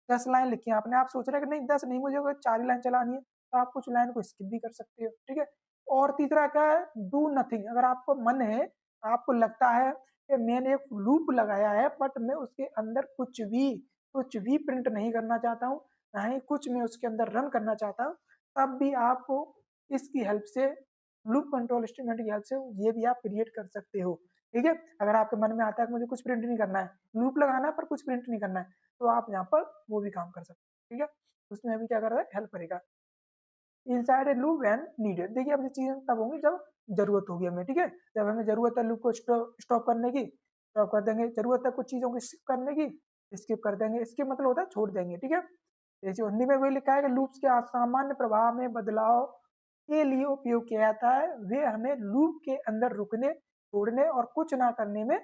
10 लाइन लिखी है आपने, आप सोच रहे हैं कि नहीं 10 नहीं, मुझे 4 लाइन चलानी है, तो आप कुछ लाइन को स्किप भी कर सकते हो, ठीक है। और तीसरा क्या है, डू नथिंग, अगर आपको मन है, आपको लगता है कि मैंने एक लूप लगाया है बट मैं उसके अंदर कुछ भी प्रिंट नहीं करना चाहता हूँ, ना ही कुछ मैं उसके अंदर रन करना चाहता हूँ, तब भी आप इसकी हेल्प से, लूप कंट्रोल स्टेटमेंट की हेल्प से ये भी आप क्रिएट कर सकते हो, ठीक है। अगर आपके मन में आता है कि मुझे कुछ प्रिंट नहीं करना है, लूप लगाना है पर कुछ प्रिंट नहीं करना है, तो आप यहाँ पर वो भी काम कर सकते हो, ठीक है। उसमें अभी क्या कर रहा है, हेल्प करेगा। Inside a loop when needed, देखिए अब ये चीजें तब होंगी जब जरूरत होगी हमें, ठीक है। जब हमें जरूरत है लूप को स्टॉप करने की, स्टॉप कर देंगे, जरूरत है कुछ चीजों को स्किप करने की, स्किप कर देंगे, स्किप मतलब होता है छोड़ देंगे, ठीक है। जैसे हिंदी में वही लिखा है कि लूप्स के असामान्य प्रभाव में बदलाव के लिए उपयोग किया जाता है, वे हमें लूप के अंदर रुकने, छोड़ने और कुछ ना करने में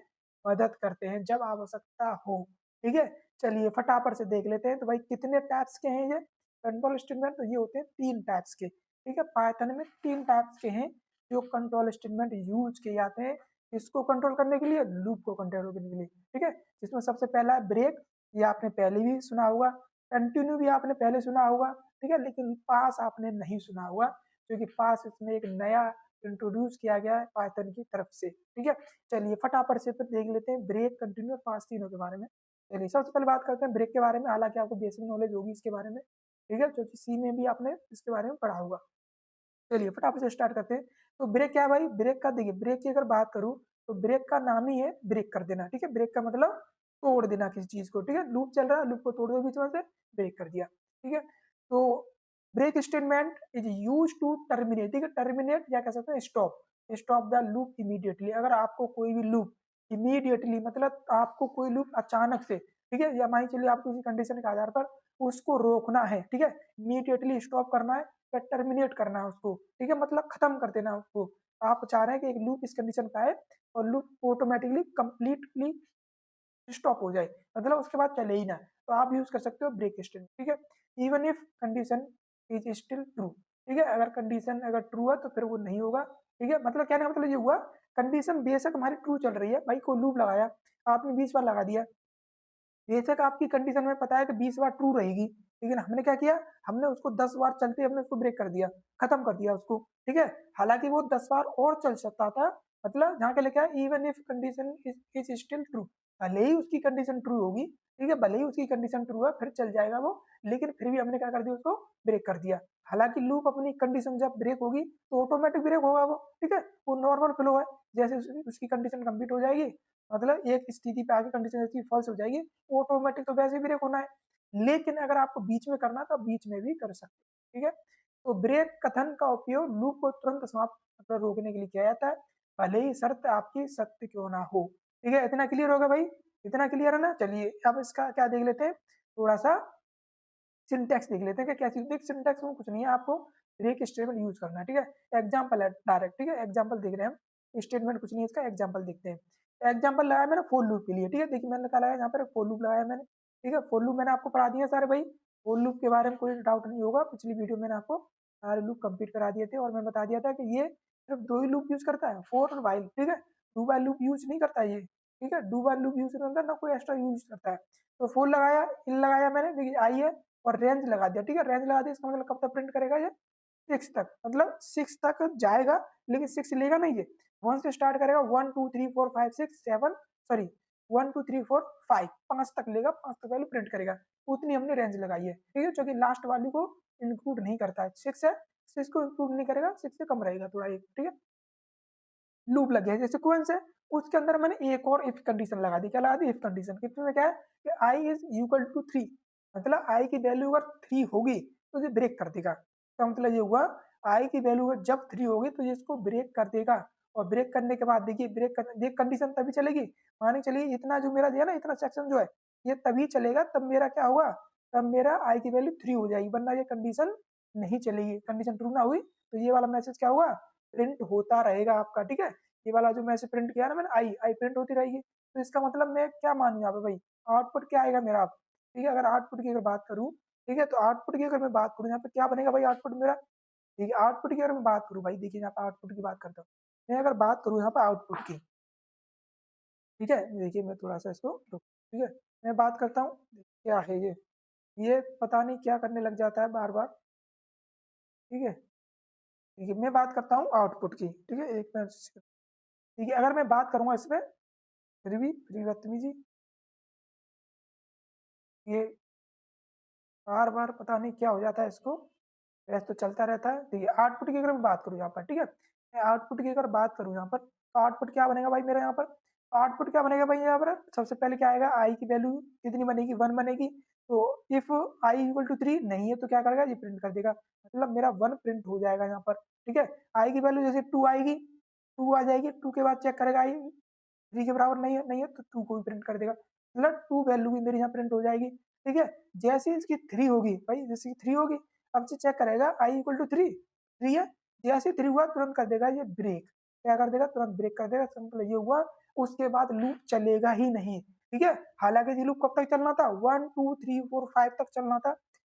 मदद करते हैं जब आवश्यकता हो, ठीक है। चलिए फटाफट से देख लेते हैं, तो भाई कितने टाइप्स के हैं ये कंट्रोल स्टेटमेंट, तो ये होते हैं 3 टाइप्स के, ठीक है। पाइथन में 3 टाइप्स के हैं जो कंट्रोल स्टेटमेंट यूज किए जाते हैं, इसको कंट्रोल करने के लिए, लूप को कंट्रोल करने के लिए, ठीक है। जिसमें सबसे पहला है ब्रेक, ये आपने पहले भी सुना होगा, कंटिन्यू भी आपने पहले सुना होगा, ठीक है, लेकिन पास आपने नहीं सुना होगा, क्योंकि पास इसमें एक नया इंट्रोड्यूस किया गया है पाइथन की तरफ से, ठीक है। चलिए फटाफट से फिर देख लेते हैं ब्रेक, कंटिन्यू और पास तीनों के बारे में। चलिए सबसे पहले बात करते हैं ब्रेक के बारे में, हालांकि आपको बेसिक नॉलेज होगी इसके बारे में, ठीक है, क्योंकि सी में भी आपने इसके बारे में पढ़ा होगा। चलिए फटाफट से स्टार्ट करते हैं। तो ब्रेक क्या है भाई, ब्रेक का देखिए, ब्रेक की अगर बात करूं तो ब्रेक का नाम ही है ब्रेक कर देना, ठीक है। ब्रेक का मतलब तोड़ देना किसी चीज को, ठीक है। लूप चल रहा है, लूप को तोड़ दो बीच में से, ब्रेक कर दिया, ठीक है। तो break statement is use to terminate, ठीक है, टर्मिनेट या कह सकते हैं stop, stop the loop immediately. अगर आपको कोई भी लूप इमीडिएटली, मतलब आपको कोई लूप अचानक से, ठीक है, या मान चलिए आपको किसी कंडीशन के आधार पर उसको रोकना है, ठीक है, इमीडिएटली स्टॉप करना है या टर्मिनेट करना है उसको, ठीक है, मतलब खत्म कर देना है उसको। आप चाह रहे हैं कि एक लूप इस कंडीशन पे आए और लूप ऑटोमेटिकली कंप्लीटली स्टॉप हो जाए, मतलब उसके बाद चले ही ना, तो आप यूज कर सकते हो ब्रेक स्टेटमेंट, ठीक है। Even if condition is still true, ठीक है, अगर कंडीशन अगर ट्रू है तो फिर वो नहीं होगा, ठीक है। मतलब कहने का मतलब ये हुआ, कंडीशन बेशक हमारी ट्रू चल रही है, भाई कोई लूप लगाया, आपने 20 बार लगा दिया, बेशक आपकी कंडीशन में पता है कि 20 बार ट्रू रहेगी, लेकिन हमने क्या किया, हमने उसको 10 बार चलते हमने उसको ब्रेक कर दिया, खत्म कर दिया उसको, ठीक है। हालांकि वो 10 बार और चल सकता था, मतलब जहाँ के लिखा है even if condition is still true, भले ही उसकी कंडीशन ट्रू होगी, ठीक है, भले ही उसकी कंडीशन ट्रू है फिर चल जाएगा वो, लेकिन फिर भी हमने क्या कर दिया, उसको ब्रेक कर दिया। हालांकि लूप अपनी कंडीशन जब ब्रेक होगी तो ऑटोमेटिक ब्रेक होगा वो, ठीक है, वो नॉर्मल फ्लो है, जैसे उसकी कंडीशन कंप्लीट हो जाएगी, मतलब एक स्थिति पे आगे कंडीशन जैसी फॉल्स हो जाएगी, ऑटोमेटिक तो वैसे ही ब्रेक होना है। लेकिन अगर आपको बीच में करना तो बीच में भी कर सकते हैं, ठीक है। तो ब्रेक कथन का उपयोग लूप को तुरंत समाप्त मतलब रोकने के लिए किया जाता है, भले ही शर्त आपकी सत्य क्यों ना हो, ठीक है। इतना क्लियर होगा भाई, इतना क्लियर है ना। चलिए अब इसका क्या देख लेते हैं, थोड़ा सा सिंटेक्स देख लेते हैं कि कैसी, देख सिंटेक्स में कुछ नहीं है, आपको ब्रेक स्टेटमेंट यूज करना है, ठीक है। एग्जाम्पल है डायरेक्ट, ठीक है, एग्जाम्पल देख रहे हैं हम। स्टेटमेंट कुछ नहीं है इसका, एग्जाम्पल देखते हैं। एग्जाम्पल लगाया मैंने फॉर लूप के लिए, ठीक है। देखिए मैंने निकाला है यहाँ पर फॉर लूप लगाया मैंने, ठीक है। फॉर लूप मैंने आपको पढ़ा दिया सारे भाई, फॉर लूप के बारे में कोई डाउट नहीं होगा, पिछली वीडियो मैंने आपको सारे लूप कंप्लीट करा दिए थे और मैं बता दिया था कि ये सिर्फ दो ही लूप यूज करता है, फॉर और व्हाइल, ठीक है। डू व्हाइल लूप यूज नहीं करता ये, ठीक है। डू व्हाइल लूप यूज नहीं करता, ना कोई एक्स्ट्रा यूज करता है। तो फॉर लगाया, इन लगाया मैंने, देखिए आई है, और रेंज लगा दिया, ठीक है। रेंज लगा दिया, इसका मतलब कब तक प्रिंट करेगा ये, 6 तक, मतलब 6 तक जाएगा, लेकिन 6 लेगा नहीं ये, 1 से स्टार्ट करेगा, 1 2 3 4 5 6 7, सॉरी 1 2 3 4 5, 5 तक लेगा, 5 तक वैल्यू प्रिंट करेगा, उतनी हमने रेंज लगाई है, ठीक है। जो कि लास्ट वैल्यू को इंक्लूड नहीं करता है, 6 है, 6 को इंक्लूड नहीं करेगा, 6 से कम रहेगा थोड़ा एक, ठीक है। लूप लग गया जैसे सीक्वेंस है, उसके अंदर मैंने एक और इफ कंडीशन लगा दी, क्या लगा दी, इफ कंडीशन। कितने में क्या है कि आई इज इक्वल टू 3, मतलब आई की वैल्यू अगर 3 होगी तो ये ब्रेक कर देगा। तो मतलब ये हुआ आई की वैल्यू जब 3 होगी तो ये इसको ब्रेक कर देगा, और ब्रेक करने के बाद देखिए ब्रेक कंडीशन तभी चलेगी, मानी चलिए इतना जो मेरा दिया ना, इतना सेक्शन जो है ये तभी चलेगा, तब मेरा क्या होगा, तब मेरा आई की वैल्यू 3 हो जाएगी, वरना ये कंडीशन नहीं चलेगी। कंडीशन ट्रू ना हुई तो ये वाला मैसेज क्या हुआ, प्रिंट होता रहेगा आपका, ठीक है। ये वाला जो मैसेज प्रिंट किया ना मैंने, आई आई प्रिंट होती रहेगी। तो इसका मतलब मैं क्या मानूं यहाँ पे भाई, आउटपुट क्या आएगा मेरा, ठीक है। अगर आउटपुट की अगर बात करूँ, ठीक है, तो आउटपुट की अगर मैं बात करूँ यहाँ पे क्या बनेगा भाई आउटपुट मेरा, ठीक है। आउटपुट की अगर मैं बात करूँ भाई, देखिए यहाँ पे आउटपुट की बात करता हूँ मैं, अगर बात करूँ यहाँ पे आउटपुट की, ठीक है। देखिए मैं थोड़ा सा इसको ठीक है, मैं बात करता हूँ, क्या है ये पता नहीं क्या करने लग जाता है बार बार, ठीक है। ठीक है मैं बात करता हूँ आउटपुट की, ठीक है, एक मिनट, ठीक है। अगर मैं बात करूंगा इसमें, फिर भी फिर बदतमीजी, ये बार बार पता नहीं क्या हो जाता है इसको, वैसे तो चलता रहता है। ठीक है आउटपुट की अगर मैं बात करूँ यहाँ पर, ठीक है, मैं आउटपुट की अगर बात करूँ यहाँ पर, तो आउटपुट क्या बनेगा भाई मेरा यहाँ पर, आउटपुट क्या बनेगा भाई यहाँ पर, सबसे पहले क्या आएगा, आई की वैल्यू कितनी बनेगी, 1 बनेगी। तो इफ आई इक्वल टू 3 नहीं है तो क्या करेगा, ये प्रिंट कर देगा, मतलब मेरा 1 प्रिंट हो जाएगा यहाँ पर, ठीक है। आई की वैल्यू जैसे 2 आएगी, 2 आ जाएगी, 2 के बाद चेक करेगा आई 3 के बराबर नहीं है तो 2 को भी प्रिंट कर देगा, मतलब 2 वैल्यू भी मेरी यहाँ प्रिंट हो जाएगी, ठीक है। जैसे इसकी 3 होगी भाई, जैसे 3 होगी, अब से चेक करेगा आई इक्वल टू 3 है, जैसे 3 हुआ तुरंत कर देगा ये ब्रेक, क्या कर देगा, तुरंत ब्रेक कर देगा, सिंपल ये हुआ। उसके बाद लूप चलेगा ही नहीं, ठीक है। हालांकि ये लूप कब तक चलना था, 1 2 3 4 5 तक चलना था,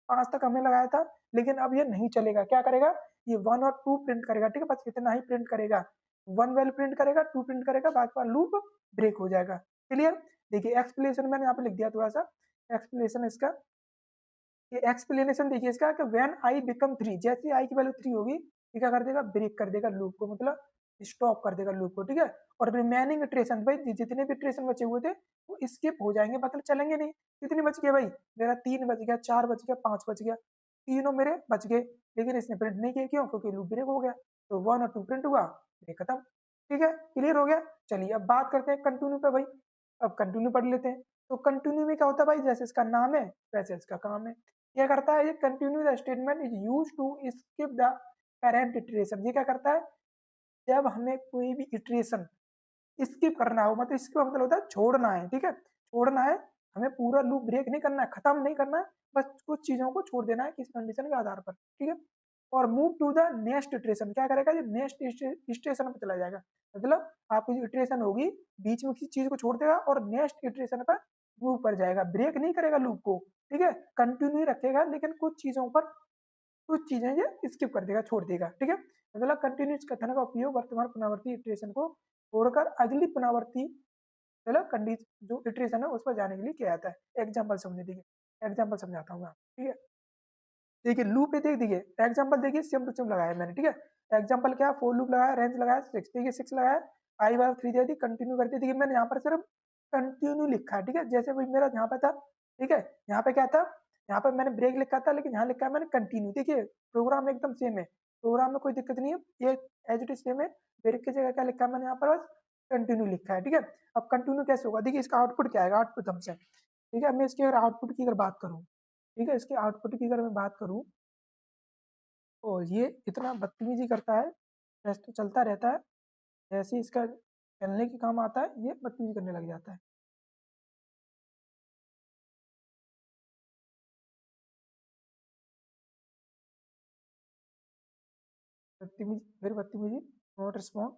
5 तक हमने लगाया था, लेकिन अब ये नहीं चलेगा, क्या करेगा, ये 1 और 2 प्रिंट करेगा, ठीक है, बस इतना ही प्रिंट करेगा, 1 वैल्यू प्रिंट करेगा, 2 प्रिंट करेगा, बाकी का लूप ब्रेक हो जाएगा, क्लियर। देखिए एक्सप्लेनेशन मैंने यहाँ पे लिख दिया थोड़ा सा, एक्सप्लेनेशन इसका, ये एक्सप्लेनेशन देखिए इसका कि व्हेन आई बिकम 3, जैसे आई की वैल्यू 3 होगी, ये क्या कर देगा, ब्रेक कर देगा लूप को, मतलब स्टॉप कर देगा लूप को, ठीक है। और रिमेनिंग इटरेशन भाई जितने भी इटरेशन बचे हुए थे वो स्किप हो जाएंगे, मतलब चलेंगे नहीं। कितने बच गए भाई, मेरा 3 बच गया, 4 बच गया, 5 बच गया, तीनों मेरे बच गए, लेकिन इसने प्रिंट नहीं किया, क्यों, क्योंकि लूप ब्रेक हो गया। तो 1 और 2 प्रिंट हुआ, ब्रेक खत्म, ठीक है, क्लियर हो गया। चलिए अब बात करते हैं कंटिन्यू पे भाई, अब कंटिन्यू पढ़ लेते हैं। तो कंटिन्यू में क्या होता है भाई, जैसे इसका नाम है वैसे इसका काम है, क्या करता है ये, continue the statement is use to skip the parent iteration. ये क्या करता है, जब हमें कोई भी इटरेशन स्किप करना हो, मतलब इसका मतलब होता है छोड़ना है, ठीक है, छोड़ना है, हमें पूरा लूप ब्रेक नहीं करना है, खत्म नहीं करना है, बस कुछ चीजों को छोड़ देना है किस कंडीशन के आधार पर, ठीक है। और move to the next iteration, क्या करेगा ये, नेक्स्ट स्टेशन पर चला जाएगा, मतलब आपकी जो इटरेशन होगी बीच में किसी चीज को छोड़ देगा और नेक्स्ट इटरेशन पर मूव कर जाएगा, ब्रेक नहीं करेगा लूप को, ठीक है, कंटिन्यू रखेगा, लेकिन कुछ चीजों पर कुछ चीजें ये स्किप कर देगा, छोड़ देगा, ठीक है। मतलब कंटिन्यूस कथन का उपयोग वर्तमान पुनरावर्ती इटरेशन को छोड़कर अगली पुनरावर्ती, मतलब कंडीशन जो इटरेशन है उस पर जाने के लिए किया जाता है। एग्जाम्पल समझे, देखिए एग्जाम्पल समझाता हूँ, ठीक है। देखिए लूप पे देख, देखिए एग्जाम्पल देखिए, सेम टू सेम लगाया मैंने, ठीक है। एग्जाम्पल क्या, फोर लूप लगाया, रेंज लगाया 6, देखिए 6 लगाया, आई बार 3 दे दी, कंटिन्यू करती, देखिए मैंने यहाँ पर सिर्फ कंटिन्यू लिखा है, ठीक है, जैसे भाई मेरा यहाँ पे था, ठीक है, यहाँ पे क्या था, यहाँ पे मैंने ब्रेक लिखा था, लेकिन यहाँ लिखा है मैंने कंटिन्यू, देखिए प्रोग्राम एकदम सेम है, प्रोग्राम में कोई दिक्कत नहीं है, ये एज इट इज सेम है, ब्रेक की जगह क्या लिखा है मैंने यहाँ पर बस कंटिन्यू लिखा है, ठीक है। अब कंटिन्यू कैसे होगा, देखिए इसका आउटपुट क्या आएगा, आउटपुट हमसे, ठीक है। मैं इसके अगर आउटपुट की अगर बात करूँ, ठीक है, इसके आउटपुट की अगर मैं बात करूँ, तो ये इतना बदतमीजी करता है, टेस्ट तो चलता रहता है, जैसे ही इसका चलने के काम आता है ये बदतमीजी करने लग जाता है। बदतमीजी, फिर बदतमीजी, नॉट रिस्पॉन्ड,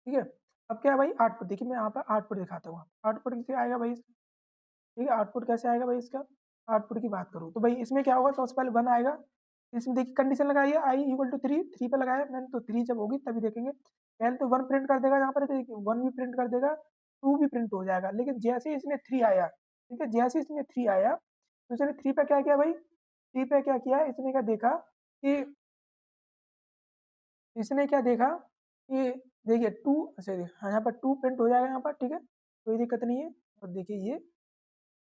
ठीक है। अब क्या है भाई, आउटपुट देखिए, मैं यहाँ पर आउटपुट दिखाता हूँ। आउटपुट कैसे आएगा भाई, ठीक है, आउटपुट कैसे आएगा भाई इसका, आउटपुट की बात करूँ तो भाई इसमें क्या होगा, सबसे पहले 1 आएगा। इसमें देखिए कंडीशन लगाई है आई इक्वल टू 3, 3 पे लगाया मैंने, तो 3 जब होगी तभी देखेंगे। पहले तो 1 प्रिंट कर देगा यहाँ पर, देखिए 1 भी प्रिंट कर देगा, 2 भी प्रिंट हो जाएगा। लेकिन जैसे ही इसमें 3 आया, ठीक है, जैसे ही इसमें 3 आया तो इसने 3 पे क्या किया भाई, 3 पे क्या किया, इसने क्या देखा कि, इसने क्या देखा कि देखिए 2, अच्छा हाँ यहाँ पर 2 प्रिंट हो जाएगा यहाँ पर, ठीक है, कोई दिक्कत नहीं है। और देखिए ये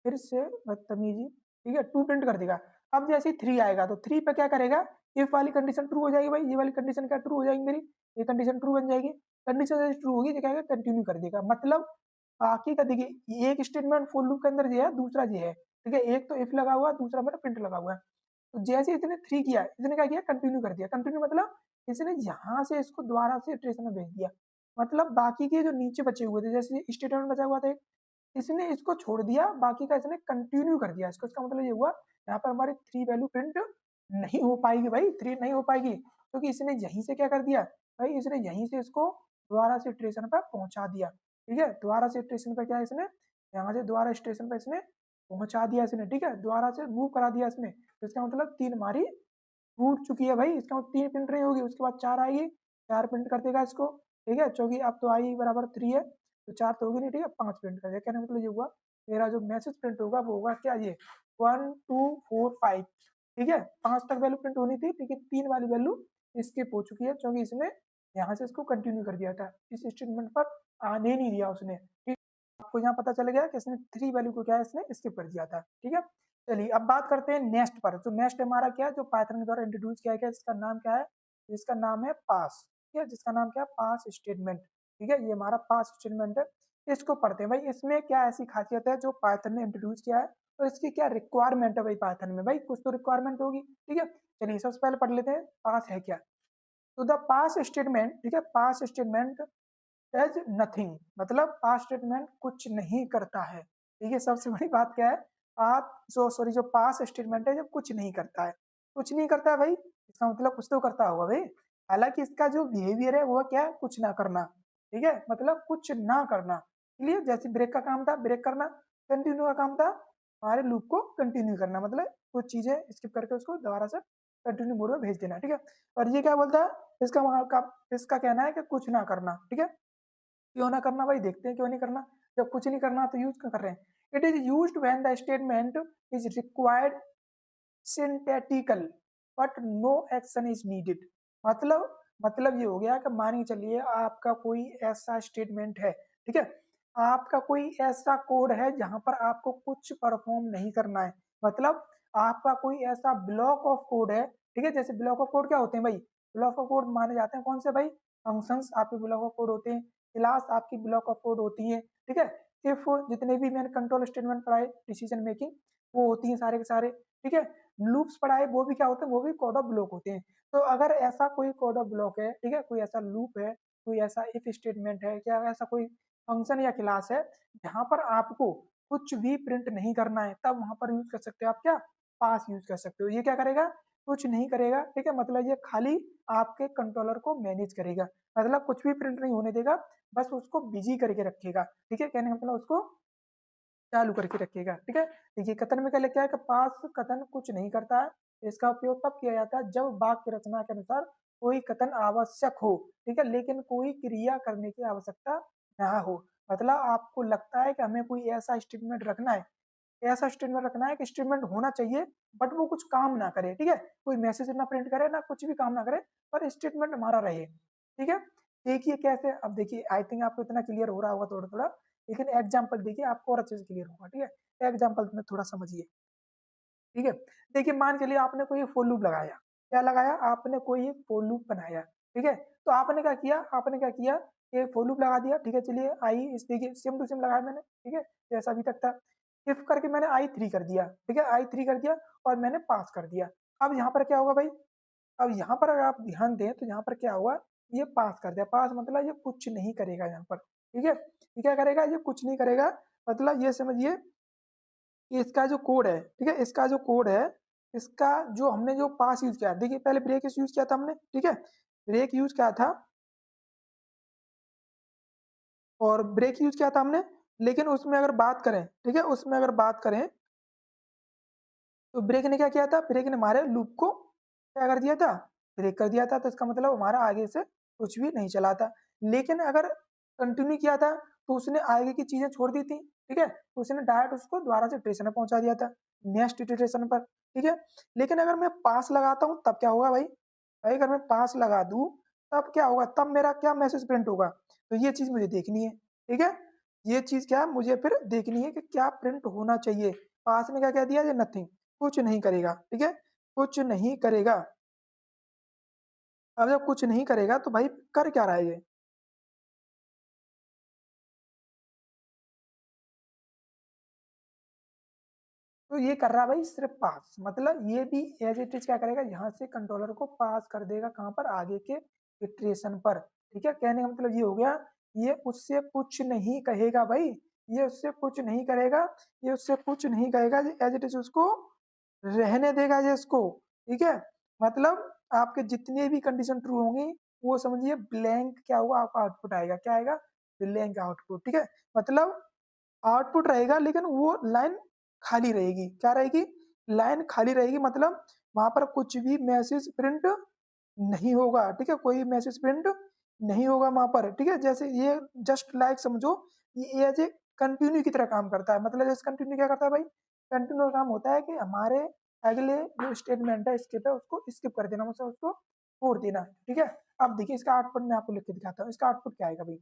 फिर से बदतमीजी, ठीक है, 2 प्रिंट कर देगा। अब जैसे ही 3 आएगा तो 3 पे क्या करेगा, इफ वाली कंडीशन ट्रू हो जाएगी भाई, ये वाली कंडीशन क्या ट्रू हो जाएगी मेरी, ये कंडीशन ट्रू बन जाएगी। कंडीशन जैसे ट्रू होगी तो क्या करेगा, कंटिन्यू कर देगा। मतलब बाकी का देखिए एक स्टेटमेंट फॉर लूप के अंदर ये है, दूसरा ये है, ठीक है, एक तो इफ लगा हुआ है, दूसरा मेरा प्रिंट लगा हुआ है। तो जैसे इसने 3 किया, इसने क्या किया, कंटिन्यू कर दिया। कंटिन्यू मतलब इसने यहाँ से इसको दोबारा से इटरेशन में भेज दिया। मतलब बाकी के जो नीचे बचे हुए थे, जैसे स्टेटमेंट बचा हुआ था, इसने इसको छोड़ दिया, बाकी का इसने कंटिन्यू कर दिया इसको। इसका मतलब ये हुआ यहाँ पर हमारी 3 वैल्यू प्रिंट नहीं हो पाएगी भाई, 3 नहीं हो पाएगी, क्योंकि इसने यहीं से क्या कर दिया भाई, इसने यहीं से इसको दोबारा से स्टेशन पर पहुंचा दिया। ठीक है, दोबारा से स्टेशन पर क्या है, इसने यहाँ से दोबारा स्टेशन पर इसने पहुंचा दिया इसने, ठीक है, दोबारा से मूव करा दिया इसने। तो इसका मतलब 3 हमारी टूट चुकी है भाई। इसका मतलब 3 प्रिंट नहीं होगी, उसके बाद 4 आएगी, 4 प्रिंट कर देगा इसको, ठीक है, क्योंकि अब तो आई बराबर 3 है, तो 4 तो होगी नहीं, ठीक है, 5 प्रिंट कर देगा। कहने का मतलब ये हुआ मेरा जो मैसेज प्रिंट होगा वो होगा क्या, ये 1 2 4 5, ठीक है, 5 तक वैल्यू प्रिंट होनी थी, लेकिन 3 वाली वैल्यू स्किप हो चुकी है, क्योंकि इसने यहाँ से इसको कंटिन्यू कर दिया था, इस स्टेटमेंट पर आने नहीं दिया उसने। ठीक, आपको यहाँ पता चल गया कि इसने 3 वैल्यू को क्या है, इसने स्किप कर दिया था। ठीक है, चलिए अब बात करते हैं नेक्स्ट पर। जो नेक्स्ट हमारा क्या है, जो पाइथन के द्वारा इंट्रोड्यूस किया गया, इसका नाम क्या है, इसका नाम है पास, ठीक है, जिसका नाम क्या है, पास स्टेटमेंट। ठीक है, ये हमारा पास स्टेटमेंट है। इसको पढ़ते हैं भाई, इसमें क्या ऐसी खासियत है जो पाइथन ने इंट्रोड्यूस किया है, और इसकी क्या रिक्वायरमेंट है भाई पाइथन में, भाई कुछ तो रिक्वायरमेंट होगी। ठीक है, चलिए सबसे पहले पढ़ लेते हैं पास है क्या। तो द पास स्टेटमेंट, ठीक है, पास स्टेटमेंट एज नथिंग, मतलब पास स्टेटमेंट कुछ नहीं करता है। ठीक है, सबसे बड़ी बात क्या है, आप जो सॉरी जो पास स्टेटमेंट है, जब कुछ नहीं करता है, कुछ नहीं करता है भाई, इसका मतलब कुछ तो करता होगा भाई। हालांकि इसका जो बिहेवियर है वो क्या है, कुछ ना करना। ठीक है, मतलब कुछ ना करना, क्लियर। जैसे ब्रेक का काम था ब्रेक करना, कंटिन्यू का काम था हमारे लूप को कंटिन्यू करना, मतलब कुछ चीजें स्किप करके उसको दोबारा से कंटिन्यू मोड में भेज देना। ठीक है, और ये क्या बोलता है, इसका वहां का, इसका कहना है कि कुछ ना करना। ठीक है, क्यों ना करना भाई, देखते हैं क्यों नहीं करना। जब कुछ नहीं करना तो यूज क्यों कर रहे हैं। It is used when the statement is required synthetical but no action is needed. मतलब ये हो गया कि मान के चलिए आपका कोई ऐसा स्टेटमेंट है, ठीक है, आपका कोई ऐसा कोड है जहां पर आपको कुछ परफॉर्म नहीं करना है। मतलब आपका कोई ऐसा ब्लॉक ऑफ कोड है, ठीक है, जैसे ब्लॉक ऑफ कोड क्या होते हैं भाई, ब्लॉक ऑफ कोड माने जाते हैं कौन से भाई, फंक्शंस आपके ब्लॉक ऑफ कोड होते हैं, क्लास आपकी ब्लॉक ऑफ कोड होती है। ठीक है, इफ जितने भी मैंने कंट्रोल स्टेटमेंट पढ़ाए, डिसीजन मेकिंग, वो होती है सारे के सारे। ठीक है, लूप्स पढ़ाए वो भी क्या होते हैं, वो भी कोड ऑफ ब्लॉक होते हैं। तो अगर ऐसा कोई कोड ऑफ ब्लॉक है, ठीक है, कोई ऐसा लूप है, कोई ऐसा इफ स्टेटमेंट है, क्या ऐसा कोई फंक्शन या क्लास है जहां पर आपको कुछ भी प्रिंट नहीं करना है, तब वहां पर यूज कर सकते हो आप क्या, पास यूज कर सकते हो। ये क्या करेगा, कुछ नहीं करेगा। ठीक है, मतलब ये खाली आपके कंट्रोलर को मैनेज करेगा, मतलब कुछ भी प्रिंट नहीं होने देगा, बस उसको बिजी करके रखेगा। ठीक है, कहने का मतलब उसको चालू करके रखिएगा। ठीक है, देखिए कथन में क्या लिखा है कि पास कथन कुछ नहीं करता है, इसका उपयोग तब किया जाता है जब वाक्य रचना के अनुसार कोई कथन आवश्यक हो, ठीक है, लेकिन कोई क्रिया करने की आवश्यकता ना हो। मतलब आपको लगता है कि हमें कोई ऐसा स्टेटमेंट रखना है, ऐसा स्टेटमेंट रखना है कि स्टेटमेंट होना चाहिए बट वो कुछ काम ना करे। ठीक है, कोई मैसेज ना प्रिंट करे, ना कुछ भी काम ना करे, पर स्टेटमेंट हमारा रहे। ठीक है, देखिए कैसे, अब देखिए आई थिंक आपको इतना क्लियर हो रहा होगा थोड़ा थोड़ा, लेकिन एग्जाम्पल देखिए आपको और अच्छे से क्लियर होगा। ठीक है, एग्जाम्पल में थोड़ा समझिए। ठीक है, देखिए मान चलिए आपने कोई फॉर लूप लगाया, क्या लगाया, आपने कोई एक फॉर लूप बनाया। ठीक है, तो आपने क्या किया, आपने क्या किया, एक फॉर लूप लगा दिया। ठीक है, चलिए आई इस देखिए सेम टू सेम लगाया मैंने। ठीक है, जैसा अभी तक था, इफ करके मैंने आई 3 कर दिया। ठीक है, आई 3 कर दिया और मैंने पास कर दिया। अब यहाँ पर क्या होगा भाई, अब यहाँ पर अगर आप ध्यान दें तो यहाँ पर क्या हुआ, ये पास कर दिया। पास मतलब ये कुछ नहीं करेगा यहाँ पर। ठीक है, ये क्या करेगा, ये कुछ नहीं करेगा। मतलब ये समझिए कि इसका जो कोड है, ठीक है, इसका जो कोड है, इसका जो हमने जो पास यूज किया, देखिए पहले ब्रेक यूज किया था हमने। ठीक है, ब्रेक यूज किया था, और ब्रेक यूज किया था हमने। लेकिन उसमें अगर बात करें, ठीक है, उसमें अगर बात करें तो ब्रेक ने क्या किया था, ब्रेक ने हमारे लूप को क्या कर दिया था, ब्रेक कर दिया था। तो इसका मतलब हमारा आगे से कुछ भी नहीं चला था। लेकिन अगर कंटिन्यू किया था तो उसने आगे की चीजें छोड़ दी थी, ठीक है, तो उसने डायरेक्ट उसको दोबारा से स्टेशन में पहुंचा दिया था, नेक्स्ट स्टेशन पर, ठीक है। लेकिन अगर मैं पास लगाता हूँ तब क्या होगा भाई, भाई अगर मैं पास लगा दूं तब क्या होगा, तब मेरा क्या मैसेज प्रिंट होगा, तो ये चीज मुझे देखनी है, ठीक है। ये चीज क्या मुझे फिर देखनी है कि क्या प्रिंट होना चाहिए। पास ने क्या कह दिया, ये नथिंग, कुछ नहीं करेगा, ठीक है, कुछ नहीं करेगा। अब जब कुछ नहीं करेगा तो भाई कर क्या रहा है ये, तो ये कर रहा है भाई सिर्फ पास, मतलब ये भी एज इट इज क्या करेगा, यहाँ से कंट्रोलर को पास कर देगा कहाँ पर, आगे के इटरेशन पर, ठीक है। कहने का मतलब ये हो गया, ये उससे कुछ नहीं कहेगा भाई, ये उससे कुछ नहीं करेगा, ये उससे कुछ नहीं कहेगा, एज इट इज उसको रहने देगा ये इसको, ठीक है। मतलब आपके जितने भी कंडीशन ट्रू होंगी वो समझिए ब्लैंक क्या होगा, आपका आउटपुट आएगा, क्या आएगा, ब्लैंक आउटपुट, ठीक है। मतलब आउटपुट रहेगा लेकिन वो लाइन खाली रहेगी, क्या रहेगी, लाइन खाली रहेगी, मतलब वहां पर कुछ भी मैसेज प्रिंट नहीं होगा, ठीक है, कोई मैसेज प्रिंट नहीं होगा वहां पर, ठीक है। जैसे ये जस्ट लाइक समझो, ये एज ए कंटिन्यू की तरह काम करता है। मतलब जैसे कंटिन्यू क्या करता है भाई, कंटिन्यू काम होता है कि हमारे अगले जो स्टेटमेंट है स्किप है उसको स्किप कर देना, मतलब उसको छोड़ देना, ठीक है। अब देखिए इसका आउटपुट मैं आपको लिख के दिखाता हूँ, इसका आउटपुट क्या आएगा भाई,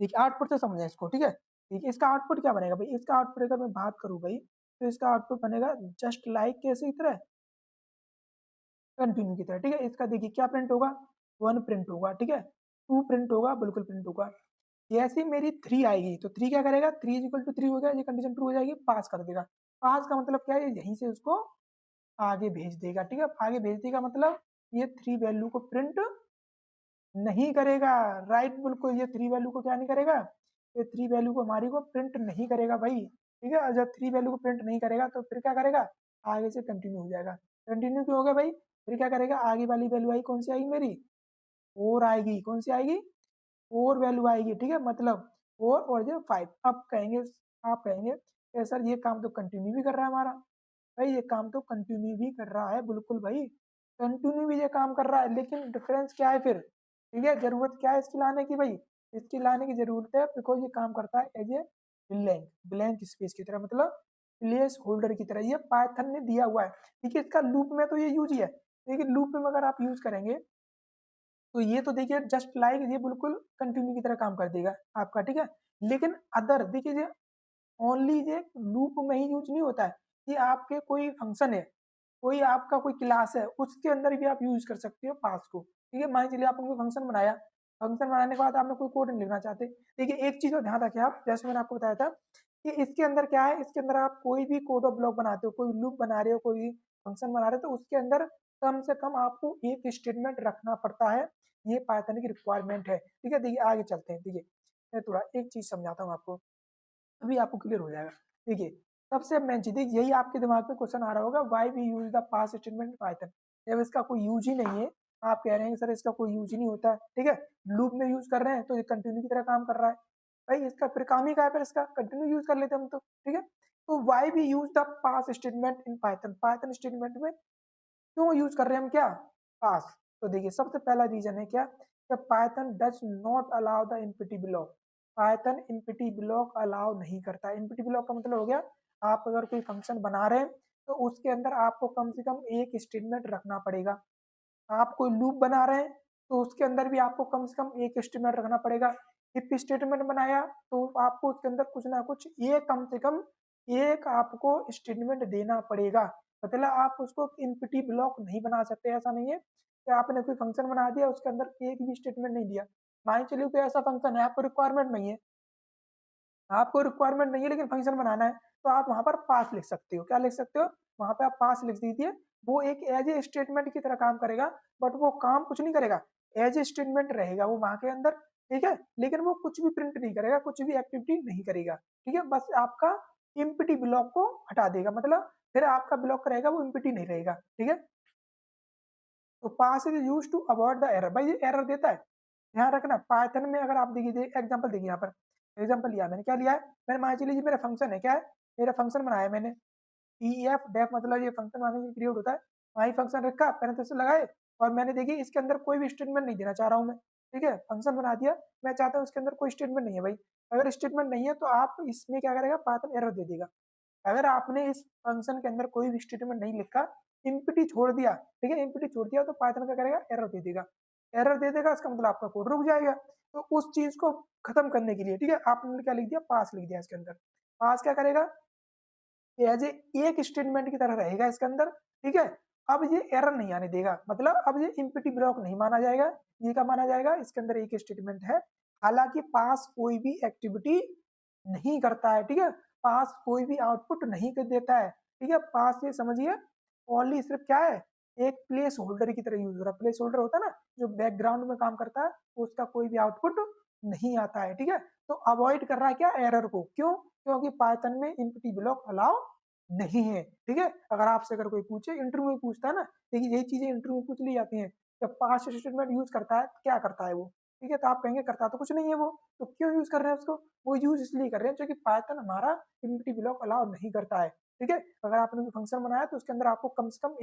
देखिए आउटपुट से समझें इसको, ठीक है। देखिए इसका आउटपुट क्या बनेगा भाई, इसका आउटपुट अगर मैं बात करूँ भाई तो इसका आउटपुट बनेगा जस्ट लाइक कैसे की तरह, कंटिन्यू की तरह, ठीक है। इसका देखिए क्या प्रिंट होगा, वन प्रिंट होगा, ठीक है, टू प्रिंट होगा, बिल्कुल प्रिंट होगा। जैसे मेरी थ्री आएगी तो थ्री क्या करेगा, three is equal to three हो गया, ये कंडीशन ट्रू हो जाएगी, पास कर देगा। पास का मतलब क्या है, यहीं से उसको आगे भेज देगा, ठीक है। आगे भेज देगा मतलब ये थ्री वैल्यू को प्रिंट नहीं करेगा, राइट, बिल्कुल, ये थ्री वैल्यू को क्या नहीं करेगा, ये थ्री वैल्यू को हमारी को प्रिंट नहीं करेगा भाई, ठीक है। जब थ्री वैल्यू को प्रिंट नहीं करेगा तो फिर क्या करेगा, आगे से कंटिन्यू हो जाएगा। कंटिन्यू क्यों हो गया भाई, फिर क्या करेगा, आगे वाली वैल्यू आई कौन सी आएगी मेरी, फोर आएगी, कौन सी आएगी, फोर वैल्यू आएगी, ठीक है। मतलब फोर और ये फाइव। अब कहेंगे, आप कहेंगे सर ये काम तो कंटिन्यू भी कर रहा है हमारा, भाई ये काम तो कंटिन्यू भी कर रहा है, बिल्कुल भाई कंटिन्यू भी ये काम कर रहा है, लेकिन डिफरेंस क्या है फिर, ठीक है, जरूरत क्या है इसकी लाने की भाई, इसकी लाने की जरूरत है बिकॉज ये काम करता है as a blank, blank space की तरह, मतलब प्लेस होल्डर की तरह, ये पाइथन ने दिया हुआ है, ठीक है। इसका लूप में तो ये यूज ही है, लेकिन लूप में अगर आप यूज करेंगे तो ये तो देखिए जस्ट लाइक ये बिल्कुल कंटिन्यू की तरह काम कर देगा आपका, ठीक है। लेकिन अदर देखिए ये ओनली ये लूप में ही यूज नहीं होता है, ये आपके कोई फंक्शन है, कोई आपका कोई क्लास है, उसके अंदर भी आप यूज कर सकते हो पास को, ठीक है। मान चलिए आपने कोई फंक्शन बनाया, फंक्शन बनाने के बाद आपने कोई कोड नहीं लिखना चाहते, देखिए एक चीज को ध्यान रखें आप, जैसे मैंने आपको बताया था कि इसके अंदर क्या है, इसके अंदर आप कोई भी कोड और ब्लॉक बनाते हो, कोई लूप बना रहे हो, कोई फंक्शन बना रहे हो, तो उसके अंदर कम से कम आपको एक स्टेटमेंट रखना पड़ता है, ये पाइथन की रिक्वायरमेंट है, ठीक है। देखिए आगे चलते हैं, देखिए मैं थोड़ा एक चीज समझाता हूँ आपको, अभी आपको क्लियर हो जाएगा। देखिए सबसे मेन चीज यही आपके दिमाग में क्वेश्चन आ रहा होगा, why we use the pass statement Python, जब इसका कोई यूज ही नहीं है, आप कह रहे हैं सर इसका कोई यूज ही नहीं होता है, ठीक है, लूप में यूज कर रहे हैं तो ये कंटिन्यू की तरह काम कर रहा है, भाई इसका फिर काम ही क्या है, फिर इसका कंटिन्यू यूज कर लेते हैं हम तो, ठीक है। तो why we use the pass statement in Python, Python statement में क्यों यूज कर रहे हैं हम क्या, पास। तो देखिए सबसे पहला रीजन है क्या, कि Python does not allow the empty block, Python empty block allow नहीं करता। इम्पिटी ब्लॉक का मतलब हो गया, आप अगर कोई फंक्शन बना रहे हैं तो उसके अंदर आपको कम से कम एक स्टेटमेंट रखना पड़ेगा, आप कोई लूप बना रहे हैं तो उसके अंदर भी आपको कम से कम एक स्टेटमेंट रखना पड़ेगा। इफ स्टेटमेंट बनाया तो आपको उसके अंदर कुछ ना कुछ ये कम से कम एक आपको स्टेटमेंट देना पड़ेगा, मतलब आप उसको इम्पिटी ब्लॉक नहीं बना सकते, ऐसा नहीं है कि आपने कोई फंक्शन बना दिया उसके अंदर एक भी स्टेटमेंट नहीं दिया। मान चलिए कोई ऐसा फंक्शन है आपको रिक्वायरमेंट नहीं है, आपको रिक्वायरमेंट नहीं है लेकिन फंक्शन बनाना है, तो आप वहां पर पास लिख सकते हो, क्या लिख सकते हो, वहां पे आप पास लिख दीजिए, वो एक एज ए स्टेटमेंट की तरह काम करेगा, बट वो काम कुछ नहीं करेगा, एज ए स्टेटमेंट रहेगा वो वहां के अंदर, ठीक है, लेकिन वो कुछ भी प्रिंट नहीं करेगा, कुछ भी एक्टिविटी नहीं करेगा, ठीक है, बस आपका इम्पिटी ब्लॉक को हटा देगा, मतलब फिर आपका ब्लॉक रहेगा वो इम्पिटी नहीं रहेगा, ठीक है। तो pass is use to avoid the error, भाई ये एरर देता है, ध्यान रखना पाइथन में अगर आप देखिए एग्जांपल देखिए, यहाँ पर एग्जांपल लिया मैंने, क्या लिया है मैंने, मान लीजिए मेरा फंक्शन है, क्या है मेरा फंक्शन बनाया मैंने, ईएफ डेफ मतलब ये फंक्शन बनाने के क्रिएट होता है, वही फंक्शन रखा पैरेंथेसिस लगाए, और मैंने देखिए इसके अंदर कोई भी स्टेटमेंट नहीं देना चाह रहा हूँ मैं, ठीक है फंक्शन बना दिया, मैं चाहता हूँ इसके अंदर कोई स्टेटमेंट नहीं है भाई, अगर स्टेटमेंट नहीं है तो आप इसमें क्या करेगा, पाइथन एरर दे देगा। अगर आपने इस फंक्शन के अंदर कोई भी स्टेटमेंट नहीं लिखा, इम्पिटी छोड़ दिया, ठीक है इम्पिटी छोड़ दिया, तो पाइथन क्या करेगा, एरर दे देगा। एरर दे देगा इसका मतलब आपका कोड रुक जाएगा। तो उस चीज को खत्म करने के लिए, ठीक है आपने क्या लिख दिया, पास लिख दिया इसके अंदर, पास क्या करेगा, एज ए एक स्टेटमेंट की तरह रहेगा इसके अंदर, ठीक है। अब ये एरर नहीं आने देगा, मतलब अब ये इम्पिटी ब्लॉक नहीं माना जाएगा, ये क्या माना जाएगा, इसके अंदर एक स्टेटमेंट है, हालांकि पास कोई भी एक्टिविटी नहीं करता है, ठीक है पास कोई भी आउटपुट नहीं कर देता है, ठीक है पास ये समझिए ओनली सिर्फ क्या है, एक प्लेस होल्डर की तरह यूज हो रहा है, प्लेस होल्डर होता है ना जो बैकग्राउंड में काम करता है, तो उसका कोई भी आउटपुट नहीं आता है, ठीक है। तो अवॉइड कर रहा है क्या, एरर को, क्यों, क्योंकि पाइथन में इम्पिटी ब्लॉक अलाउ नहीं है, ठीक है। अगर आपसे अगर कोई पूछे, इंटरव्यू में पूछता है ना, देखिए यही चीजें इंटरव्यू में पूछ ली जाती हैं, जब पास्ट स्टेटमेंट यूज करता है क्या करता है वो, ठीक है तो आप कहेंगे करता तो कुछ नहीं है वो, तो क्यों यूज कर रहे हैं उसको, वो यूज इसलिए कर रहे हैं क्योंकि पाइथन हमारा इम्पिटी ब्लॉक अलाउ नहीं करता है, ठीक है। अगर आपने कोई फंक्शन बनाया तो उसके अंदर आपको कम से कम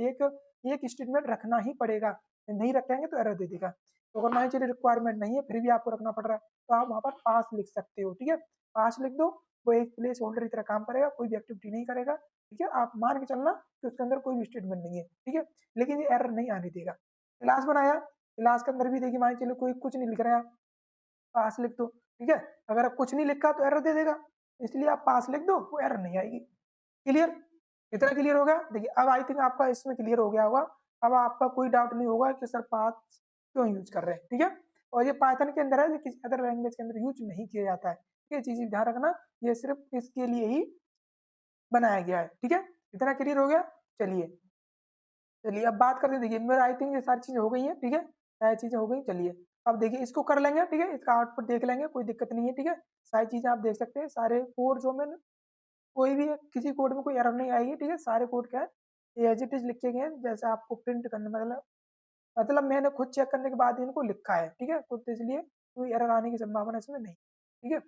एक स्टेटमेंट रखना ही पड़ेगा, नहीं रखेंगे तो एरर दे देगा। तो अगर मान चलिए रिक्वायरमेंट नहीं है फिर भी आपको रखना पड़ रहा है, तो आप वहां पर पास लिख सकते हो, ठीक है पास लिख दो, वो एक प्लेस होल्डर की तरह काम करेगा, कोई भी एक्टिविटी नहीं करेगा, ठीक है आप मान के चलना कि उसके अंदर कोई भी स्टेटमेंट नहीं है, ठीक है, लेकिन ये एरर नहीं आने देगा। क्लास बनाया, क्लास के अंदर भी देखिए मान चलो कोई कुछ नहीं लिख रहा है, पास लिख दो, ठीक है अगर आप कुछ नहीं लिखा तो एरर दे देगा, इसलिए आप पास लिख दो, वो एरर नहीं आएगी। क्लियर, इतना क्लियर हो गया, देखिए अब आई थिंक आपका इसमें क्लियर हो गया होगा, अब आपका कोई डाउट नहीं होगा कि सर पास क्यों यूज कर रहे हैं, ठीक है। और ये पाइथन के अंदर है, ये किसी अदर लैंग्वेज के अंदर यूज नहीं किया जाता है, ठीक है चीज ध्यान रखना, ये सिर्फ इसके लिए ही बनाया गया है, ठीक है इतना क्लियर हो गया। चलिए, चलिए अब बात करते हैं, देखिए मेरा आई थिंक ये सारी चीजें हो गई हैं, ठीक है सारी चीजें हो गई, चलिए अब देखिए इसको कर लेंगे, ठीक है इसका आउटपुट देख लेंगे, कोई दिक्कत नहीं है, ठीक है सारी चीजें आप देख सकते हैं, सारे कोड जो मैंने, कोई भी किसी कोड में कोई एरर नहीं आएगी, ठीक है सारे कोड क्या है एज इट इज लिखे गए हैं, जैसे आपको प्रिंट करने मतलब मैंने खुद चेक करने के बाद इनको लिखा है, ठीक है तो इसलिए कोई एरर आने की संभावना इसमें नहीं, ठीक है।